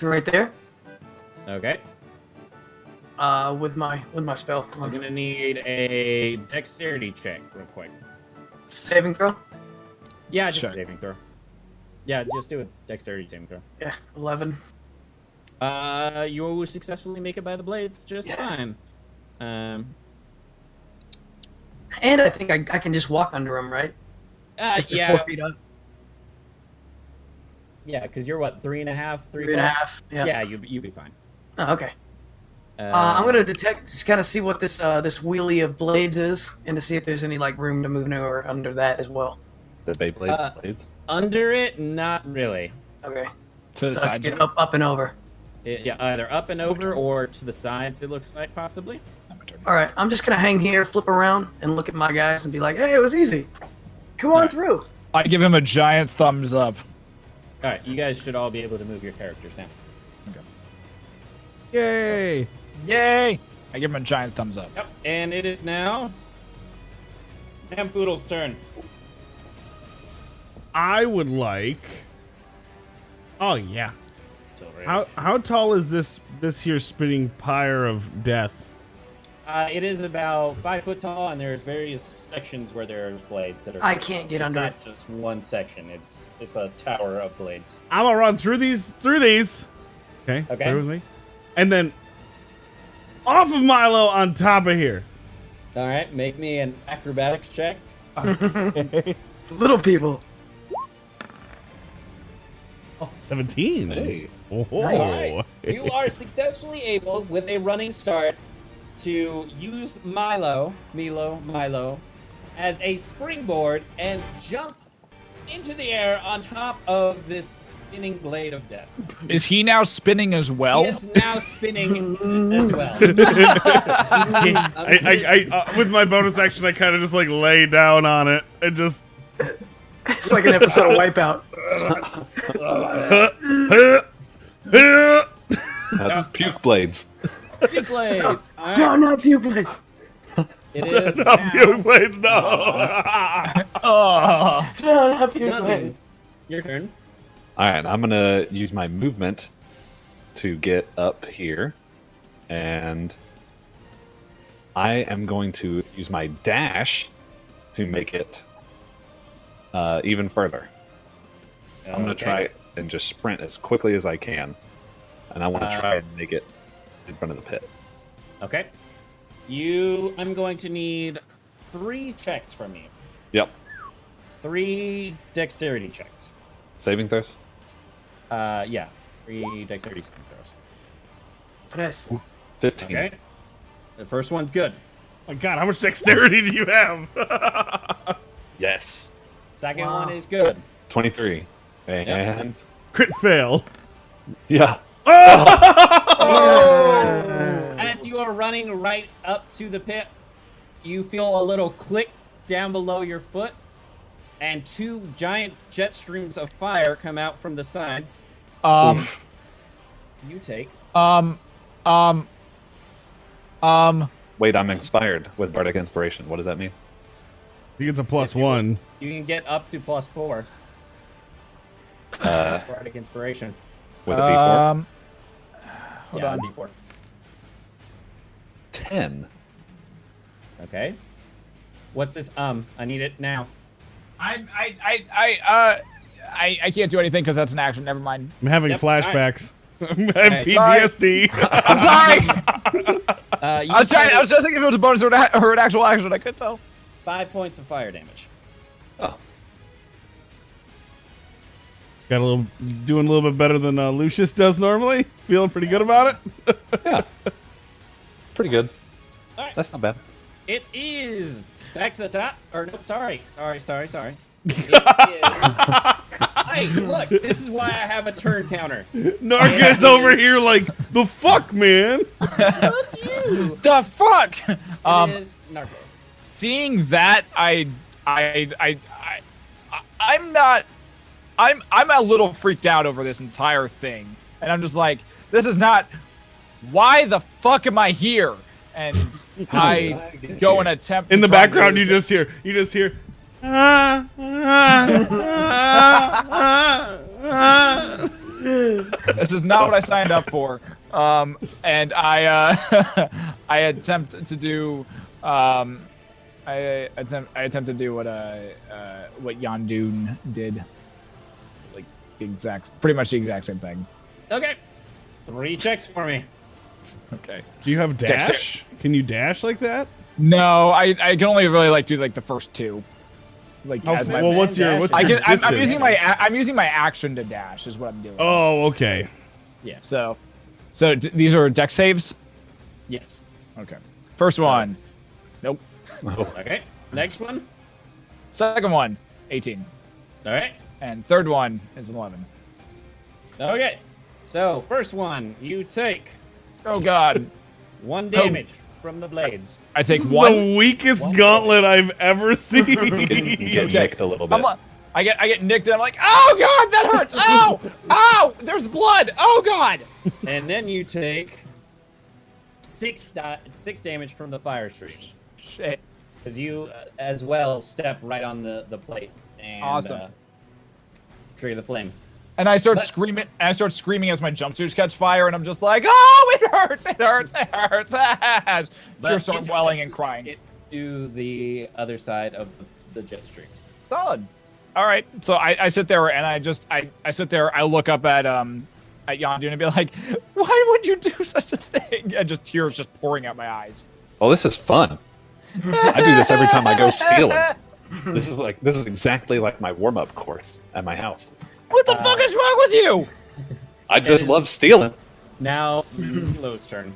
right there. Okay. with my spell. I'm gonna need a dexterity check real quick. Saving throw. Yeah, just Check. saving throw. Yeah, just do a dexterity saving throw. Yeah, 11. You successfully make it by the blades just fine. And I think I can just walk under them, right? If they're Yeah, 4 feet up. yeah, because you're what, 3.5, 3.5. Yeah. Yeah, you'd be fine. Oh, okay. I'm gonna detect, just kind of see what this this wheelie of blades is, and to see if there's any like room to maneuver under that as well. The Beyblade blades. Under it, not really. Okay. To the So I have side. to get up and over. Yeah, either up and over or to the sides. It looks like possibly. All right, I'm just gonna hang here, flip around, and look at my guys and be like, "Hey, it was easy. Come on through." I give him a giant thumbs up. All right, you guys should all be able to move your characters now. Yay! Yay! I give him a giant thumbs up. Yep, and it is now Poodle's turn. I would like. Oh yeah. So, How tall is this here spinning pyre of death? It is about 5 foot tall, and there's various sections where there's blades that are. I can't get it's under not it. just one section. It's a tower of blades. I'm gonna run through these. Okay. Okay. Bear with me. And then off of Milo on top of here. All right, make me an acrobatics check. Little people. Oh, 17. Hey. Oh. All right. You are successfully able, with a running start, to use Milo, as a springboard and jump into the air on top of this spinning blade of death. Is he now spinning as well? He is now spinning as well. I with my bonus action, I kind of just like lay down on it and just. It's like an episode of Wipeout. That's puke blades. Big blades. All right. No, not puke blades. It is No, now puke blades, no. Oh. No, not puke London. blades. Your turn. All right, I'm gonna use my movement to get up here, and I am going to use my dash to make it even further. I'm gonna try and just sprint as quickly as I can, and I want to try and make it in front of the pit. Okay. I'm going to need 3 checks from you. Yep. 3 dexterity checks. Saving throws. Yeah. 3 dexterity saving throws. Nice. 15. Okay. The first one's good. My God, how much dexterity do you have? Yes. Second Wow. one is good. 23. And Crit fail. yeah. As you are running right up to the pit, you feel a little click down below your foot, and 2 giant jet streams of fire come out from the sides. Oof. You take. Wait, I'm inspired with Bardic Inspiration. What does that mean? He gets a plus If you 1. You can get up to +4. Bardic inspiration. With a D4? Hold Yeah, on. D4. 10. Okay. What's this? I need it now. I can't do anything because that's an action. Never mind. I'm having Yep, flashbacks. I have Okay, PTSD. I'm sorry. You I was take just thinking if it was a bonus or an actual action. I couldn't tell. 5 points of fire damage. Oh. Got doing a little bit better than Lucius does normally. Feeling pretty good about it. Yeah. Pretty good. All right. That's not bad. It is back to the top. Or no, sorry. It is. Hey, look, this is why I have a turn counter. Narga's over here like, the fuck, man? Look you. The fuck. It is Narcos. Seeing that, I'm a little freaked out over this entire thing, and I'm just like, this is not. Why the fuck am I here? And I go and attempt. In to the try and background, do you this. just hear. This is not what I signed up for. And I I attempt to do I attempt to do what Yondoon did, like pretty much the exact same thing. Okay. 3 checks for me. Okay. Do you have dash? Dexter- Can you dash like that? No, I can only really do the first 2. Like How, as my, well, what's your dash? distance? I'm using my action to dash is what I'm doing. Oh, okay. Yeah. So these are dex saves. Yes. Okay. First one. Nope. Okay. Next one. Second one. 18. All right. And third one is 11. Okay. So first one, you take Oh God. 1 damage from the blades. I take This is one. the weakest One gauntlet I've ever seen. Get nicked a little bit. I get nicked and I'm like, oh God, that hurts. Ow, ow, there's blood. Oh God. And then you take 6 damage from the fire streams. Shit. Because you, as well, step right on the plate and Awesome. trigger the flame. And I start But- screaming. And I start screaming as my jumpsuits catch fire, and I'm just like, "Oh, it hurts! It hurts! It hurts!" As tears start it's welling gonna and crying. Get to the other side of the jet streams. Solid. All right. So I sit there and I sit there. I look up at Yondu and be like, "Why would you do such a thing?" And just tears just pouring out my eyes. Oh, this is fun. I do this every time I go stealing. This is exactly like my warm-up course at my house. What the fuck is wrong with you? I just is- love stealing. Now, Milo's turn.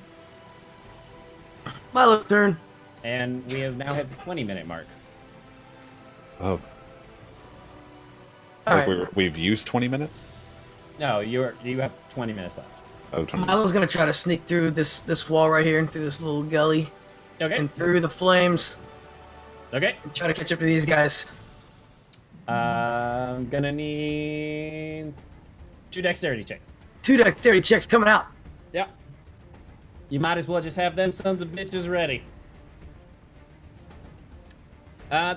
Milo's turn. And we have now hit the 20-minute mark. Oh, All like right. we've used 20 minutes. No, you have 20 minutes left. Oh, 20 minutes. Milo's gonna try to sneak through this wall right here and through this little gully Okay. and through the flames Okay. and try to catch up to these guys. I'm gonna need 2 dexterity checks. 2 dexterity checks coming out. Yeah. You might as well just have them sons of bitches ready.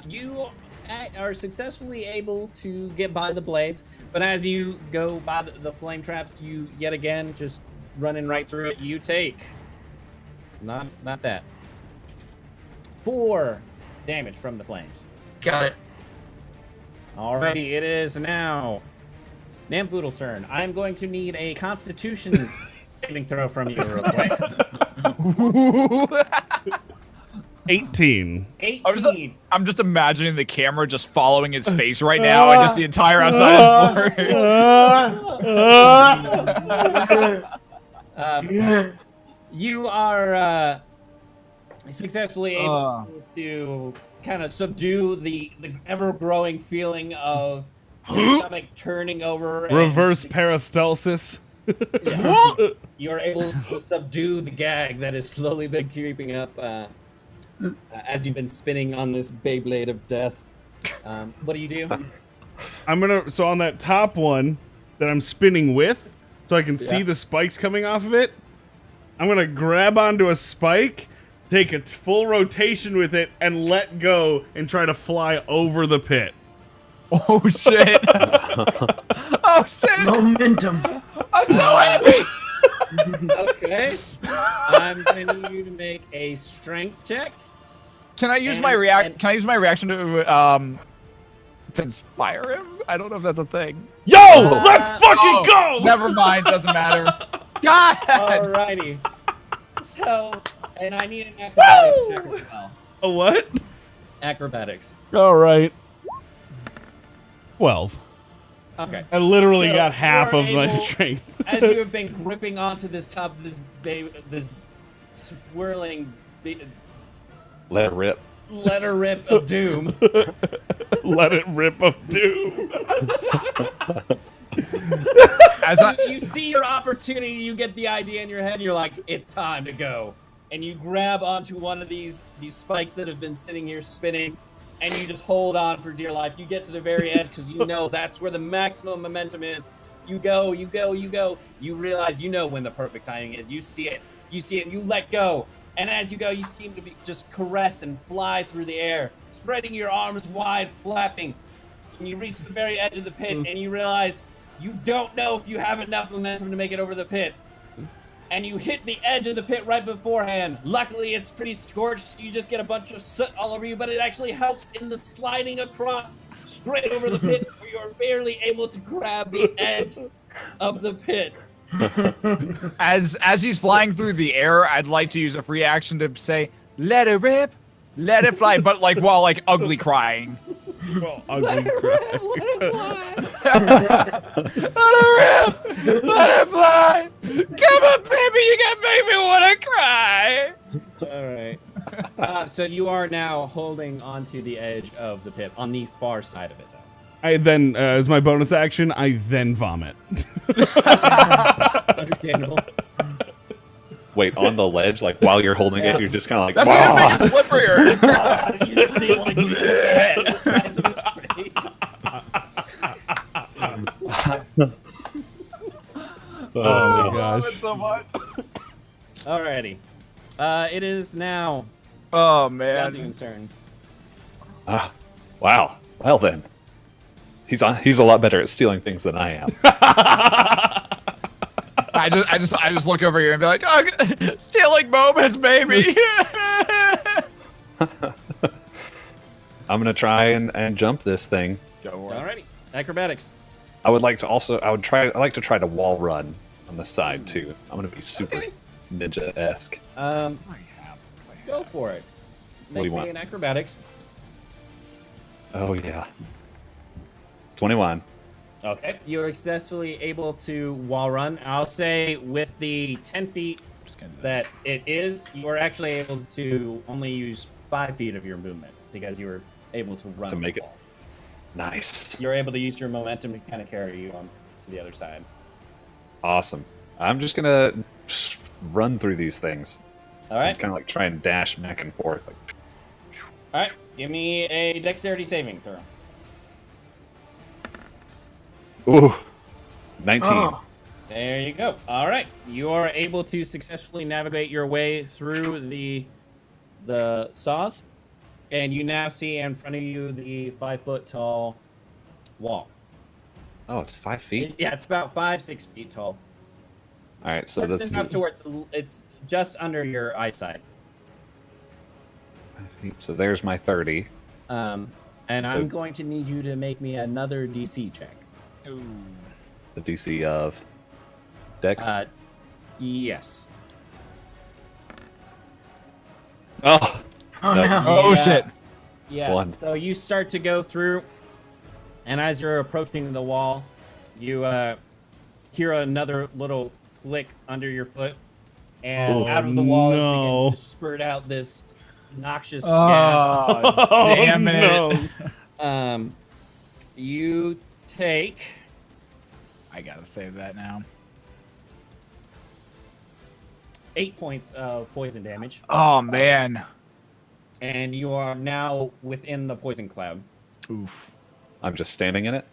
You are successfully able to get by the blades, but as you go by the flame traps, you yet again just running right through it. You take not that 4 damage from the flames. Got it. Alrighty, it is now Namfoodle's turn. I'm going to need a Constitution saving throw from you real quick. 18. 18. I'm just imagining the camera just following his face right now, and just the entire outside is blurry. You are successfully able to kind of subdue the ever-growing feeling of your stomach turning over. and Reverse peristalsis. You're able to subdue the gag that has slowly been creeping up as you've been spinning on this Beyblade of death. What do you do? So on that top one that I'm spinning with, so I can see the spikes coming off of it, I'm gonna grab onto a spike, take a full rotation with it, and let go and try to fly over the pit. Oh shit! Oh shit! Momentum. I'm so happy. Okay. I'm going to need you to make a strength check. Can I use And- my and- Can I use my reaction to inspire him? I don't know if that's a thing. Yo, let's fucking go! Never mind. Doesn't matter. God. Alrighty. So, and I need an acrobatics check as well. A what? Acrobatics. All right. 12. Okay. I literally So, got half you of are my able- strength. As you have been gripping onto this top of this swirling Let it rip. letter rip of doom, Let it rip of doom. As I, you see your opportunity, you get the idea in your head, and you're like, it's time to go. And you grab onto one of these spikes that have been sitting here spinning, and you just hold on for dear life. You get to the very edge because you know that's where the maximum momentum is. You go, you go, you go. You realize you know when the perfect timing is. You see it, and you let go. And as you go, you seem to be just caress and fly through the air, spreading your arms wide, flapping. And you reach the very edge of the pit, and you realize you don't know if you have enough momentum to make it over the pit. and you hit the edge of the pit right beforehand. Luckily, it's pretty scorched, so you just get a bunch of soot all over you, but it actually helps in the sliding across straight over the pit where you're barely able to grab the edge of the pit. As he's flying through the air, I'd like to use a free action to say, "Let it rip, let it fly," but like while like ugly crying. Well, ugly cry. Let it fly. Let it rip, let it fly. Come on, baby, you got make me wanna cry. All right. So you are now holding onto the edge of the pit on the far side of it, though. I then, as my bonus action, I then vomit. Understandable. Wait, on the ledge, like while you're holding it, you're just kind of like, That's "Wah!" gonna make it slipperier. You just see like the sides of his face. Oh my I love gosh. it so much. Alrighty. It is now Oh man. Down's turn. Ah, wow. Well then, he's a lot better at stealing things than I am. I just look over here and be like, oh, stealing moments, baby. I'm gonna try and jump this thing. Alrighty. Acrobatics. I would like to try to wall run on the side too. I'm gonna be super Okay. ninja-esque. Go for it. What do you Make me want? an acrobatics. Oh yeah. 21. Okay. You are successfully able to wall run. I'll say with the 10 feet that it is, you are actually able to only use 5 feet of your movement because you were able to run To make the it- wall. Nice. You're able to use your momentum to kind of carry you on to the other side. Awesome. I'm just gonna run through these things. All right. Kind of like try and dash back and forth. Like, All right. Give me a dexterity saving throw. ooh, 19. Oh, There you go. All right. You are able to successfully navigate your way through the saws, and you now see in front of you the 5-foot tall wall. Oh, it's 5 feet. Yeah, it's about 5-6 feet tall. All right, so It's this enough to where it's just under your eyesight. 5 feet. So there's my 30. And So- I'm going to need you to make me another DC check. The DC of Dex. Yes. Oh, oh No. no. Oh Yeah. shit. Yeah. One. So you start to go through, and as you're approaching the wall, you hear another little click under your foot, and Oh, out of the wall it no. begins to spurt out this noxious gas. Oh, damn it. no. You take I gotta save that now. 8 points of poison damage, Oh man. and you are now within the poison cloud. Oof. I'm just standing in it.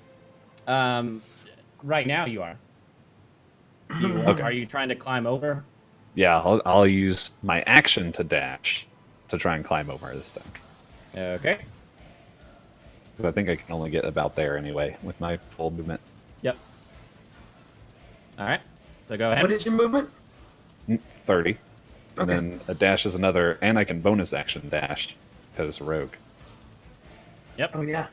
Right now you are. Okay. Are you trying to climb over? Yeah, I'll use my action to dash to try and climb over this thing. Okay. Because I think I can only get about there anyway with my full movement. Yep. All right. So go ahead. What is your movement? 30. And Okay. then a dash is another, and I can bonus action dash because it's a rogue. Yep. Oh yeah.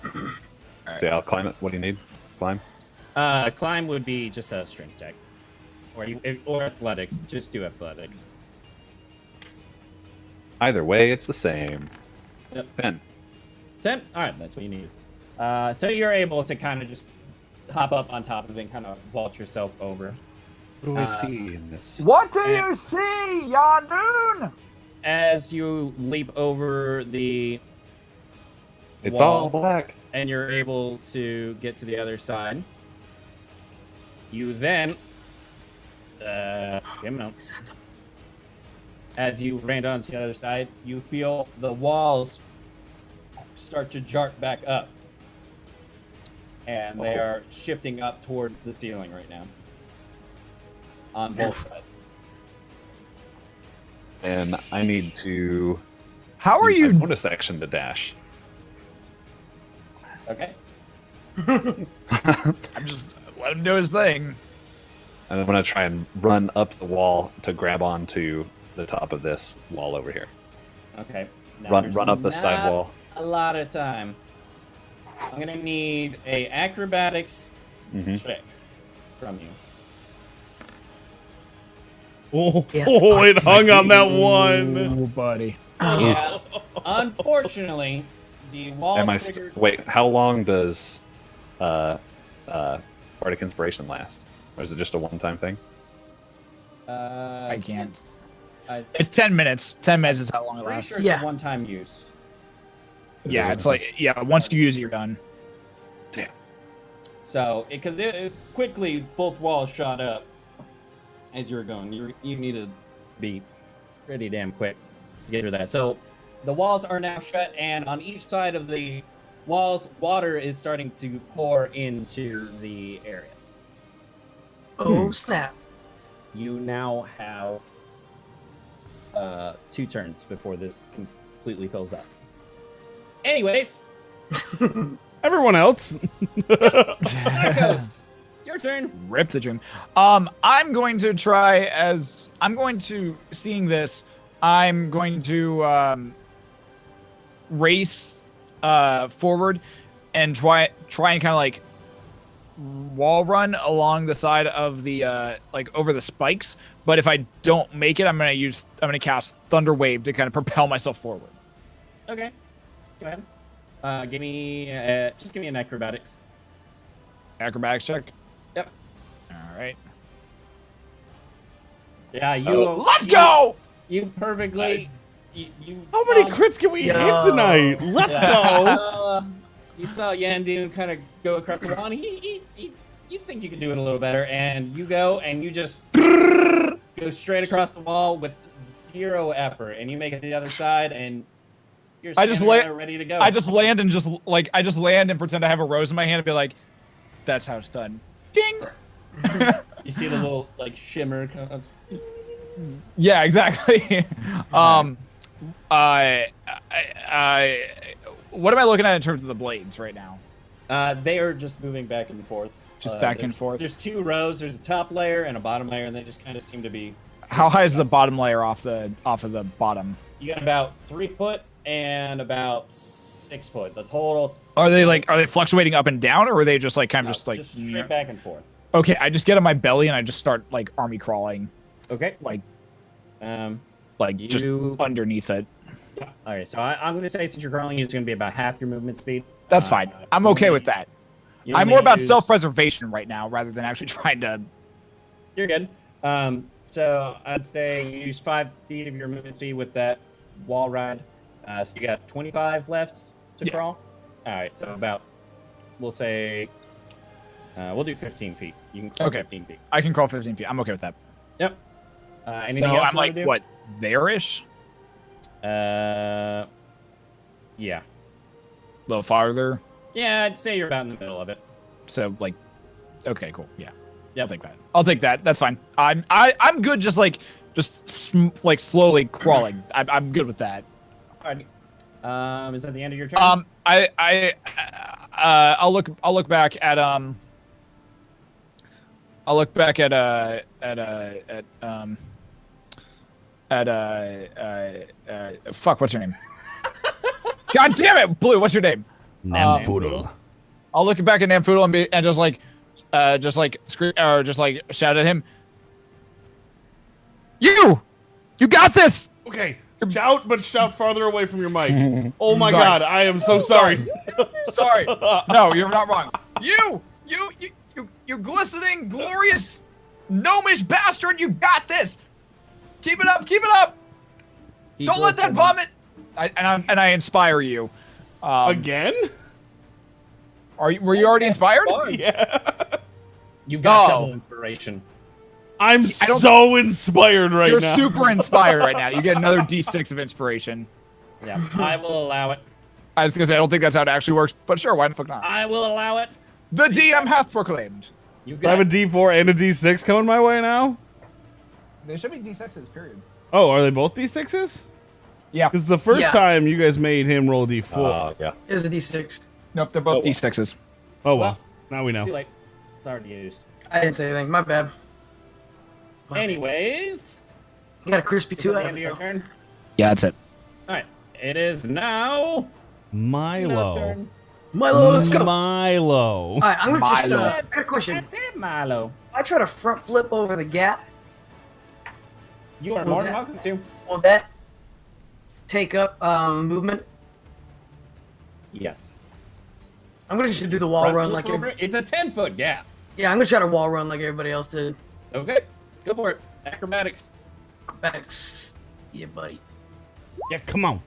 So yeah, I'll climb it. What do you need? Climb? Climb would be just a strength check, or athletics. Just do athletics. Either way, it's the same. Yep. 10. 10. All right, that's what you need. So you're able to kind of just hop up on top of it and kind of vault yourself over. What do I see in this? What do And- you see, Yandoon? As you leap over the It's wall, all black. and you're able to get to the other side, you then give me a moment. As you ran on to the other side, you feel the walls start to jart back up, and they are shifting up towards the ceiling right now on both sides. And I need to How are use my you? bonus action to dash. Okay. I'm just let him do his thing. And I'm gonna try and run up the wall to grab onto the top of this wall over here. Okay. Now, Run there's up the side not wall. A lot of time. I'm gonna need a acrobatics check from you. Oh, Yeah. it hung on that one. Oh, buddy. Yeah. Unfortunately, the wall Am I triggered. wait? How long does Bardic Inspiration last? Or is it just a one-time thing? I can't. I'm It's 10 minutes. 10 minutes is how long it pretty lasts. sure it's Yeah. a one-time use. Yeah, it's like, yeah, once you use it, you're done. Damn. So, because it quickly both walls shot up as you were going. You need to be pretty damn quick to get through that. So, the walls are now shut, and on each side of the walls, water is starting to pour into the area. Oh, snap. You now have 2 turns before this completely fills up. Anyways, Everyone else. Narcos, your turn. Rip the dream. I'm going to seeing this, I'm going to race forward and try and kind of like wall run along the side of the like over the spikes. But if I don't make it, I'm gonna cast Thunder Wave to kind of propel myself forward. Okay, go ahead. Give me an acrobatics. Acrobatics check. Yep. All right. Yeah, you. Let's go. You perfectly. You How saw- many crits can we hit tonight? Let's Yeah. go. You saw Yandoon kind of go across the wall, and you think you could do it a little better, and you go and you just go straight across the wall with 0 effort, and you make it to the other side, and you're I just standing there ready to go. I just land and pretend I have a rose in my hand and be like, "That's how it's done." Ding. You see the little like shimmer. Come up. Yeah, exactly. What am I looking at in terms of the blades right now? They are just moving back and forth. Just back and There's- forth? There's 2 rows. There's a top layer and a bottom layer, and they just kind of seem to be. How high is the bottom layer off of the bottom? You got about 3 foot and about 6 foot. The total. Are they fluctuating up and down, or are they just like kind of just like straight back and forth. Okay, I just get on my belly and I just start like army crawling, Okay. like Um. just You- underneath it. All right. So I'm going to say since you're crawling, it's going to be about half your movement speed. That's fine. I'm you okay only- with that. you I'm only more about use- self-preservation right now rather than actually trying to. You're good. So I'd say you use 5 feet of your movement speed with that wall ride. So you got 25 left to Yeah. crawl. All right. So about, we'll say, we'll do 15 feet. You can crawl Okay. 15 feet. I can crawl 15 feet. I'm okay with that. Yep. Anything So else I'm you wanna like do? what there-ish, Yeah. a little farther. Yeah, I'd say you're about in the middle of it. So like, okay, cool. Yeah, Yep. I'll take that. I'll take that. That's fine. I'm good. Just like slowly crawling. I'm good with that. Alrighty. Is that the end of your turn? I'll look back at fuck, what's your name? God damn it, Blue, what's your name? Namfoodle. I'll look back at Namfoodle and just like scream or just like shout at him. You got this. Okay, shout, but shout farther away from your mic. Oh my Sorry. god, I am so sorry. Sorry. No, you're not wrong. You glistening, glorious, gnomish bastard, you got this. Keep it up, keep it up. He Don't let that glistened. vomit. I inspire you. Again? Were you already inspired? Yeah. You've got Oh. double inspiration. I'm I don't- so inspired right You're now. super inspired right now. You get another D6 of inspiration. Yeah, I will allow it. I was gonna say I don't think that's how it actually works, but sure, why the fuck not? I will allow it. The DM hath proclaimed. You've I have a got D4 and a D6 coming my way now? They should be D6s, period. Oh, are they both D6s? Yeah. Because the first Yeah. time you guys made him roll D4. Yeah. It was a D6. Nope, they're both D6s. Oh well, now we know. too late. It's already used. I didn't say anything. My bad. Anyways, You got a crispy is two that out the of end it. of your though. turn? Yeah, that's it. All right. It is now Tino's Milo. turn. Milo, let's go. Milo. All right, I'm gonna just. Milo. I got a question. That's it, Milo. I try to front flip over the gap. You are Well, more than that- welcome to. Will that take up movement? Yes. I'm gonna just do the wall Front run flip like over. It's a 10-foot gap. yeah. I'm gonna try to wall run like everybody else did. Okay. Go for it. Acrobatics. Acrobatics. Yeah, buddy. Yeah, come on.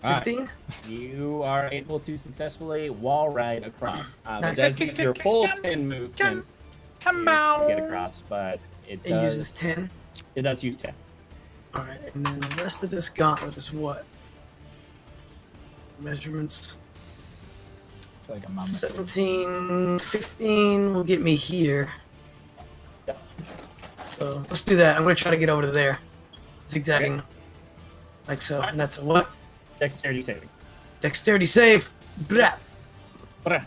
All right. 15. You are able to successfully wall ride across. Nice. It does use your full 10 movement to get across, but it It uses does, 10. it does use 10. All right, and then the rest of this gauntlet is what? Measurements. I feel like I'm on my 17, 15 will get me here. So let's do that. I'm gonna try to get over to there. Zigzagging. Like so. And that's a what? Dexterity saving. Dexterity save. Blah. Alright.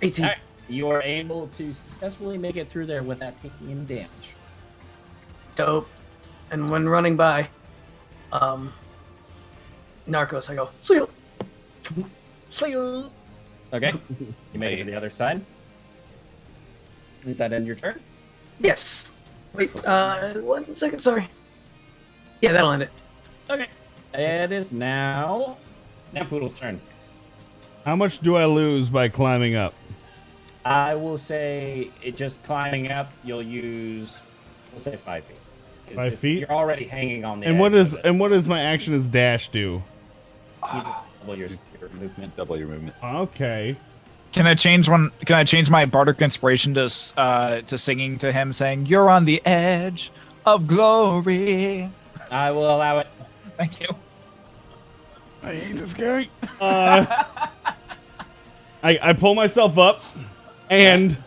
18. You are able to successfully make it through there without taking any damage. Dope. And when running by Narcos, I go, seal. Seal. Okay. You make it to the other side. Is that end your turn? Yes. Wait, 1 second, sorry. Yeah, that'll end it. Okay. It is now Poodle's turn. How much do I lose by climbing up? I will say it just climbing up, you'll use, we'll say 5 feet. 5 feet? You're already hanging on the And edge what is of it. what does my action as dash do? You just double your movement. Double your movement. Okay. Can I change one? Can I change my bardic inspiration to singing to him, saying "You're on the edge of glory"? I will allow it. Thank you. I hate this guy. I pull myself up, and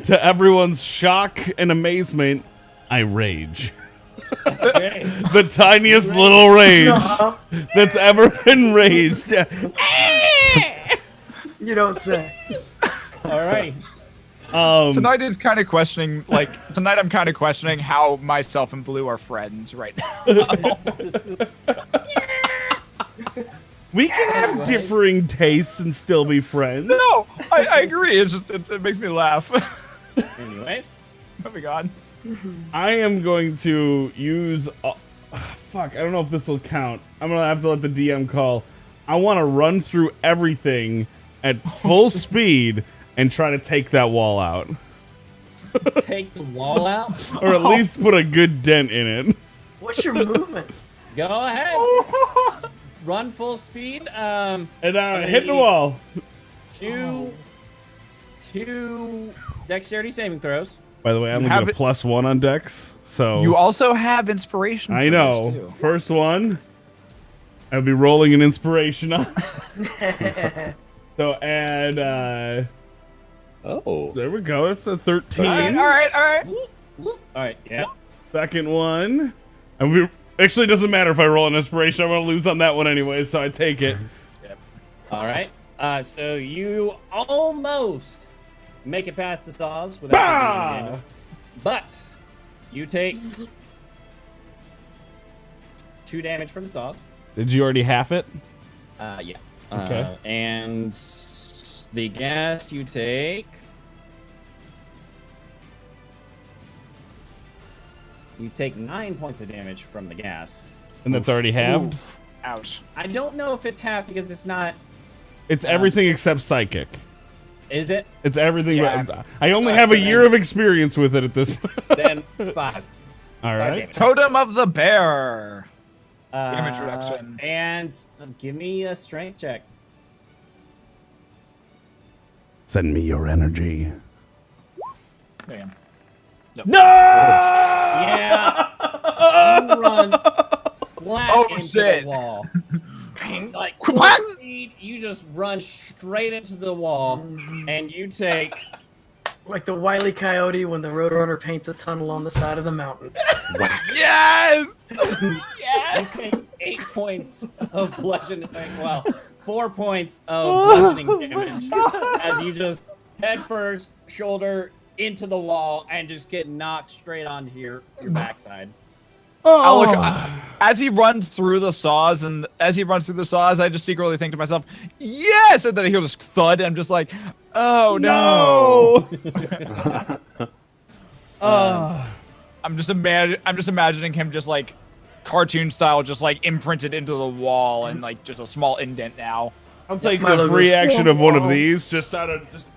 to everyone's shock and amazement, I rage. Okay. The tiniest little rage that's ever been raged. You don't say. All right. Tonight is kind of questioning, like tonight I'm kind of questioning how myself and Blue are friends right now. We can have differing tastes and still be friends. No, I agree. It's just it makes me laugh. Anyways. Moving on. I am going to use. Fuck, I don't know if this will count. I'm gonna have to let the DM call. I want to run through everything at full speed and try to take that wall out, Take the wall out. or at least put a good dent in it. What's your movement? Go ahead. Run full speed. And hit the wall. Two dexterity saving throws. By the way, I'm gonna have get a it- +1 on Dex. So You also have inspiration. I for know. this, too. First one, I'll be rolling an inspiration on. So add. Oh. There we go. It's a 13. All right. All right. Yeah. Second one. And we actually, it doesn't matter if I roll an inspiration. I'm going to lose on that one anyway, so I take it. All right. So you almost make it past the saws without taking any damage. But you take 2 damage from the saws. Did you already half it? Yeah. Okay. And the gas you take. You take 9 points of damage from the gas. And that's already halved? Ouch. I don't know if it's half because it's not. It's everything except psychic. Is it? It's everything. Yeah. But I only have a year of experience with it at this point. Then 5. All right. Totem of the bear. Damage reduction. And give me a strength check. Send me your energy. Damn. No! Yeah. You run flat into shit. the wall. Like What? full speed, you just run straight into the wall, and you take Like the Wile E. Coyote when the Roadrunner paints a tunnel on the side of the mountain. Yes. you take 8 points of bludgeoning. Well, 4 points of bludgeoning damage as you just head first, shoulder into the wall and just get knocked straight onto your backside. I look as he runs through the saws, I just secretly think to myself, "Yes!" And then I hear this thud, and I'm just like, "Oh no!" I'm just imagining him just like cartoon style, just like imprinted into the wall, and like just a small indent now. I'll take the free action of one of these, just out of just.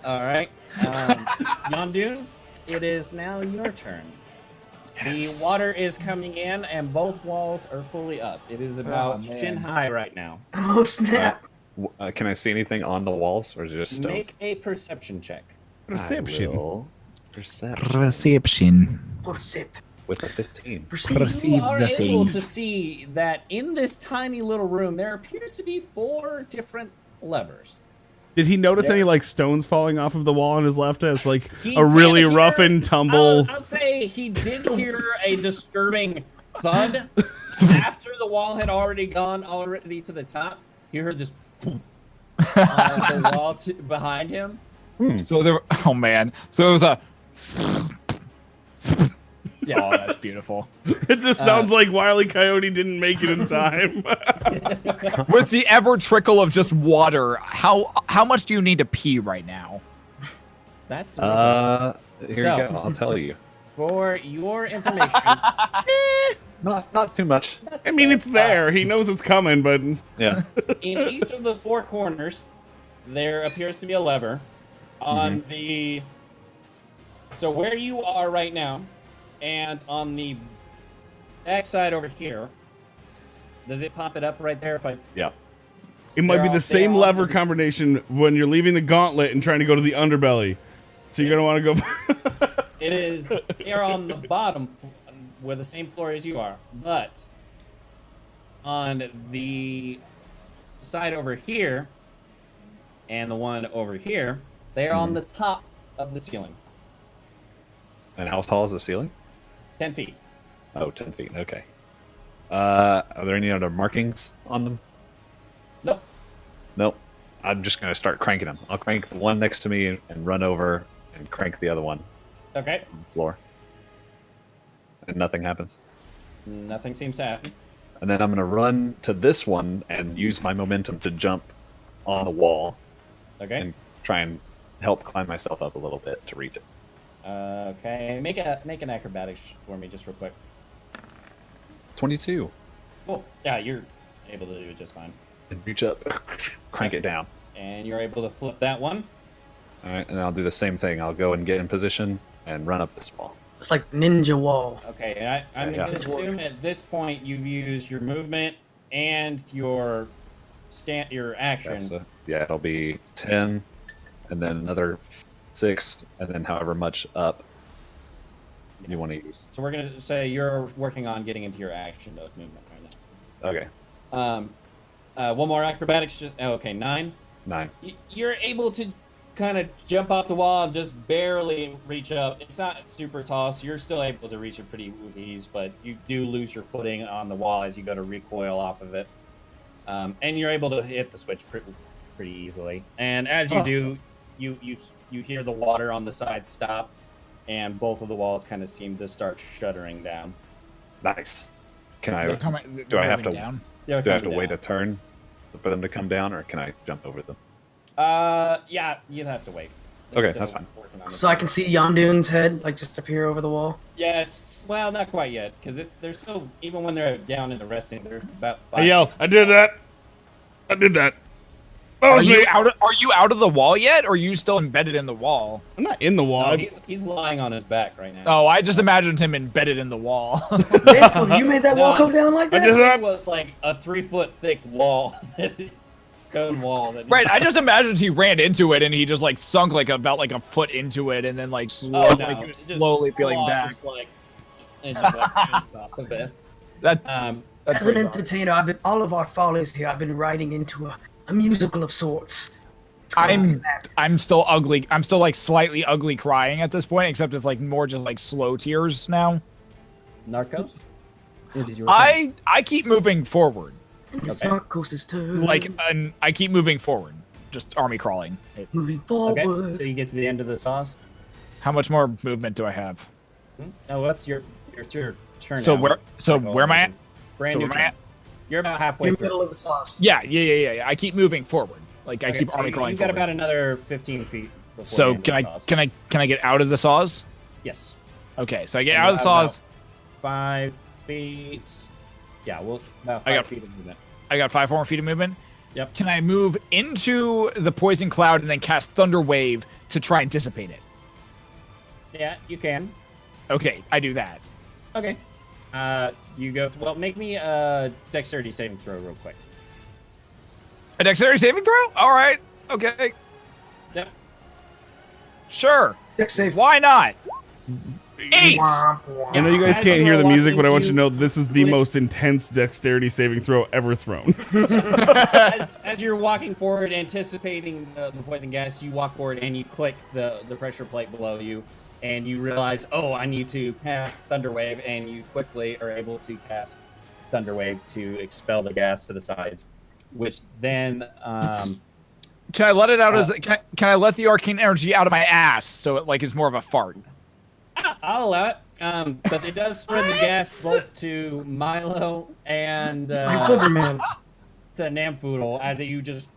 All right, Yondu, it is now your turn. Yes. The water is coming in, and both walls are fully up. It is about shin high right now. Oh snap! Can I see anything on the walls, or is it just stone? Make a perception check. Perception. Perception. Percept. With a 15. You are able to see that in this tiny little room, there appears to be 4 different levers. Did he notice any like stones falling off of the wall on his left? It's like He a really did hear- rough and tumble. I'll say he did hear a disturbing thud after the wall had already gone to the top. He heard this on the wall behind him. So there. Oh man. So it was a. Yeah, oh, that's beautiful. It just sounds like Wile E. Coyote didn't make it in time. With the ever trickle of just water, how much do you need to pee right now? That's Here you go. I'll tell you. For your information, Not too much. I mean, it's there. He knows it's coming, but Yeah. in each of the 4 corners, there appears to be a lever. On the so where you are right now, and on the back side over here, does it pop it up right there? If I Yeah. it might be the same all- lever combination when you're leaving the gauntlet and trying to go to the underbelly. So you're gonna want to go. It is they're on the bottom where the same floor as you are, but on the side over here and the one over here, they're on the top of the ceiling. And how tall is the ceiling? 10 feet. Oh, 10 feet. Okay. Are there any other markings on them? Nope. Nope. I'm just going to start cranking them. I'll crank the one next to me and run over and crank the other one Okay. on the floor. And nothing happens. Nothing seems to happen. And then I'm going to run to this one and use my momentum to jump on the wall Okay. and try and help climb myself up a little bit to reach it. Okay. Make an acrobatics for me just real quick. 22. Cool. Yeah, you're able to do it just fine. And reach up, crank it down. And you're able to flip that one. All right, and I'll do the same thing. I'll go and get in position and run up this wall. It's like ninja wall. Okay, and I'm Yeah. going to assume at this point you've used your movement and your action. Yeah, it'll be 10, and then another 6, and then however much up you want to use. So we're going to say you're working on getting into your action of movement right Okay, now. One more acrobatics. Okay, 9. 9. You're able to kind of jump off the wall and just barely reach up. It's not super tall, so you're still able to reach it pretty with ease, but you do lose your footing on the wall as you go to recoil off of it. And you're able to hit the switch pretty easily. And as you do, you hear the water on the side stop, and both of the walls kind of seem to start shuddering down. Nice. Can I? They're Do I have to? down? They're Do I have to coming wait a down. turn for them to come down, or can I jump over them? Yeah, you'd have to wait. They're Okay, still that's fine. working on So it. I can see Yondune's head like just appear over the wall. Yeah, it's well, not quite yet, because they're still even when they're down and resting, they're about. I yell, I did that. I did that. That Are was me. you out of the wall yet, or are you still embedded in the wall? I'm not in the wall. No, he's lying on his back right now. Oh, I just imagined him embedded in the wall. Damn, you made that wall No, come down like I did that? that. It was like a 3-foot thick wall, stone wall. That Right, I just imagined he ran into it and he just like sunk like about like a foot into it and then like slowly, Oh, no, like, he was it just slowly fell peeling off, back. just like, and just like bounced off of it. That, Um, that's As an pretty entertainer, all of our follies here, I've been writing into a musical of sorts. It's called Galactus. I'm still ugly. I'm still like slightly ugly crying at this point, except it's like more just like slow tears now. Narcos. I keep moving forward. It's Narcos' turn. Like I keep moving forward. just army crawling. Moving forward. Okay, so you get to the end of the saws. How much more movement do I have? Oh, what's your turn? So now. where am I at? Brand So new where am I turn. at? You're about halfway In the through. middle of the sauce. Yeah. I keep moving forward. Like I Okay, keep so army you crawling got forward. about another 15 feet. Before So the end of the saws. can I get out of the saws? Yes. Okay, so I get And out of the about saws. 5 feet. Yeah, well, about I 5 got- feet of movement. I got 5 more feet of movement. Yep. Can I move into the poison cloud and then cast Thunder Wave to try and dissipate it? Yeah, you can. Okay, I do that. Okay. You go. Well, make me a dexterity saving throw real quick. A dexterity saving throw? All right. Okay. Yep. Sure. Dex save. Why not? 8. I know you guys As can't you hear are the music, walking, but I want you to you know this is the click- most intense dexterity saving throw ever thrown. As you're walking forward, anticipating the poison gas, you walk forward and you click the pressure plate below you, and you realize, oh, I need to cast Thunder Wave, and you quickly are able to cast Thunder Wave to expel the gas to the sides, which then Can I let it out as can I let the arcane energy out of my ass so it like is more of a fart? I'll allow it. But it does spread the gas both to Milo and Man. to Namfoodle as you just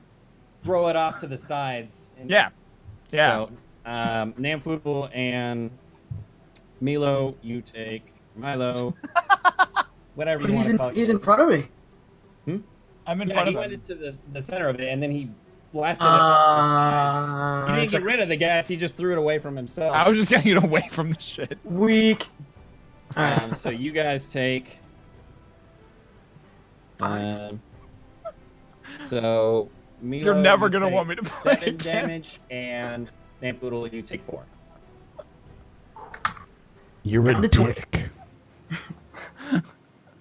throw it off to the sides. And Yeah. So, Namfoodle and Milo, you take Milo. Whatever you want to call it. He's in front of me. I'm in Yeah, front he of went him. into the center of it, and then he blasted it. He didn't It's get like rid of the gas. He just threw it away from himself. I was just getting it away from the shit. weak. Alright. So you guys take. So Milo, You're never you gonna take want me to play 7 again. damage, and Nampoodle, you take 4. You're Down to 20.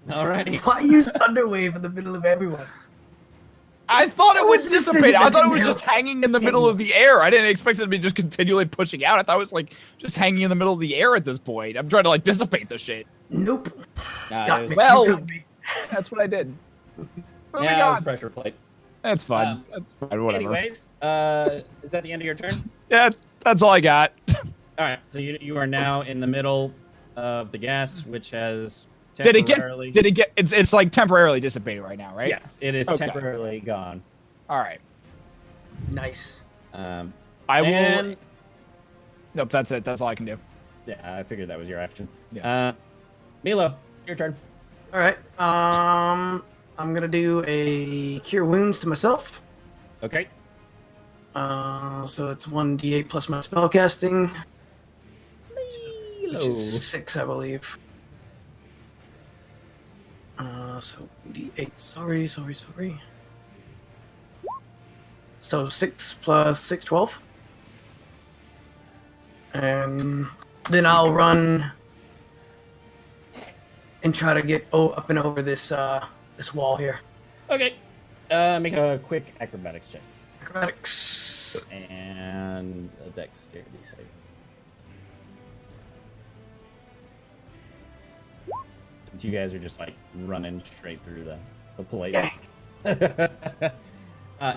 Alrighty. Why use Thunder Wave in the middle of everyone? I thought it That was was a decision dissipated. I that thought it was didn't just hanging in the middle of the air. I didn't expect it to be just continually pushing out. I thought it was like just hanging in the middle of the air at this point. I'm trying to like dissipate the shit. Nope. Nah, Got it was, me. Well- You got me. That's what I did. Moving yeah, it was on. pressure plate. That's fine. That's fine. Whatever. Anyways, is that the end of your turn? Yeah, that's all I got. All right. So you are now in the middle of the gas, which has Did it temporarily. get? It's like temporarily dissipated right now, right? Yes, it is Okay. temporarily gone. All right. Nice. Um, I will. and Nope. That's it. That's all I can do. yeah, I figured that was your action. Yeah. Milo, your turn. Alright. I'm gonna do a Cure Wounds to myself. Okay. So it's 1d8 plus my spellcasting, which Milo. is 6, I believe. So d8. Sorry. So 6 plus 6, 12. And then I'll run and try to get up and over this this wall here. Okay. Make a quick acrobatics check Acrobatics. and a dexterity save. Since you guys are just like running straight through the plate.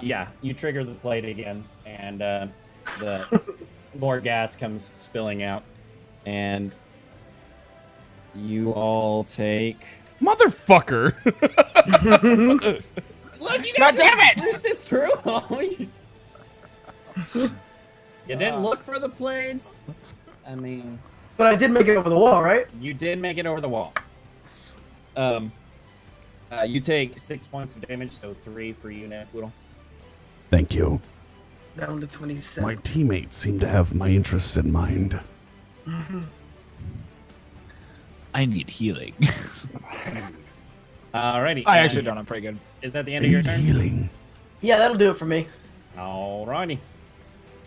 Yeah, you trigger the plate again, and the more gas comes spilling out, and you all take. Motherfucker! Look, you God guys damn it! just it through. You didn't look for the plates. I mean, But I did make it over the wall, right? you did make it over the wall. You take 6 points of damage, so 3 for you, Natwoodle. Thank you. Down to 27. My teammates seem to have my interests in mind. I need healing. Alrighty. I and actually don't. I'm pretty good. Is that the I end of your need turn? healing. Yeah, that'll do it for me. Alrighty.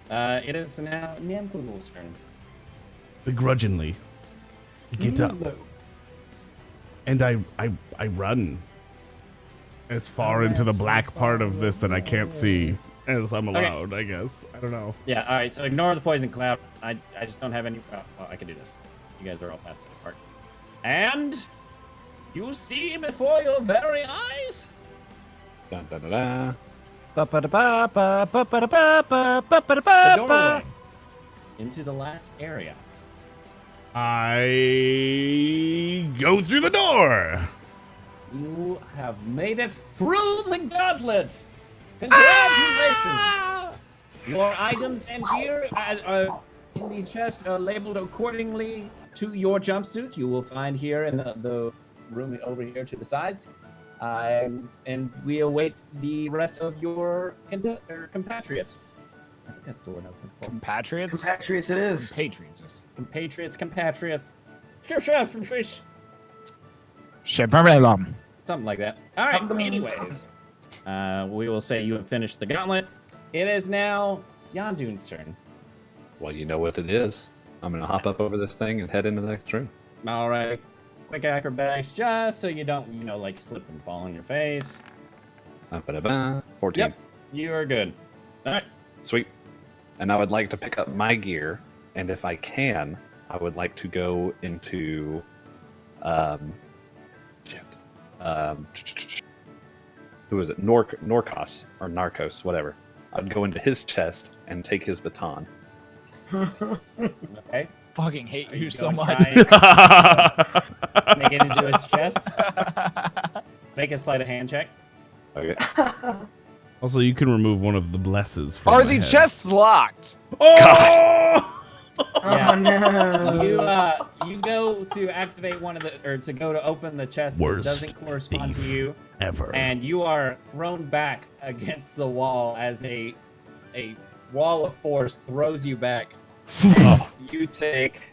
It is now Nampoodle's turn. Begrudgingly. I get up. And I run as far into the black part of this that I can't see as I'm allowed, I guess. I don't know. Yeah, alright, so ignore the poison cloud. I just don't have any. Oh, well, I can do this. You guys are all past that part. And you see before your very eyes Dun, dun, dun, dun. The doorway into the last area. I go through the door. You have made it through the gauntlet. Congratulations! Your items and gear in the chest are labeled accordingly to your jumpsuit. You will find here in the room over here to the sides. And we await the rest of your compatriots. I think that's the word I was looking for. Compatriots? Compatriots it is. Compatriots. Something like that. All right. Anyways, we will say you have finished the gauntlet. It is now Yondune's turn. Well, you know what it is. I'm gonna hop up over this thing and head into the next room. All right. Quick acrobatics, just so you don't, like slip and fall on your face. 14. Yep. You are good. All right. Sweet. And I would like to pick up my gear, and if I can, I would like to go into, who is it? Norcos or Narcos, whatever. I'd go into his chest and take his baton. Okay. Fucking hate you so Go much. try and make it into his chest. Make a sleight of hand check. Okay. Also, you can remove one of the blesses from Are my the head. chests locked? Oh! Oh no. You go to activate one of the, or to go to open the chest Worst that doesn't correspond to thief you, ever. and you are thrown back against the wall as a wall of force throws you back. Oh, You take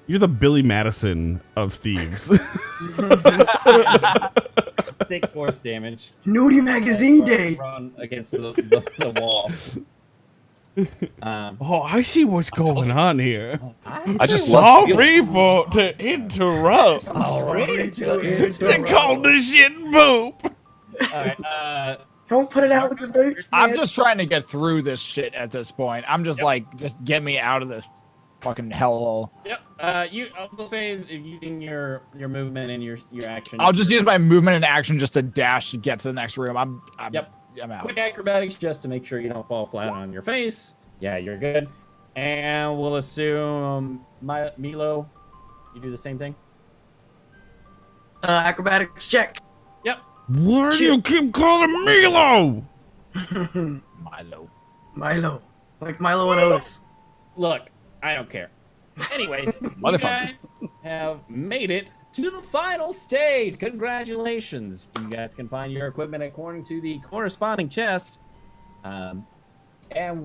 you're the Billy Madison of thieves. 6 force damage. Nudie magazine day. Thrown against the wall. Oh, I see what's going on here. I just love Sorry to interrupt. They called the shit boop. Alright, Don't put it out with your boots. I'm just trying to get through this shit at this point. I'm just just get me out of this fucking hellhole. yep. I will say using your movement and your action. I'll just use my movement and action just to dash to get to the next room. I'm out. Quick acrobatics just to make sure you don't fall flat on your face. Yeah, you're good. And we'll assume Milo, you do the same thing. Acrobatics check. Yep. Why do you keep calling Milo? Milo. Like Milo and Otis. Look, I don't care. Anyways, you Motherfucker. guys have made it to the final stage. Congratulations. You guys can find your equipment according to the corresponding chest. And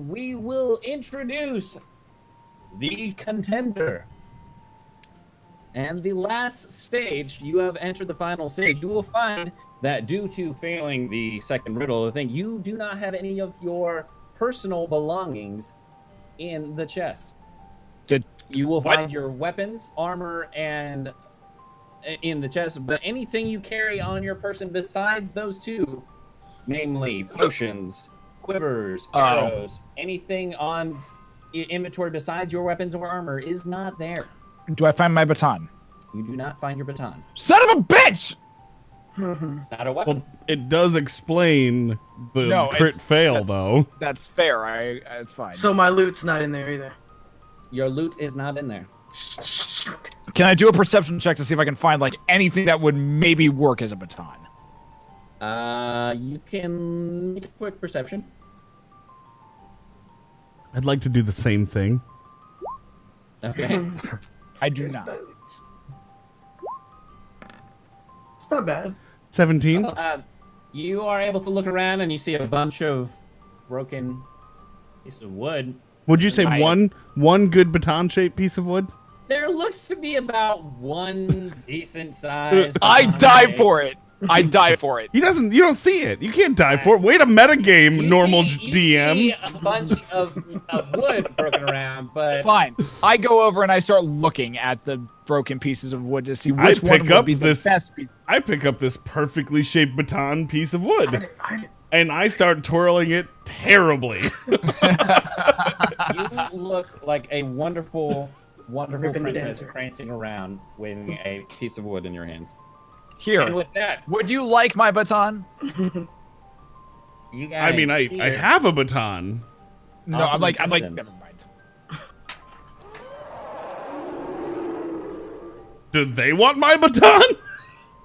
we will introduce the contender. And the last stage, you have entered the final stage. You will find that due to failing the second riddle of the thing, you do not have any of your personal belongings in the chest. You will find your weapons, armor, and in the chest, but anything you carry on your person besides those two, namely potions, quivers, arrows, anything on inventory besides your weapons or armor is not there. Do I find my baton? You do not find your baton. Son of a bitch! It's not a weapon. Well, it does explain the No, crit it's- fail, though. That's fair. It's fine. So my loot's not in there either. Your loot is not in there. Can I do a perception check to see if I can find like anything that would maybe work as a baton? You can make a quick perception. I'd like to do the same thing. Okay. I do not. It's not bad. 17. You are able to look around and you see a bunch of broken pieces of wood. Would you say one good baton-shaped piece of wood? There looks to be about one decent size. I die for it. I die for it. You don't see it. You can't die for it. Way to metagame, You normal see DM. a bunch of wood broken around, but Fine. I go over and I start looking at the broken pieces of wood to see I which one pick would up be the this. best piece. I pick up this perfectly shaped baton piece of wood, I and I start twirling it terribly. you look like a wonderful Ribbon princess dancer. prancing around, waving a piece of wood in your hands. Here. And with that, Would you like my baton? You guys I mean, I hear- have a baton. No, Off I'm in like, the never distance. mind. Do they want my baton?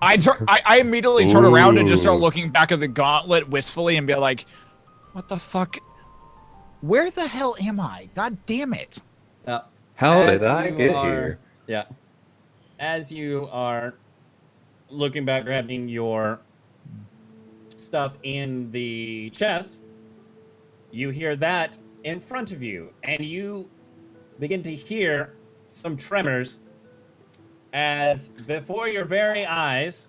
I immediately turn around and just start Ooh. looking back at the gauntlet wistfully and be like, what the fuck? Where the hell am I? God damn it. How As did I you get are- here? Yeah. As you are looking back, grabbing your stuff in the chest, you hear that in front of you, and you begin to hear some tremors as before your very eyes,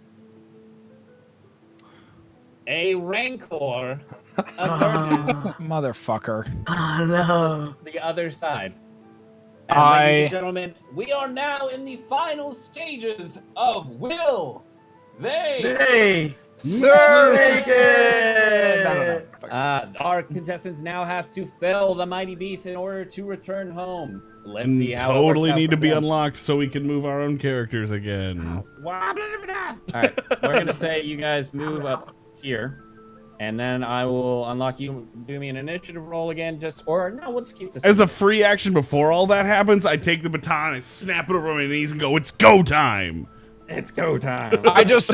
a rancor emerges Motherfucker. Oh no. the other side. And ladies I- and gentlemen, we are now in the final stages of Will They Hey. Sir! Make it! No. Our contestants now have to fell the mighty beast in order to return home. Let's And see how it totally works out need to for be them. unlocked so we can move our own characters again. All right, we're gonna say you guys move up here, and then I will unlock you. Do me an initiative roll again, or no, we'll just keep this. As a free action before all that happens, I take the baton, I snap it over my knees, and go, "It's go time!" It's go time. I just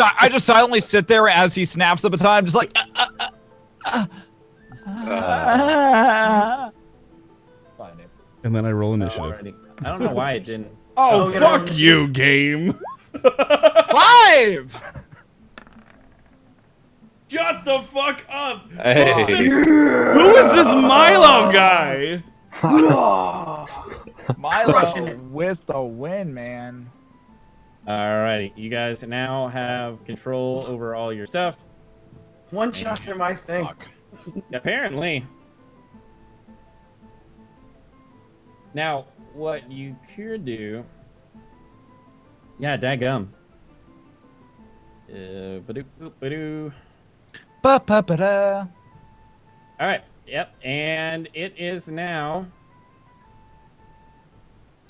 silently sit there as he snaps the baton, just like. Fine, dude. And then I roll initiative. Already. I don't know why it didn't. Oh, Okay. fuck you, game! 5! Shut the fuck up! Hey. Who is this Milo guy? Milo with the win, man. Alrighty, you guys now have control over all your stuff. One shot are my thing. Apparently. Now, what you could do... Yeah, daggum. Ba-doo. Ba-ba-ba-da. Alright, yep, and it is now...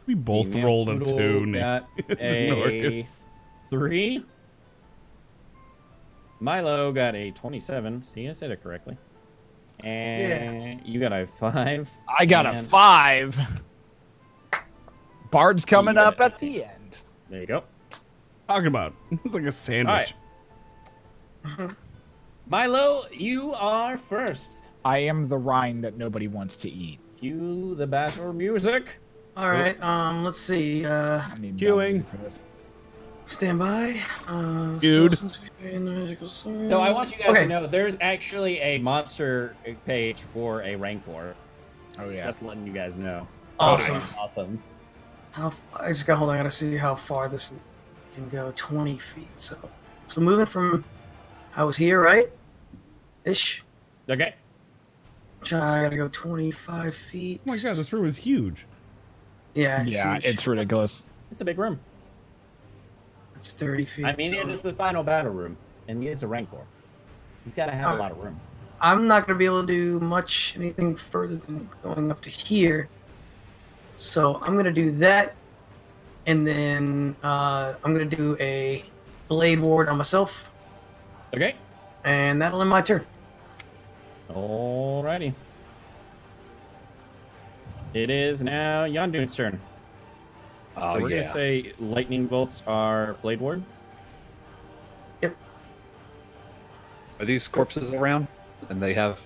We both See, rolled a Poodle 2. Nick. got a Norcus. 3. Milo got a 27. See, I said it correctly. And you got a 5. I got a and- 5. Bard's coming Yeah. up at the end. There you go. Talking about. It's like a sandwich. Milo, you are first. I am the rind that nobody wants to eat. Cue the battle music. All right. Let's see. I need Queuing. music for this. Stand by. Dude. So I want you guys to know there's actually a monster page for a Rancor. Oh yeah. Just letting you guys know. Awesome. Awesome. I just got hold on. I gotta see how far this can go. 20 feet. So moving from, I was here, right? Ish. Okay. I gotta go 25 feet. Oh my god, this room is huge. Yeah. Yeah, huge. it's ridiculous. It's a big room. It's 30 feet. I mean, so- it is the final battle room, and he is a Rancor. He's got to have a lot of room. I'm not gonna be able to do anything further than going up to here. So I'm gonna do that, and then I'm gonna do a blade ward on myself, Okay. and that'll end my turn. Alrighty. It is now Yondu's turn. Oh, So we're yeah. gonna say lightning bolts are blade ward. Yep. Are these corpses around? And they have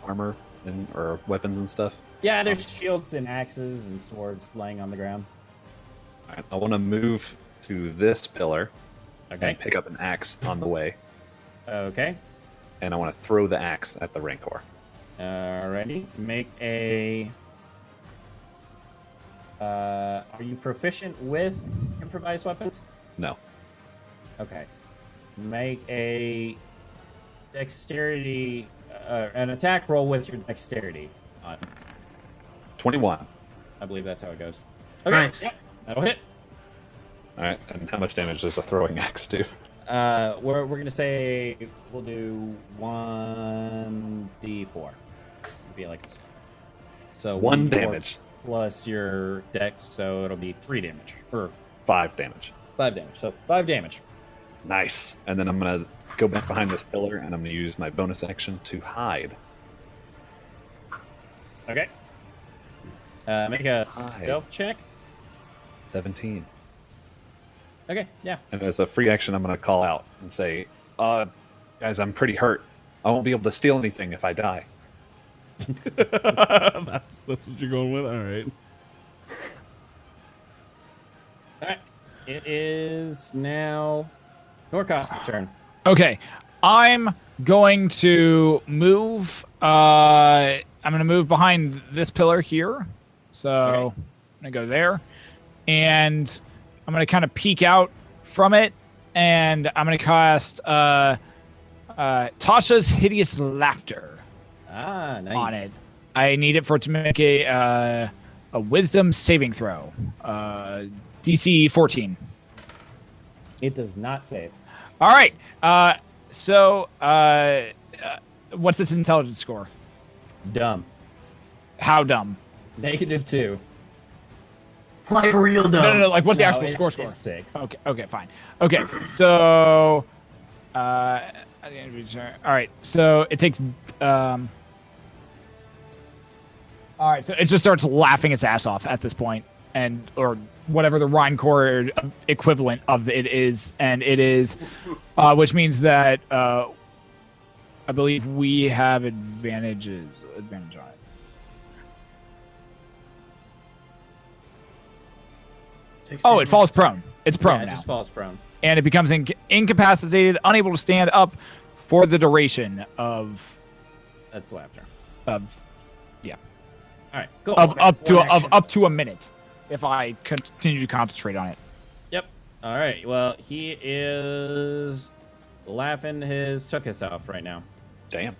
armor and or weapons and stuff? Yeah, there's shields and axes and swords laying on the ground. Alright, I want to move to this pillar Okay. and pick up an axe on the way. Okay. And I want to throw the axe at the Rancor. Alrighty. Make a. Are you proficient with improvised weapons? No. Okay. Make a dexterity, an attack roll with your dexterity on. 21. I believe that's how it goes. Okay. Nice. Yep, that'll hit. Alright, and how much damage does a throwing axe do? We're gonna say we'll do 1d4. Be like so 1 1d4 damage. plus your dex, so it'll be 3 damage or 5 damage. 5 damage. So 5 damage. Nice. And then I'm going to go back behind this pillar, and I'm going to use my bonus action to hide. Okay. Make a stealth check. 17. Okay, yeah. And as a free action, I'm going to call out and say, guys, I'm pretty hurt. I won't be able to steal anything if I die. That's what you're going with? All right. All right. It is now Norcost's turn. Okay, I'm going to move. I'm going to move behind this pillar here. So Okay. I'm going to go there. And I'm going to kind of peek out from it. And I'm going to cast Tasha's Hideous Laughter Ah, nice. on it. I need it for it to make a Wisdom saving throw. DC 14. It does not save. All right. So what's its intelligence score? Dumb. How dumb? -2. Like real dumb. No. Like, what's the No, actual it's- score? It's 6. Okay, fine. Okay, so at the end of each turn. All right, so it takes. All right, so it just starts laughing its ass off at this point, and or whatever the Rhine-core equivalent of it is, and it is, which means that I believe we have advantage on it. Oh, it falls prone. It's prone Yeah, it now. just falls prone. And it becomes incapacitated, unable to stand up for the duration of That's laughter. yeah, All right, cool. of action. up to a minute if I continue to concentrate on it. Yep. All right. Well, he is laughing his tuchus off right now. Damn.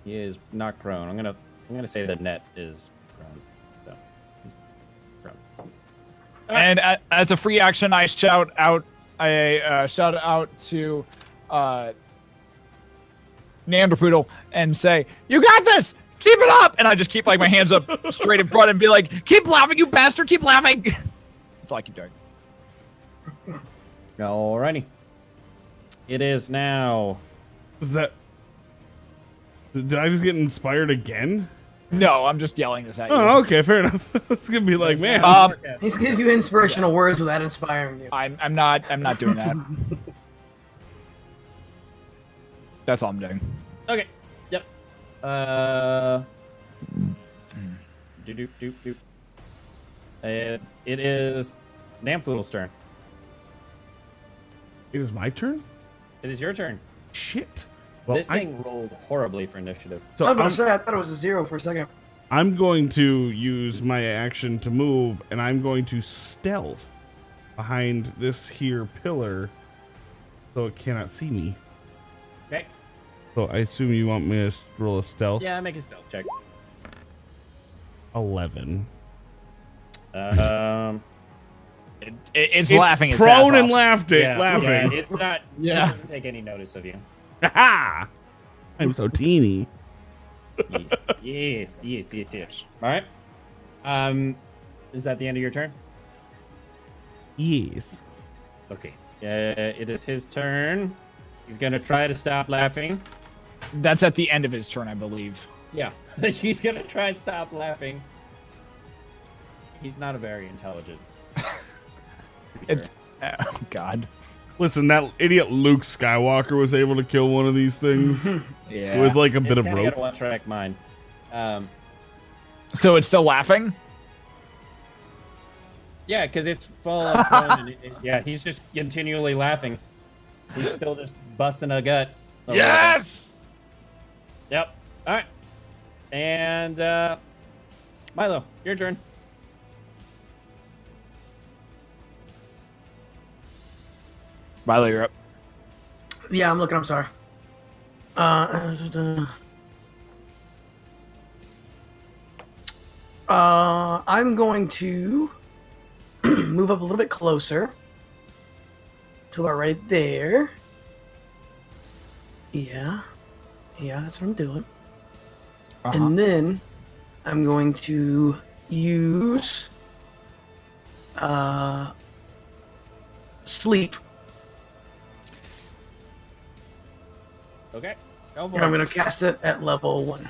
He is not prone. I'm gonna say the net is prone. So he's prone. And as a free action, I shout out. Shout out to Neanderpoodle and say, "You got this! Keep it up!" And I just keep like my hands up straight in front and be like, "Keep laughing, you bastard! Keep laughing!" That's all I keep doing. Alrighty. It is now. Is that? Did I just get inspired again? No, I'm just yelling this at you. Oh, okay, fair enough. It's gonna be like, man. He's giving you inspirational words without inspiring you. I'm not doing that. That's all I'm doing. Okay. Yep. Doop doop doop. It is Namfoodle's turn. It is my turn. It is your turn. Shit. Well, This thing rolled horribly for initiative. So I was I'm, gonna say, I thought it was a 0 for a second. I'm going to use my action to move, and I'm going to stealth behind this here pillar, so it cannot see me. Okay. So I assume you want me to roll a stealth. Yeah, make a stealth check. 11. It's laughing. Its ass prone and off. laughing. Yeah, it's not. Yeah. It doesn't take any notice of you. Ha! I'm so teeny. Yes. All right. Is that the end of your turn? Yes. Okay. It is his turn. He's gonna try to stop laughing. That's at the end of his turn, I believe. Yeah. He's gonna try and stop laughing. He's not a very intelligent creature. Oh God. Listen, that idiot Luke Skywalker was able to kill one of these things Yeah. with like a bit of It's kinda rope. got a one-track mind. So it's still laughing. Yeah, because it's full of prone and yeah, he's just continually laughing. He's still just busting a gut. Yes. Yep. All right. And Milo, your turn. Milo, you're up. Yeah, I'm looking. I'm sorry. I'm going to move up a little bit closer to about right there. Yeah, that's what I'm doing. And then I'm going to use sleep. Okay. Go for And I'm it. gonna cast it at level 1.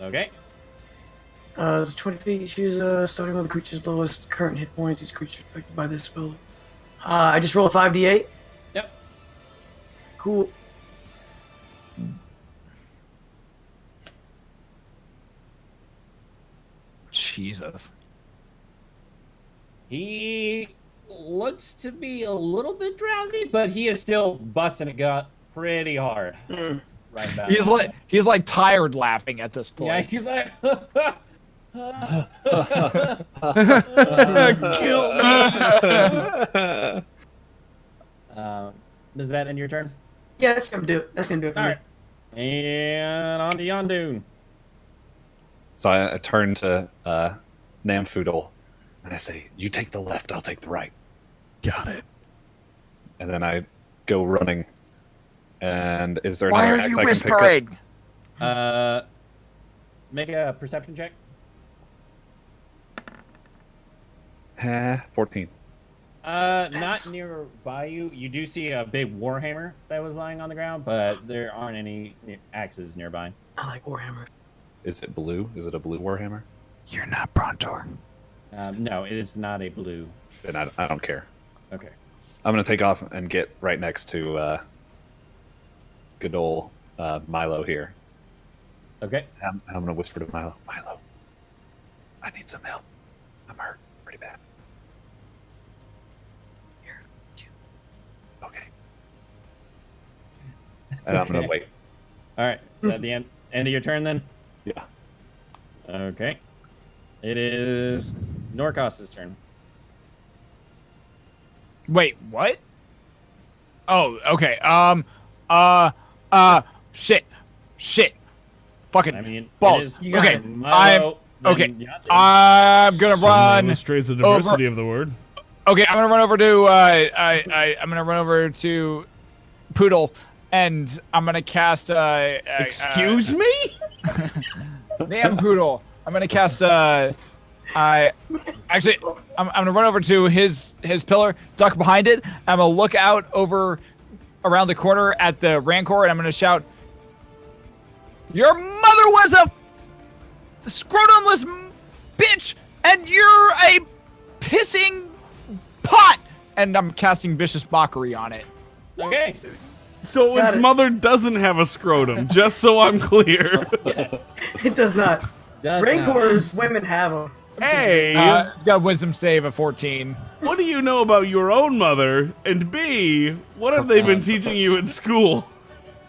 Okay. 20 feet, choose starting with the creature's lowest current hit points. Each creature affected by this spell. I just roll a 5d8. Yep. Cool. Jesus. He looks to be a little bit drowsy, but he is still busting a gut pretty hard. Right about now. He's like tired laughing at this Yeah, point. he's like. Kill me. Does that end your turn? Yeah, that's gonna do it. That's gonna do it for All me. right. And on to Yondoon. So I turn to Namfoodle and I say, "You take the left, I'll take the right." Got it. And then I go running. And is there Why another are axe you I can whispering? Make a perception check. pick up? 14. Not nearby you. You do see a big warhammer that was lying on the ground, but there aren't any axes nearby. I like Warhammer. Is it blue? Is it a blue Warhammer? You're not Brontor. No, it is not a blue. Then I don't care. Okay. I'm going to take off and get right next to good old Milo here. Okay. I'm going to whisper to Milo, "Milo, I need some help. I'm hurt pretty bad." Okay. And I'm going to wait. All right. Is that the end of your turn then? Yeah. Okay. It is Norcos's turn. Wait, what? Oh, okay. Shit. Fucking I mean, balls. it is You got Okay, it. Milo, then okay. Yondoon. I'm gonna Certainly run. illustrates the diversity of the word. Okay, I'm gonna run over to I'm gonna run over to Poodle, and I'm gonna cast Excuse me? Damn Poodle. I'm gonna cast I'm gonna run over to his pillar, duck behind it. I'm gonna look out over around the corner at the Rancor, and I'm gonna shout, "Your mother was a scrotumless bitch, and you're a pissing pot!" And I'm casting Vicious Mockery on it. Okay. So Got its it. mother doesn't have a scrotum, just so I'm clear. Yes. It does not. Does not. Rancors, women have them. A, It's got a Wisdom save of 14. what do you know about your own mother? And B, what have they been teaching you in school?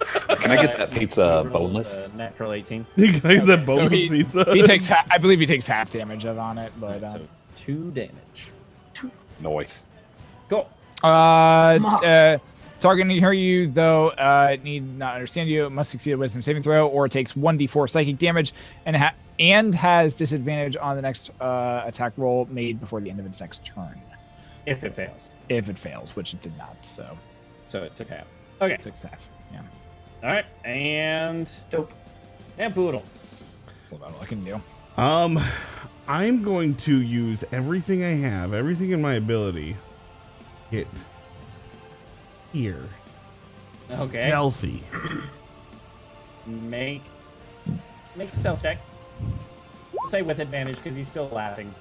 Can I get that pizza He rolls boneless? a natural 18. You got that So bonus he pizza? I believe he takes half damage on it, but So 2 damage. Noise. Cool. Target can hear you, though need not understand you. Must succeed a Wisdom saving throw, or takes 1d4 psychic damage, and has disadvantage on the next attack roll made before the end of its next turn. If it fails. If it fails, which it did not, so So it took half. Okay. it took half. Yeah, All right. And Dope. Poodle. that's about all I can do. I'm going to use everything I have, everything in my ability. Hit here. Okay. Stealthy. Make a stealth check. We'll say with advantage because he's still laughing.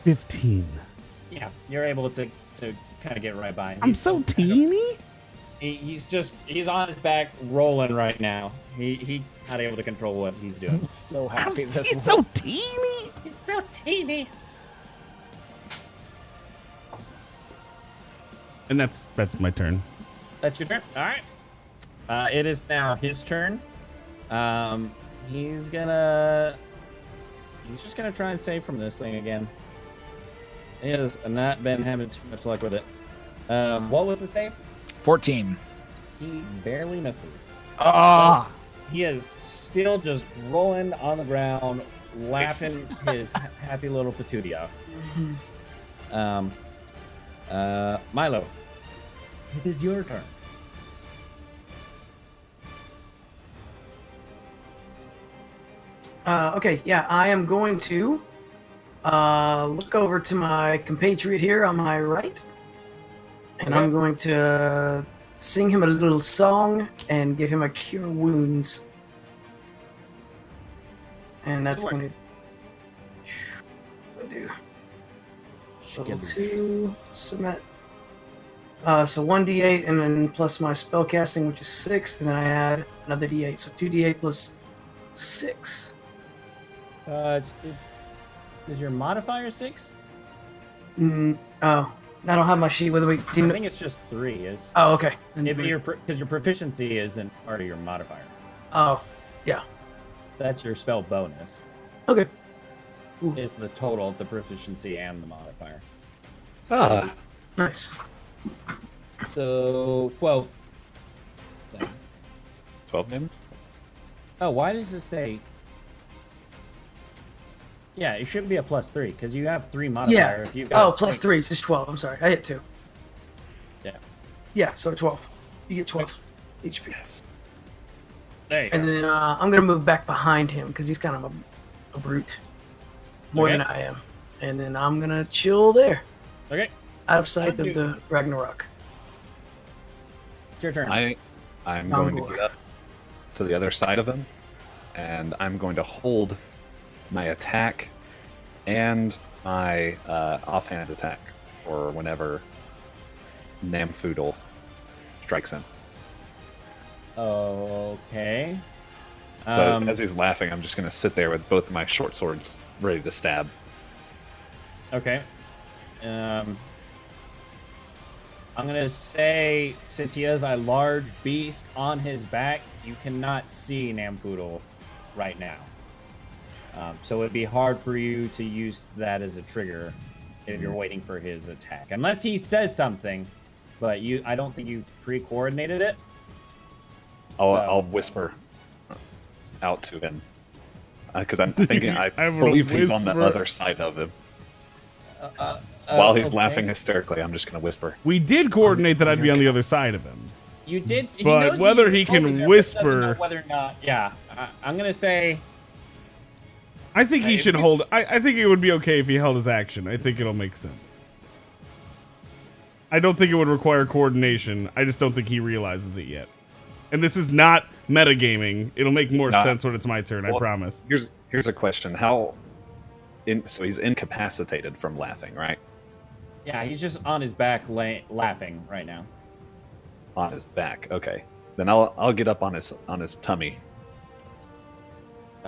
15. Yeah, you're able to kind of get right by him. I'm so teeny? He's on his back rolling right now. He's not able to control what he's doing. So happy. He's so teeny. He's so teeny. And that's my turn. That's your turn. All right. It is now his turn. He's just gonna try and save from this thing again. He has not been having too much luck with it. What was the save? 14. He barely misses. Ah. He is still just rolling on the ground, laughing his happy little patootie off. Milo, it is your turn. Okay, yeah, I am going to look over to my compatriot here on my right, And I'm going to sing him a little song and give him a cure wounds. And that's going to do level 2 submit. So 1d8 and then plus my spell casting, which is 6, and then I add another d8, so 2d8 plus 6. Is your modifier 6? Oh, I don't have my sheet with me. I think it's just 3. Oh, okay. Because your proficiency isn't part of your modifier. Oh, yeah. That's your spell bonus. Okay. Is the total of the proficiency and the modifier. Nice. So 12. 12 damage? Oh, why does this say? Yeah, it should be a +3 because you have 3 modifier. Yeah. If you've got Oh, plus 6. 3 is just 12. I'm sorry. I hit 2. Yeah. Yeah, so 12. You get 12 HP. There you And go. then I'm going to move back behind him because he's kind of a brute. More Okay. than I am. And then I'm going to chill there. Okay, Out of sight of the Ragnarok. it's your turn. I'm going to Gongor. get up to the other side of him, and I'm going to hold my attack and my offhand attack for whenever Namfoodle strikes him. Okay. So as he's laughing, I'm just going to sit there with both of my short swords ready to stab. Okay. I'm gonna say, since he has a large beast on his back, you cannot see Namfoodle right now. So it'd be hard for you to use that as a trigger if you're waiting for his attack, unless he says something. But I don't think you pre-coordinated it. I'll whisper out to him because I'm thinking I I will believe he's on the whisper. other side of him. While he's okay. laughing hysterically, I'm just going to whisper. We did coordinate that I'd be on the other side of him. You did, But knows whether you he told can me there, but whisper- doesn't know whether or not, yeah, I'm gonna say. I think he If should you- hold. I think it would be okay if he held his action. I think it'll make sense. I don't think it would require coordination. I just don't think he realizes it yet. And this is not metagaming. It'll make more Nah. sense when it's my turn. I Well, promise. Here's a question. So he's incapacitated from laughing, right? Yeah, he's just on his back laughing right now. On his back. Okay. Then I'll get up on his tummy.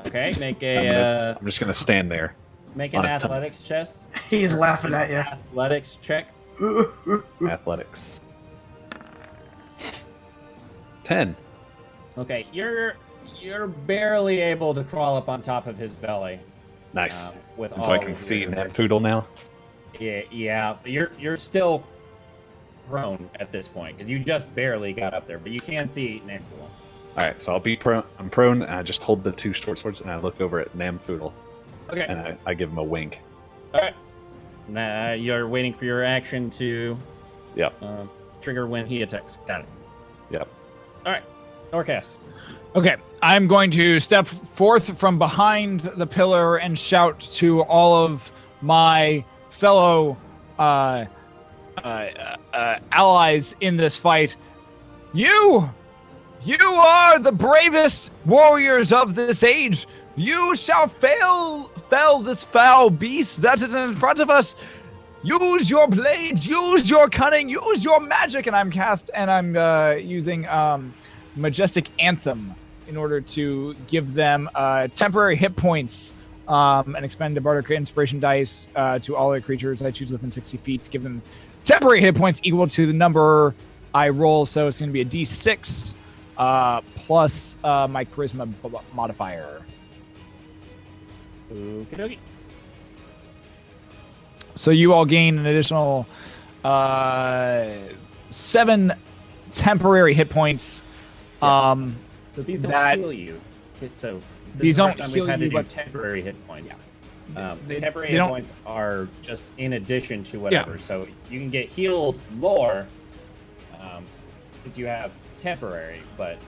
Okay, make I'm just gonna stand there. make an on his tummy. athletics chest. He's laughing at you. Athletics check. Athletics. 10. Okay, you're barely able to crawl up on top of his belly. Nice. With And so I all can of see your- Namfoodle now. Yeah. You're still prone at this point because you just barely got up there, but you can see Namfoodle. All right, so I'll be prone. I'm prone, and I just hold the 2 short swords, and I look over at Namfoodle, Okay. and I give him a wink. All right. Now you're waiting for your action to Yep. trigger when he attacks. Got it. Yep. All right. Norcast. Okay, I'm going to step forth from behind the pillar and shout to all of my fellow allies in this fight. You are the bravest warriors of this age. You shall fell this foul beast that is in front of us. Use your blades, use your cunning, use your magic, and I'm using Majestic Anthem in order to give them temporary hit points and expend a Bardic Inspiration dice to all other creatures I choose within 60 feet to give them temporary hit points equal to the number I roll. So it's going to be a D6 plus my Charisma modifier. Okie dokie. So you all gain an additional 7 temporary hit points. So these don't that- heal you. So this These is the don't first time heal we've had you, to do but- temporary hit points. The They- temporary they hit don't- points are just in addition to whatever. So you can get healed more since you have temporary, but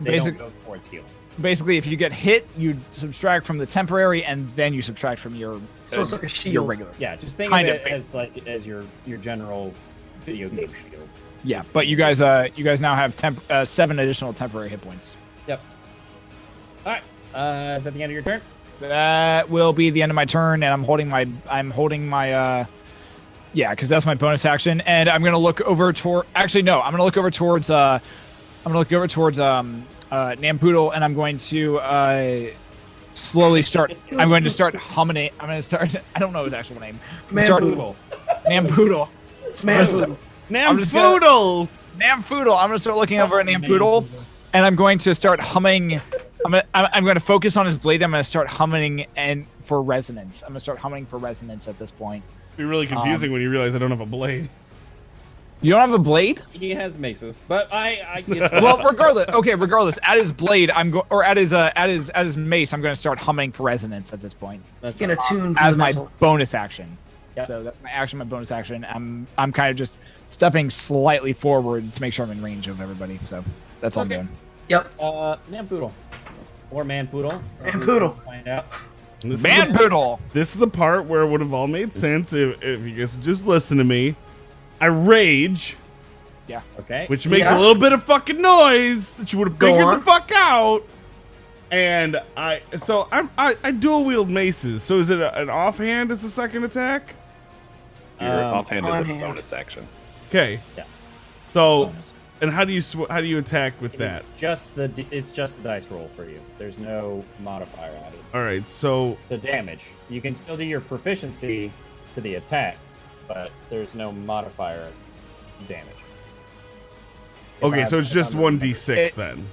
they don't go towards healing. Basically, if you get hit, you subtract from the temporary, and then you subtract from your So it's like a your shield. regular. Yeah, just think Kind of of it as like as your general video game shield. Yeah, but you guys now have 7 additional temporary hit points. Yep. All right. Is that the end of your turn? That will be the end of my turn, and I'm holding my yeah, because that's my bonus action, and I'm gonna look over toward. Actually, no, I'm gonna look over towards Nampoodle, and I'm going to slowly start. I'm going to start humming. I'm going to start. I don't know his actual name. Nampoodle. Nampoodle. It's Nampoodle. Namfoodle! Nampoodle. I'm going to start looking over at Nampoodle, and I'm going to start humming. I'm going to focus on his blade. I'm going to start humming and for resonance. I'm going to start humming for resonance at this point. It'd be really confusing when you realize I don't have a blade. You don't have a blade? He has maces, but I Well, regardless, at his blade, at his mace, I'm going to start humming for resonance at this point. That's Get attuned to As the my metal. bonus action. Yep. So that's my action, my bonus action. I'm kind of just stepping slightly forward to make sure I'm in range of everybody. So that's all I'm doing. Yep. Nampoodle. Or Manpoodle. Manpoodle. Find out. Manpoodle! This is the part where it would have all made sense if you guys just listen to me. I rage, Yeah. Okay. which makes Yeah. a little bit of fucking noise that you would have Go figured on. the fuck out. And I dual wield maces. So is it an offhand as a second attack? Your offhand is a on-hand. bonus action. Okay. Yeah. So, and how do you attack with that? It's just the dice roll for you. There's no modifier added. All right. So The damage. You can still do your proficiency to the attack, but there's no modifier damage. If okay, I- so it's if just I'm 1d6 It- then.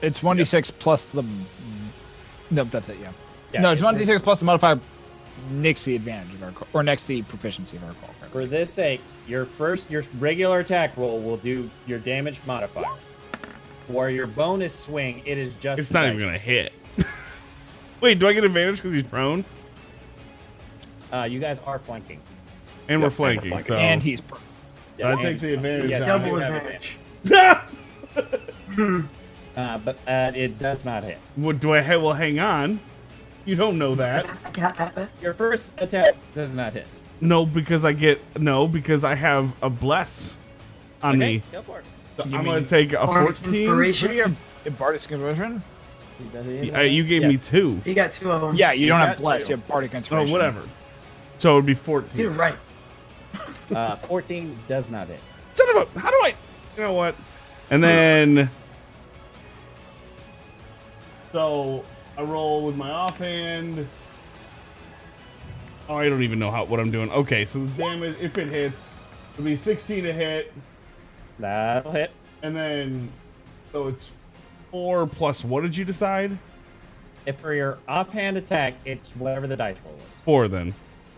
It's 1d6 plus the. Nope, that's it, yeah. Yeah, No, it's if 1d6 plus the modifier next the advantage of our or next the proficiency of our call. For this sake, your regular attack roll will do your damage modifier. For your bonus swing, it is just. It's the not dice even gonna hit. Wait, do I get advantage because he's prone? You guys are flanking. And we're Yep, and we're flanking, flanking. so And he's. I and- take the advantage. yes, on you Double have advantage. but it does not hit. What do I have? Well, hang on. You don't know that. Got that. Your first attack does not hit. No, because I have a bless on Okay, me. go for it. So You I'm mean- gonna take a Bardic 14. inspiration. What do you have? Bardic Inspiration? You gave me Yes. 2. You got 2 of them. Yeah, you don't He's have got bless. two. You have Bardic Oh, Inspiration. whatever. So it would be Get it 14. right. 14 does not hit. Son of a! How do I? You know what? And then, so I roll with my offhand. Oh, I don't even know what I'm doing. Okay, so the damage, if it hits, it'll be 16 to hit, That'll hit. and then so it's 4 plus. What did you decide? If for your offhand attack, it's whatever the dice roll is. 4 then.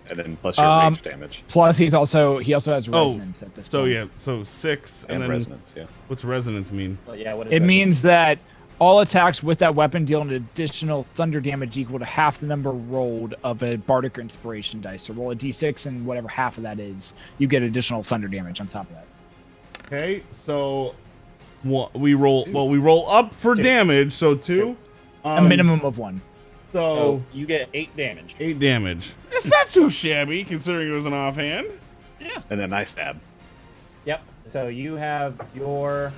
And then plus your range damage. Plus, he also has resonance at this So point. yeah, so 6, and, And then resonance, yeah. what's resonance mean? But yeah, what is It that? means that all attacks with that weapon deal an additional thunder damage equal to half the number rolled of a Bardic Inspiration dice. So roll a d6, and whatever half of that is, you get additional thunder damage on top of that. Okay, so we roll up for damage, so 2. A minimum of 1. So you get 8 damage. 8 damage. It's not too shabby considering it was an offhand. And then I stab. Yep. So you have your,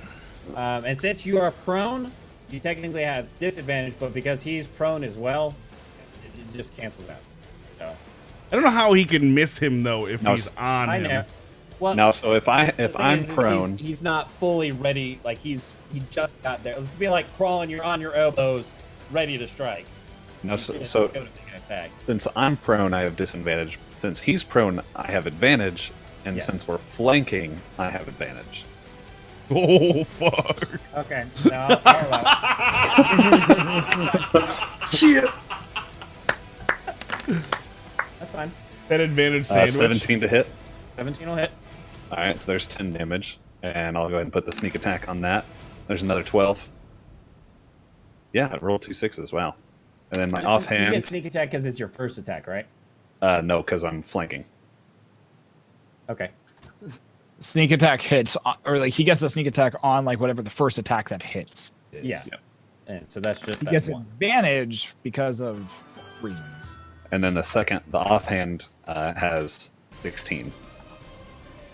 and since you are prone, you technically have disadvantage, but because he's prone as well, it just cancels out. So I don't know how he can miss him though if No, he's on I him. know. Well, Now, so if the thing I'm is prone, he's not fully ready. Like he just got there. It'd be like crawling. You're on your elbows, ready to strike. no, so Go to make an attack. since I'm prone, I have disadvantage. Since he's prone, I have advantage. And Yes. since we're flanking, I have advantage. Oh fuck! Okay. No, I'll allow it. Cheer. That's fine. That advantage sandwich. 17 to hit. 17 will hit. All right, so there's 10 damage, and I'll go ahead and put the sneak attack on that. There's another 12. Yeah, I rolled 2 6s. Wow. And then my You offhand. get sneak attack because it's your first attack, right? No, because I'm flanking. Okay. Sneak attack hits, or like he gets the sneak attack on like whatever the first attack that hits is. Yeah. Yep. And so that's just He that gets one. advantage because of reasons. And then the offhand has 16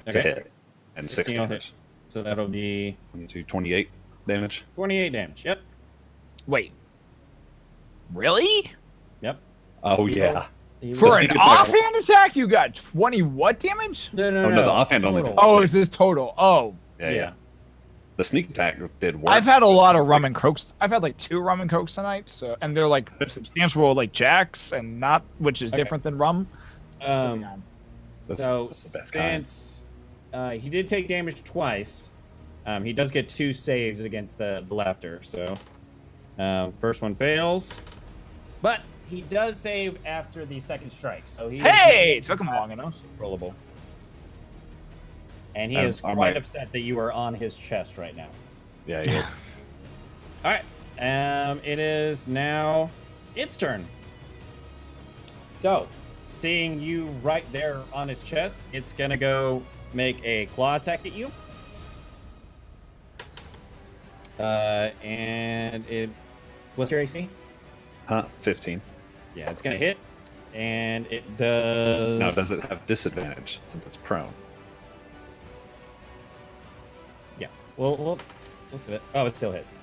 to Okay. hit. And 6 16 will hit. damage. So that'll be 22, 28 damage. 28 damage. Yep. Wait. Really? Yep. Oh, yeah. For sneak an attack- offhand attack, you got 20 what damage? No, Oh, no, the offhand only total. did Oh, 6. is this total? Oh. Yeah. The sneak attack did work. I've had a lot of rum and cokes. I've had like 2 rum and cokes tonight, so and they're like substantial like jacks and not, which is different than rum. That's so that's the best kind. since he did take damage twice, he does get 2 saves against the lefter. So first one fails, but he does save after the second strike. So he Hey, took him long enough. rollable. And he Um, is I quite might- upset that you are on his chest right now. Yeah, he is. All right. It is now its turn. So, seeing you right there on his chest, it's gonna go make a claw attack at you. And it. What's your AC? 15. Yeah, it's gonna hit, and it does. Now, does it have disadvantage since it's prone? Yeah. We'll see it. Oh, it still hits.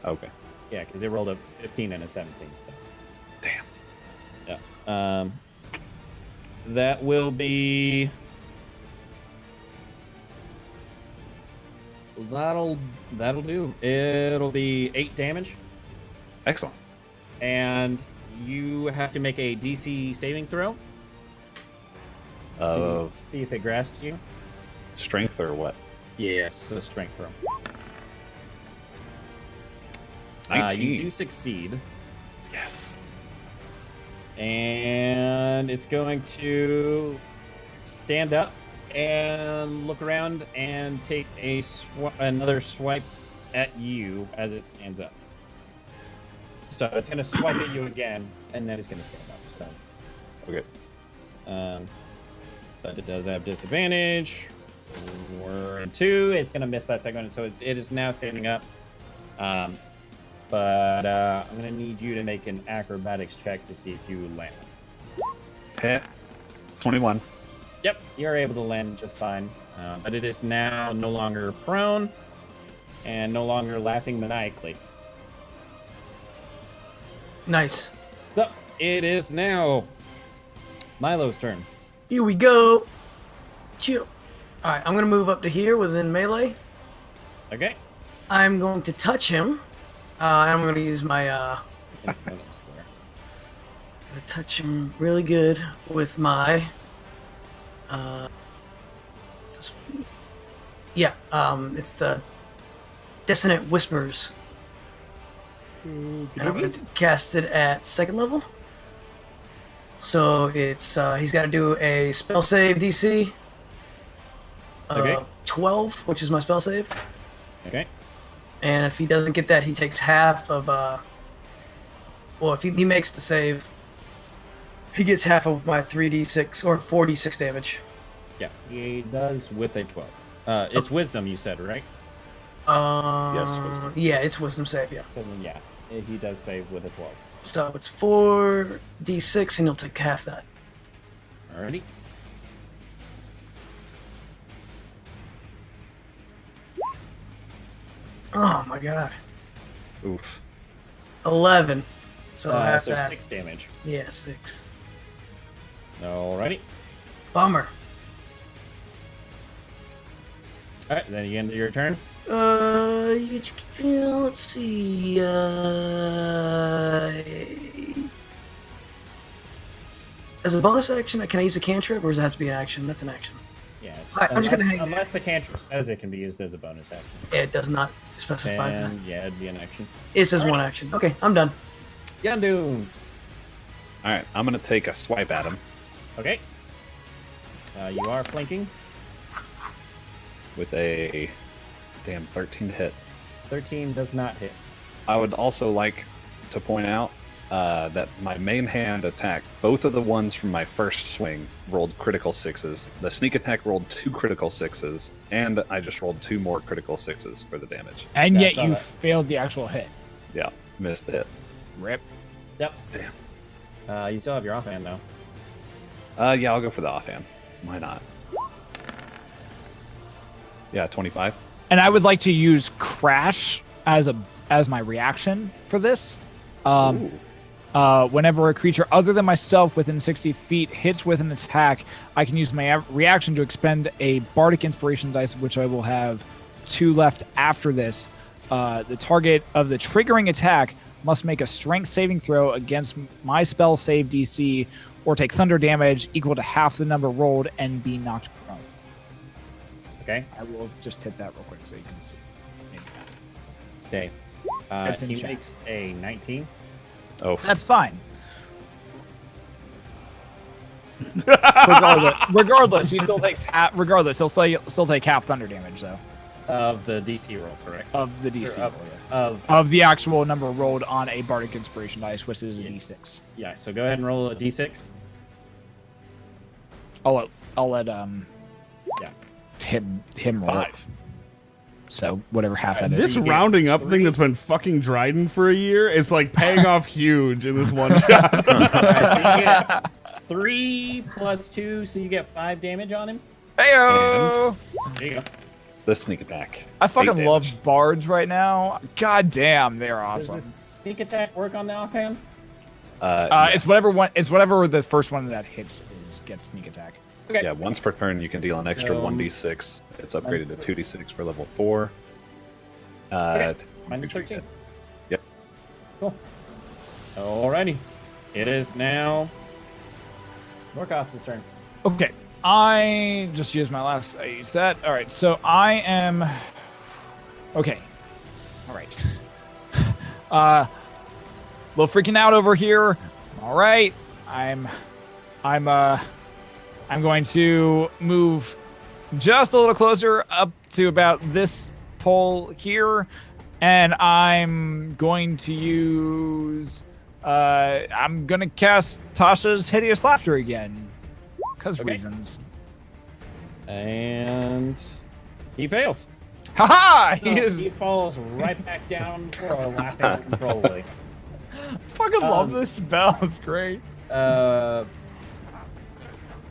Okay. Yeah, because it rolled a 15 and a 17. So. Damn. Yeah. That will be. That'll do. It'll be 8 damage, Excellent. and you have to make a DC saving throw. Of See if it grasps you. strength or what? Yes, a strength throw. 19. You do succeed, Yes. and it's going to stand up and look around and take another swipe at you as it stands up. So it's going to swipe at you again, and then it's going to stand up. So, Okay. but it does have disadvantage. 4 and 2. It's going to miss that second one, so it is now standing up. But I'm going to need you to make an acrobatics check to see if you land. Hit. 21. Yep, you're able to land just fine. But it is now no longer prone and no longer laughing maniacally. Nice. So it is now Milo's turn. Here we go. Chill. All right, I'm gonna move up to here within melee. Okay. I'm going to touch him. I'm gonna use my gonna touch him really good with my what's this one? Yeah, it's the Dissonant Whispers. And I'm gonna cast it at 2nd level. So it's he's got to do a spell save DC. Okay. 12, which is my spell save. Okay. And if he doesn't get that, he takes half of well, if he makes the save, he gets half of my 3d6 or 4d6 damage. Yeah, he does with a 12. It's wisdom, you said, right? Yes, wisdom. Yeah, it's wisdom save, yeah. So then, yeah, he does save with a 12. So it's 4d6, and he'll take half that. Alrighty. Oh my god. Oof. 11. So half So that. 6 damage. Yeah, 6. Alrighty. Bummer. Alright, then you end your turn. Let's see. As a bonus action, can I use a cantrip, or does it have to be an action? That's an action. Yeah. I'm just gonna hang- Unless the cantrip says it can be used as a bonus action. It does not specify that. And yeah, it'd be an action. It says one action. Okay, I'm done. Yandu. All right, I'm gonna take a swipe at him Okay. You are flanking. with a damn 13 to hit. 13 does not hit. I would also like to point out that my main hand attack, both of the ones from my first swing rolled critical 6s. The sneak attack rolled 2 critical 6s, and I just rolled 2 more critical 6s for the damage. And Yeah, I yet saw you that. failed the actual hit. Yeah, missed the hit. Rip. Yep. Damn. You still have your offhand though. Yeah, I'll go for the offhand. Why not? Yeah, 25. And I would like to use Crash as my reaction for this. Whenever a creature other than myself within 60 feet hits with an attack, I can use my reaction to expend a Bardic Inspiration dice, which I will have 2 left after this. The target of the triggering attack must make a strength saving throw against my spell save DC or take thunder damage equal to half the number rolled and be knocked prone. Okay. I will just hit that real quick so you can see. Okay. It's in He chat. makes a 19. Oh, That's fine. regardless, he still takes half. Regardless, he'll still take half thunder damage though Of the DC roll, correct? of the DC Or roll, of of the actual number rolled on a Bardic Inspiration dice, which is a D6. yeah. So go ahead and roll a D6. I'll let Yeah. him roll it. 5. So whatever half that is. This you get rounding up 3. thing that's been fucking Dryden for a year is like paying off huge in this one shot. Alright, so you get 3 plus 2, so you get 5 damage on him. Heyo! There you go. the sneak attack. I fucking 8 love damage. bards right now. God damn, they're Does awesome. this sneak attack work on the offhand? It's whatever one. It's whatever the first one that hits gets sneak attack. Okay. Yeah, once per turn you can deal an extra So- 1d6. It's upgraded to 2d6 for level 4. Minus 13. Yep. Cool. Alrighty. It is now Norcos's turn. Okay, I just used my last. I used that. All right, so I am. Okay. All right. A little freaking out over here. All right. I'm going to move just a little closer up to about this pole here, and I'm going to use. I'm gonna cast Tasha's Hideous Laughter again, cause Okay. reasons. And he fails. Haha! So He is. he falls right back down for a laughing uncontrollably. Fucking love um, this spell. It's great.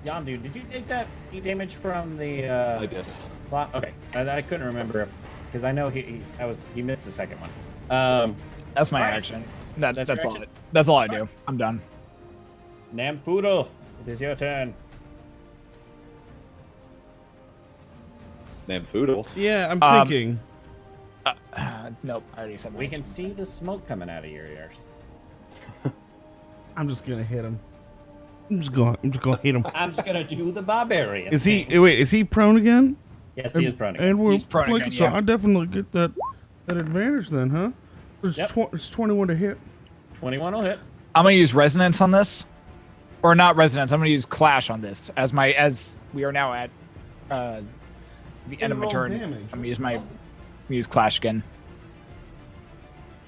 Yondu, did you take that damage from the I did. Okay, I couldn't remember because I know he missed the second one. That's my Alright. action. That's That's your all. action. That's all I do. I'm done. Namfoodle, it is your turn. Namfoodle. Yeah, I'm Um, thinking. Nope. I already said my We can action. see the smoke coming out of your ears. I'm just gonna hit him. I'm just gonna hit him. I'm just gonna do the barbarian. Is he? Wait, is he prone again? Yes, he is prone again. And we're He's prone flanking, again, so yeah. I definitely get that advantage then, huh? It's, Yep. it's 21 to hit. 21 will hit. I'm gonna use resonance on this, or not resonance. I'm gonna use clash on this as we are now at the end of my roll turn. damage. I'm gonna use clash again.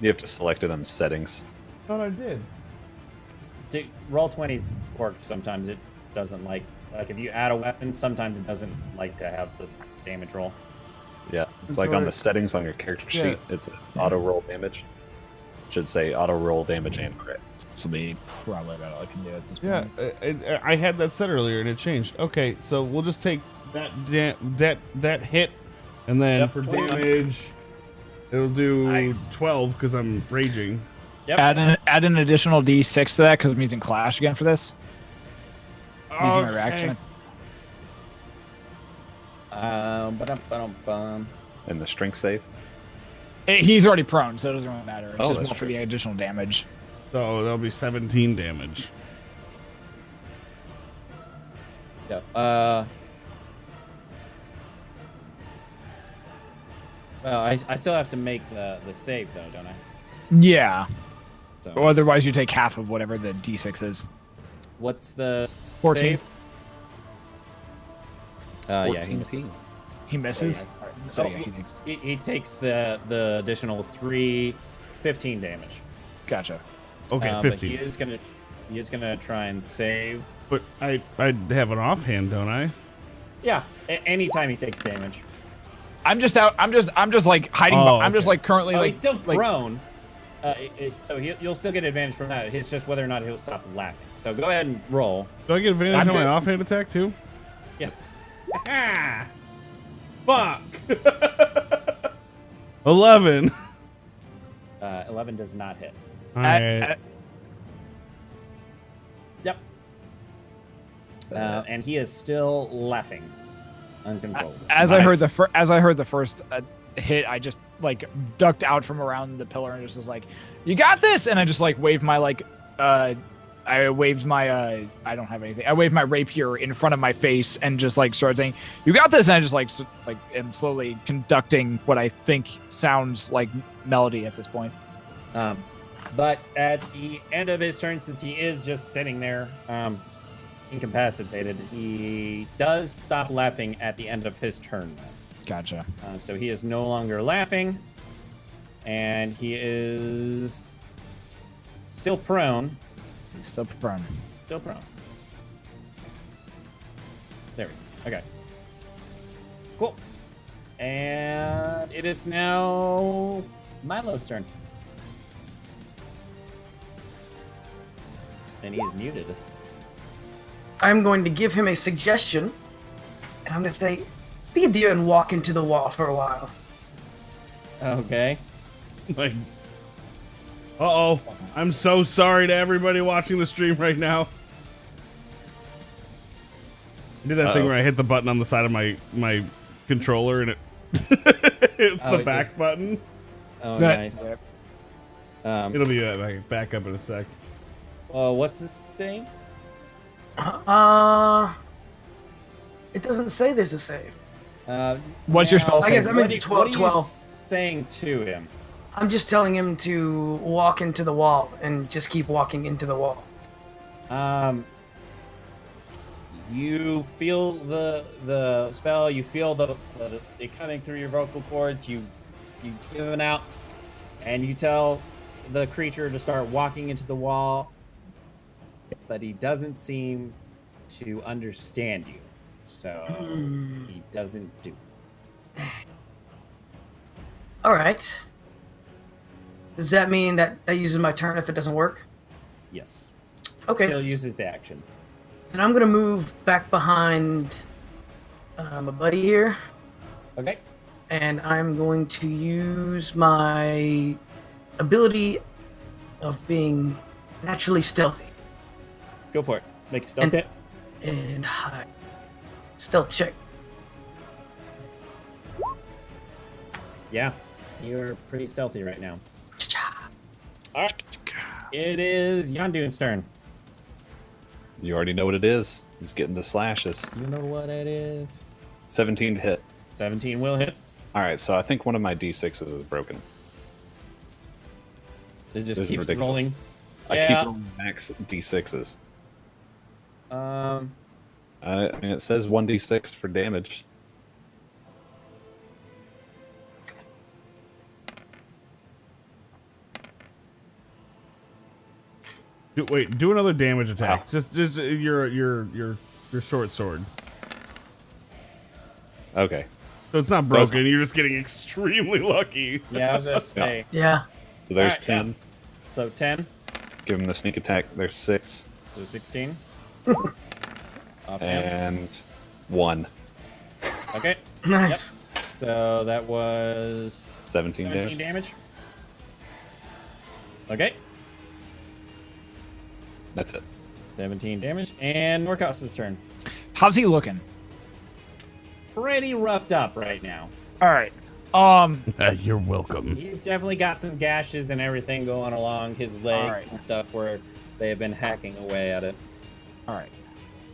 You have to select it on settings. Thought I did. Roll 20s work sometimes. It doesn't like if you add a weapon, sometimes it doesn't like to have the damage roll. Yeah, it's That's like on right. the settings on your character Yeah. sheet. It's auto roll damage. Should say auto roll damage and crit. This will be probably about all I can do at this Yeah, point. I had that set earlier and it changed. Okay, so we'll just take that that hit, and then Yep, for 21. damage, it'll do Nice. 12 because I'm raging. Yep. Add an additional D6 to that because I'm using clash again for this. Using my reaction. Ba-dum-ba-dum-bum. And the strength save. He's already prone, so it doesn't really matter. It's Oh, just that's more for true. the additional damage. So that'll be 17 damage. Yep. Well, I still have to make the save though, don't I? Yeah. So, Or otherwise, you take half of whatever the D6 is. what's the 14. save? Yeah, he 14 misses. team. He misses. Alright, So so yeah, he takes. he takes the additional 15 damage. Gotcha. Okay, But 50. he is gonna try and save. But I have an offhand, don't I? Yeah, anytime he takes damage. I'm just out. I'm just like hiding. Oh, I'm just okay. like currently Oh, like. he's still like- prone. So you'll still get advantage from that. It's just whether or not he'll stop laughing. So go ahead and roll. Do I get advantage I'm on my good. offhand attack too? Yes. Fuck. 11. 11 does not hit. All right. Yep. And he is still laughing uncontrollably. As I heard the first hit, I just like ducked out from around the pillar and just was like, "You got this!" And I just like waved my I waved my I don't have anything. I waved my rapier in front of my face and just like started saying, "You got this!" And I just like am slowly conducting what I think sounds like melody at this point. But at the end of his turn, since he is just sitting there, incapacitated, he does stop laughing at the end of his turn. Gotcha. So he is no longer laughing, and he is still prone. He's still prone. Still prone. There we go. Okay. Cool. And it is now Milo's turn. And he is muted. I'm going to give him a suggestion, and I'm going to say, be a deer and walk into the wall for a while. Okay. Like, uh-oh. I'm so sorry to everybody watching the stream right now. I did that thing where I hit the button on the side of my controller and it it's the back button. Oh, nice. It'll be back up in a sec. What's this saying? It doesn't say there's a save. What's your spell I guess save? I'm in 12. What are you saying to him? I'm just telling him to walk into the wall and just keep walking into the wall. You feel the spell. You feel the it coming through your vocal cords. You give it out, and you tell the creature to start walking into the wall. But he doesn't seem to understand you, so he doesn't do it. All right. Does that mean that uses my turn if it doesn't work? Yes. Okay. Still uses the action. And I'm gonna move back behind my buddy here, Okay. and I'm going to use my ability of being naturally stealthy Go for it. Make a stealth hit. and hide. Stealth check. Yeah. You're pretty stealthy right now. Cha-cha. All right. It is Yondu's turn. You already know what it is. He's getting the slashes. You know what it is. 17 to hit. 17 will hit. All right, so I think one of my d6s is broken. It just This is keeps ridiculous. rolling. I Yeah. keep rolling max d6s. Um. I mean, it says 1d6 for damage. Do another damage attack. Just your short sword. Okay. So it's not broken. You're just getting extremely lucky. Yeah, I was gonna say. Yeah. So there's Alright, yeah. 10. So 10. Give him the sneak attack. There's 6. So 16. Offhand. And 1. Okay. Nice. So that was 17 17 damage. damage. Okay. That's it. 17 damage. And Norcos' turn. How's he looking? Pretty roughed up right now. All right. You're welcome. He's definitely got some gashes and everything going along his legs Alright. and stuff where they have been hacking away at it. All right.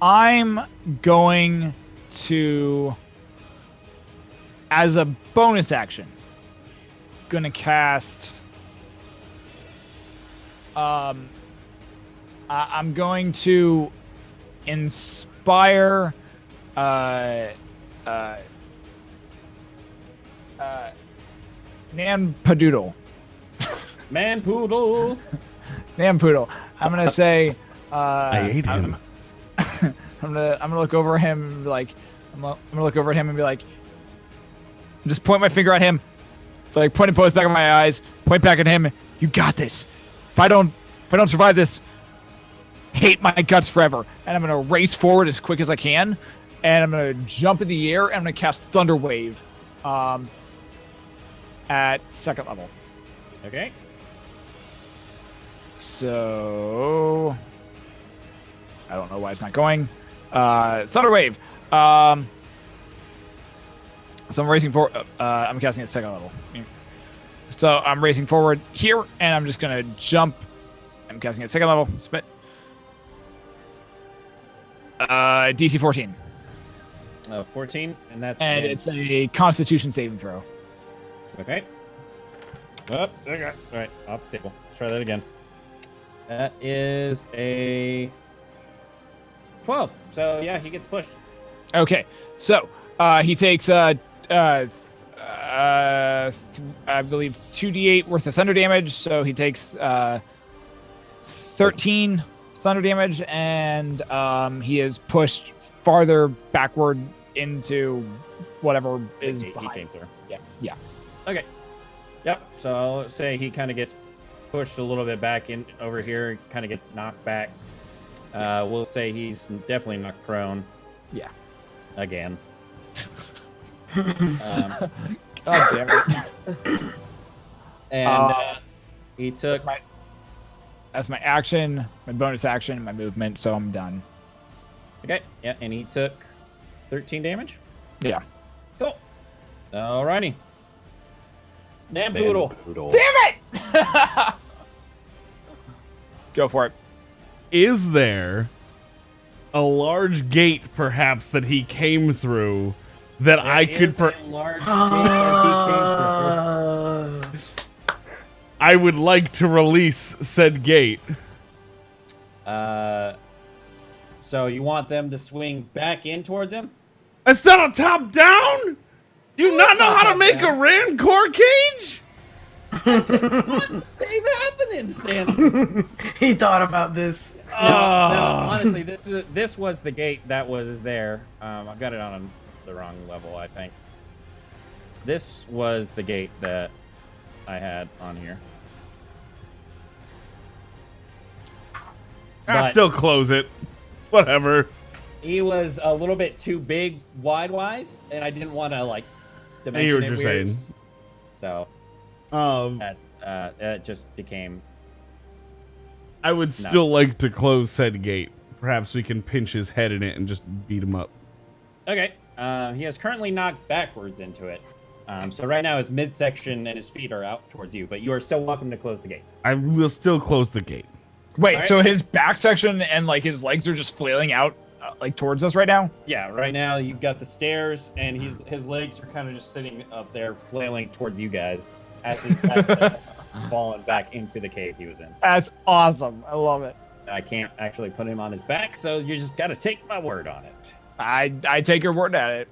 I'm going to, as a bonus action, gonna cast. I'm going to inspire. Nan-Padoodle. Man poodle. Nan-Poodle. I'm gonna say. I ate him. I'm gonna look over at him and be like, I'm gonna look over at him and be like, just point my finger at him. So like pointing both back of my eyes, point back at him. You got this. If I don't survive this, hate my guts forever. And I'm gonna race forward as quick as I can, and I'm gonna jump in the air and I'm gonna cast Thunder Wave, at 2nd level. Okay. So I don't know why it's not going. Thunder Wave. So I'm racing forward. I'm casting at 2nd level. So I'm racing forward here, and I'm just gonna jump. I'm casting at 2nd level. Spit. DC 14. 14, and that's And against- it's a Constitution saving throw. Okay. Oh, okay. All right, off the table. Let's try that again. That is a 12. So yeah, he gets pushed. Okay, so he takes I believe 2d8 worth of thunder damage. So he takes 13 thunder damage, and he is pushed farther backward into whatever is He behind. came through. Yeah. Okay. Yep. So I'll say he kind of gets pushed a little bit back in over here. Kind of gets knocked back. We'll say he's definitely knocked prone. Yeah. Again. God damn it. And he took. That's my action, my bonus action, and my movement, so I'm done. Okay. Yeah, and he took 13 damage. Yeah. Cool. Alrighty. Nampoodle. Go for it. Is there a large gate, perhaps, that he came through that I There could? is a large gate that he came through. I would like to release said gate. So you want them to swing back in towards him? It's not a top down. Do you not know not how to top make down. a Rancor cage? Say that happening, Stan. He thought about this. No, honestly, this was the gate that was there. I've got it on the wrong level, I think. This was the gate that I had on here. I But still close it. Whatever. he was a little bit too big wide-wise, and I didn't want to like I hear dimension what it you're weird. saying. So that just became. I would still like to close said gate. Perhaps we can pinch his head in it and just beat him up. Okay. He is currently knocked backwards into it. So right now his midsection and his feet are out towards you, but you are still welcome to close the gate. I will still close the gate. Wait, Alright. so his back section and like his legs are just flailing out like towards us right now? Yeah, right now you've got the stairs, and his legs are kind of just sitting up there, flailing towards you guys as he's fallen back into the cave he was in. That's awesome. I love it. I can't actually put him on his back, so you just got to take my word on it. I take your word at it.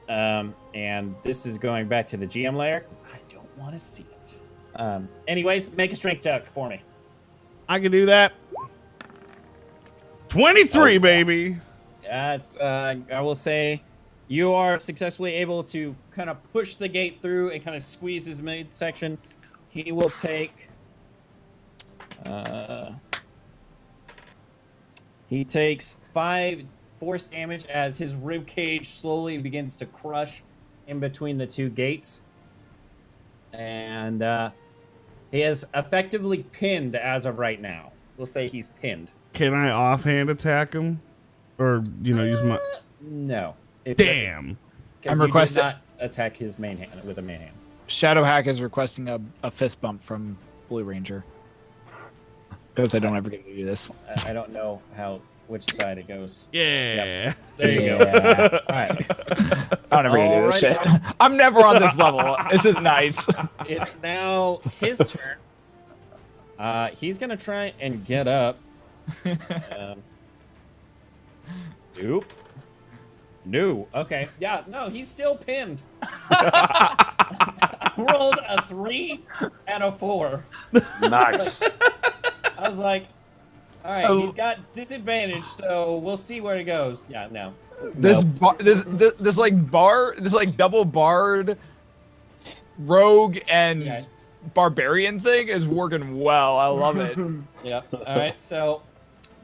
And this is going back to the GM layer, 'cause I don't want to see it. Anyways, make a strength check for me. I can do that. 23, Oh, baby. That's I will say you are successfully able to kind of push the gate through and kind of squeeze his midsection. He will take he takes 5 force damage as his rib cage slowly begins to crush in between the two gates. And he is effectively pinned as of right now. We'll say he's pinned. Can I offhand attack him? Or, use my... No. Damn. Because I'm requesting- you did not attack his main hand with a main hand. Shadowhack is requesting a fist bump from Blue Ranger. Because I don't ever get to do this. I don't know which side it goes. Yeah. There you go. All right. I don't ever get to do this shit. I'm never on this level. This is nice. It's now his turn. He's gonna try and get up. Nope. No. Okay. Yeah. No. He's still pinned. I rolled a 3 and a 4. Nice. I was like, all right. He's got disadvantage, so we'll see where it goes. Yeah. No. This Nope. this like double barred rogue and Okay. barbarian thing is working well. I love it. Yep. All right. So,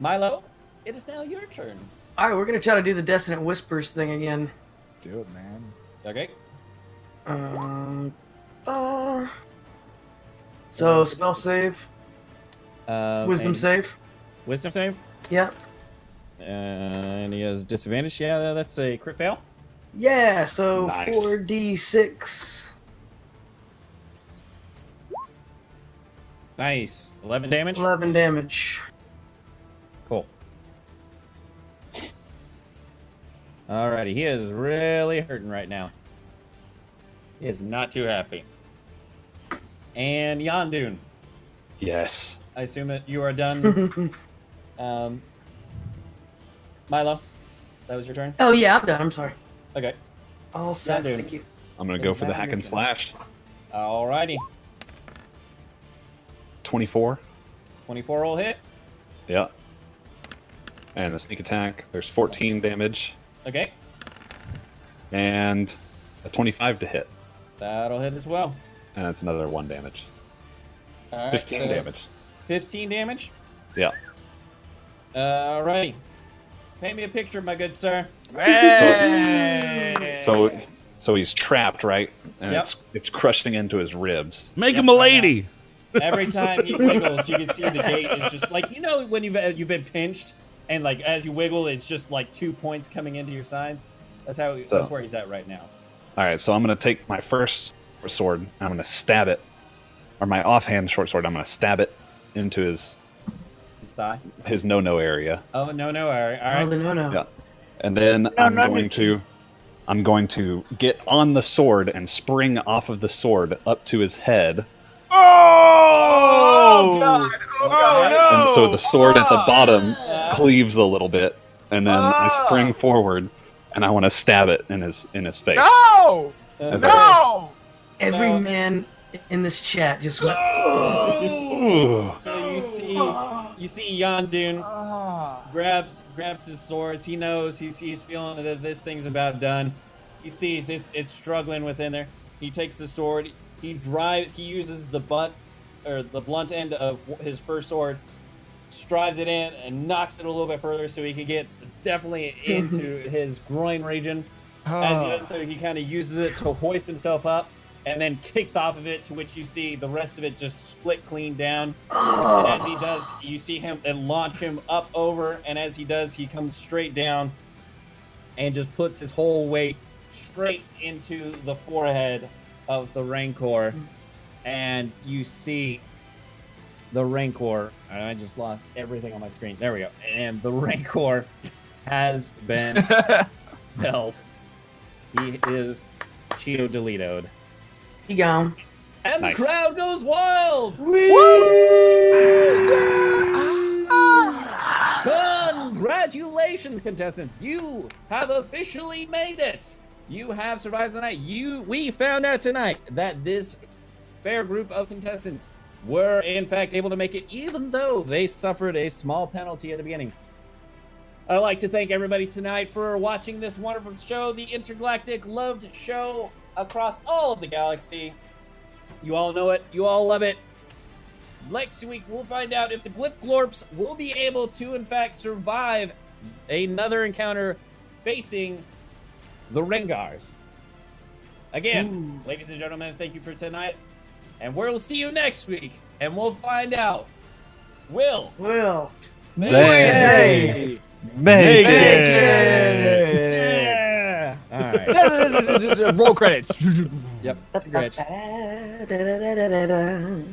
Milo, it is now your turn. All right, we're gonna try to do the Dissonant Whispers thing again. Do it, man. Okay. So spell save, wisdom and save. Wisdom save. Yeah. And he has disadvantage. Yeah, that's a crit fail. Yeah. So Nice. 4d6. Nice. 11 damage. 11 damage. Cool. Alrighty, he is really hurting right now. He is not too happy. And Yondoon, Yes. I assume that you are done. Milo, that was your turn? Oh yeah, I'm done. I'm sorry. Okay. All set. dude. Thank you. I'm gonna go for the hack and slash. Alrighty. 24. 24 roll hit. Yeah. And the sneak attack. There's 14 damage Okay. and a 25 to hit, That'll hit as well. and that's another 1 damage. Alright, 15 so damage. 15 damage. Yeah. Alrighty. Paint me a picture, my good sir. So he's trapped, right? And Yep. it's crushing into his ribs. Make Yep, him a right lady. Every time he wiggles, you can see the gate is just like, you know, when you've been pinched, and like as you wiggle, it's just like 2 points coming into your sides. That's that's where he's at right now. All right, so I'm gonna take my first sword. And I'm gonna stab it, or my offhand short sword. I'm gonna stab it into His thigh. his no area. Oh no, all right, all Oh, right. no. Yeah, and then I'm going to get on the sword and spring off of the sword up to his head. Oh! God. And so the sword at the bottom cleaves a little bit, and then I spring forward, and I want to stab it in his face. No! As No! Every So- man in this chat just went. So you see Yondoon grabs his swords. He knows he's feeling that this thing's about done. He sees it's struggling within there. He takes the sword. He uses the blunt end of his first sword, strives it in and knocks it a little bit further so he can get definitely into his groin region. As he does so, he kind of uses it to hoist himself up and then kicks off of it, to which you see the rest of it just split clean down. And as he does, you see him and launch him up over, and as he does, he comes straight down and just puts his whole weight straight into the forehead of the Rancor. And you see the Rancor, and I just lost everything on my screen. There we go. And the Rancor has been held. He is Cheeto Deletoed. He gone. And Nice. the crowd goes wild! Congratulations, contestants! You have officially made it! You have survived the night. We found out tonight that this fair group of contestants were in fact able to make it, even though they suffered a small penalty at the beginning. I'd like to thank everybody tonight for watching this wonderful show, the intergalactic loved show across all of the galaxy. You all know it. You all love it. Next week, we'll find out if the Glip Glorps will be able to, in fact, survive another encounter facing the Rengars. Again, ladies and gentlemen, thank you for tonight. And we'll see you next week. And we'll find out. Will. They Make Yeah. All right. Roll credits. Yep. Congrats.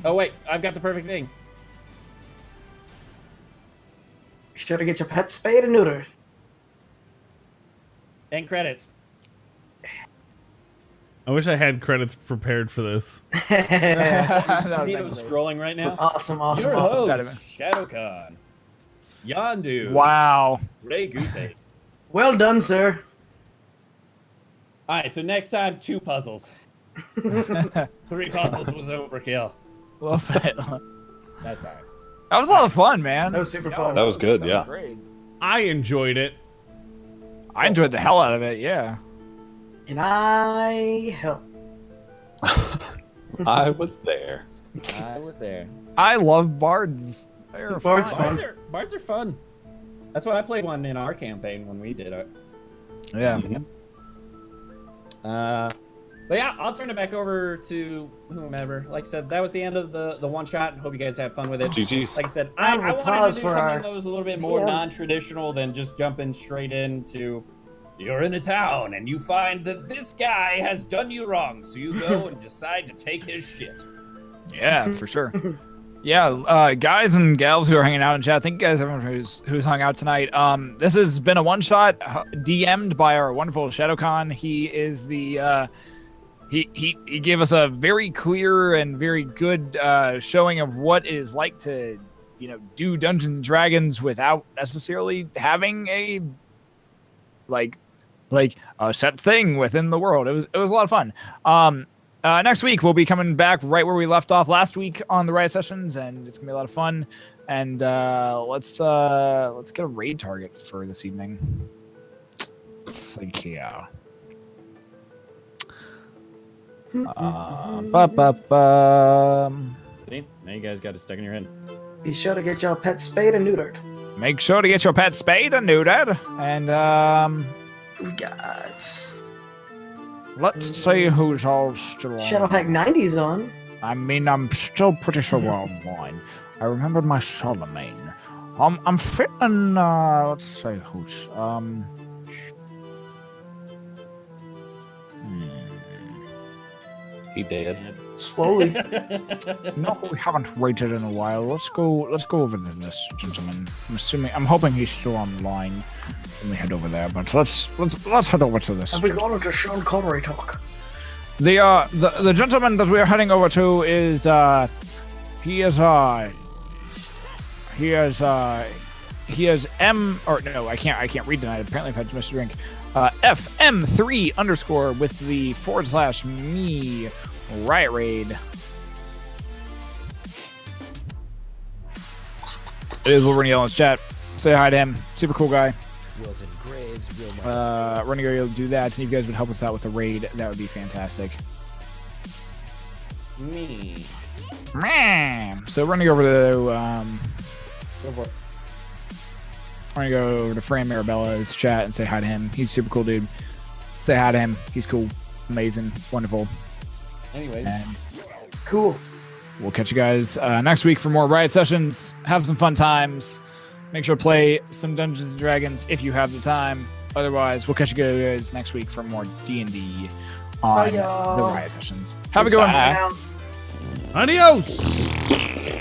Oh, wait. I've got the perfect thing. Sure to get your pet spayed and neutered. End credits. I wish I had credits prepared for this. Just need him scrolling right now. Awesome. Your That'd host, Shadowcon. Yondu. Wow. Ray Goose Eggs. Well done, sir. All right, so next time, 2 puzzles. 3 puzzles was overkill. Love it. That's all right. That was a lot of fun, man. That was super fun. That was good, yeah. Great. I enjoyed it. I enjoyed the hell out of it, yeah. And I helped. I was there. I was there. I love bards. They're Bards fun. fun. Bards are fun. That's what I played one in our campaign when we did it. Yeah. But yeah, I'll turn it back over to whomever. Like I said, that was the end of the one shot. Hope you guys had fun with it. GG's. Like I said, I Round of wanted to applause do for something our that was a little bit more DM. non-traditional than just jumping straight into, you're in a town and you find that this guy has done you wrong, so you go and decide to take his shit. Yeah, for sure. Yeah, guys and gals who are hanging out in chat, thank you guys everyone who's hung out tonight. This has been a one shot DM'd by our wonderful ShadowCon. He is the he gave us a very clear and very good showing of what it is like to, you know, do Dungeons and Dragons without necessarily having a like a set thing within the world. It was a lot of fun. Next week we'll be coming back right where we left off last week on the Riot sessions, and it's gonna be a lot of fun. And let's get a raid target for this evening. Thank you. See? Now you guys got it stuck in your head. Be sure to get your pet spayed and neutered. Make sure to get your pet spayed and neutered. And We got let's see who's all still on. Shadowhack 90's on. I mean, I'm still pretty sure we're online. I remembered my Charlemagne. I'm feeling, let's see who's, He did. Slowly. No, we haven't waited in a while. Let's go over to this gentleman. I'm hoping he's still online when we head over there, but let's head over to this. Have we gone into Sean Connery talk? The gentleman that we are heading over to is he is M, or no, I can't read tonight. Apparently I've had too much to drink. FM3_ with the /me Riot Raid. It is Wolverine Yellow's chat. Say hi to him. Super cool guy. We're gonna go do that, and if you guys would help us out with the raid, that would be fantastic. Me. So we're gonna go over to Go for it. we're gonna go over to Fran Mirabella's chat and say hi to him. He's a super cool dude. Say hi to him. He's cool, amazing, wonderful. Anyways. And Cool. we'll catch you guys next week for more Riot sessions. Have some fun times. Make sure to play some Dungeons and Dragons if you have the time. Otherwise, we'll catch you guys next week for more D&D on Bye, y'all. the Riot sessions. Have a good one. Now. Adios!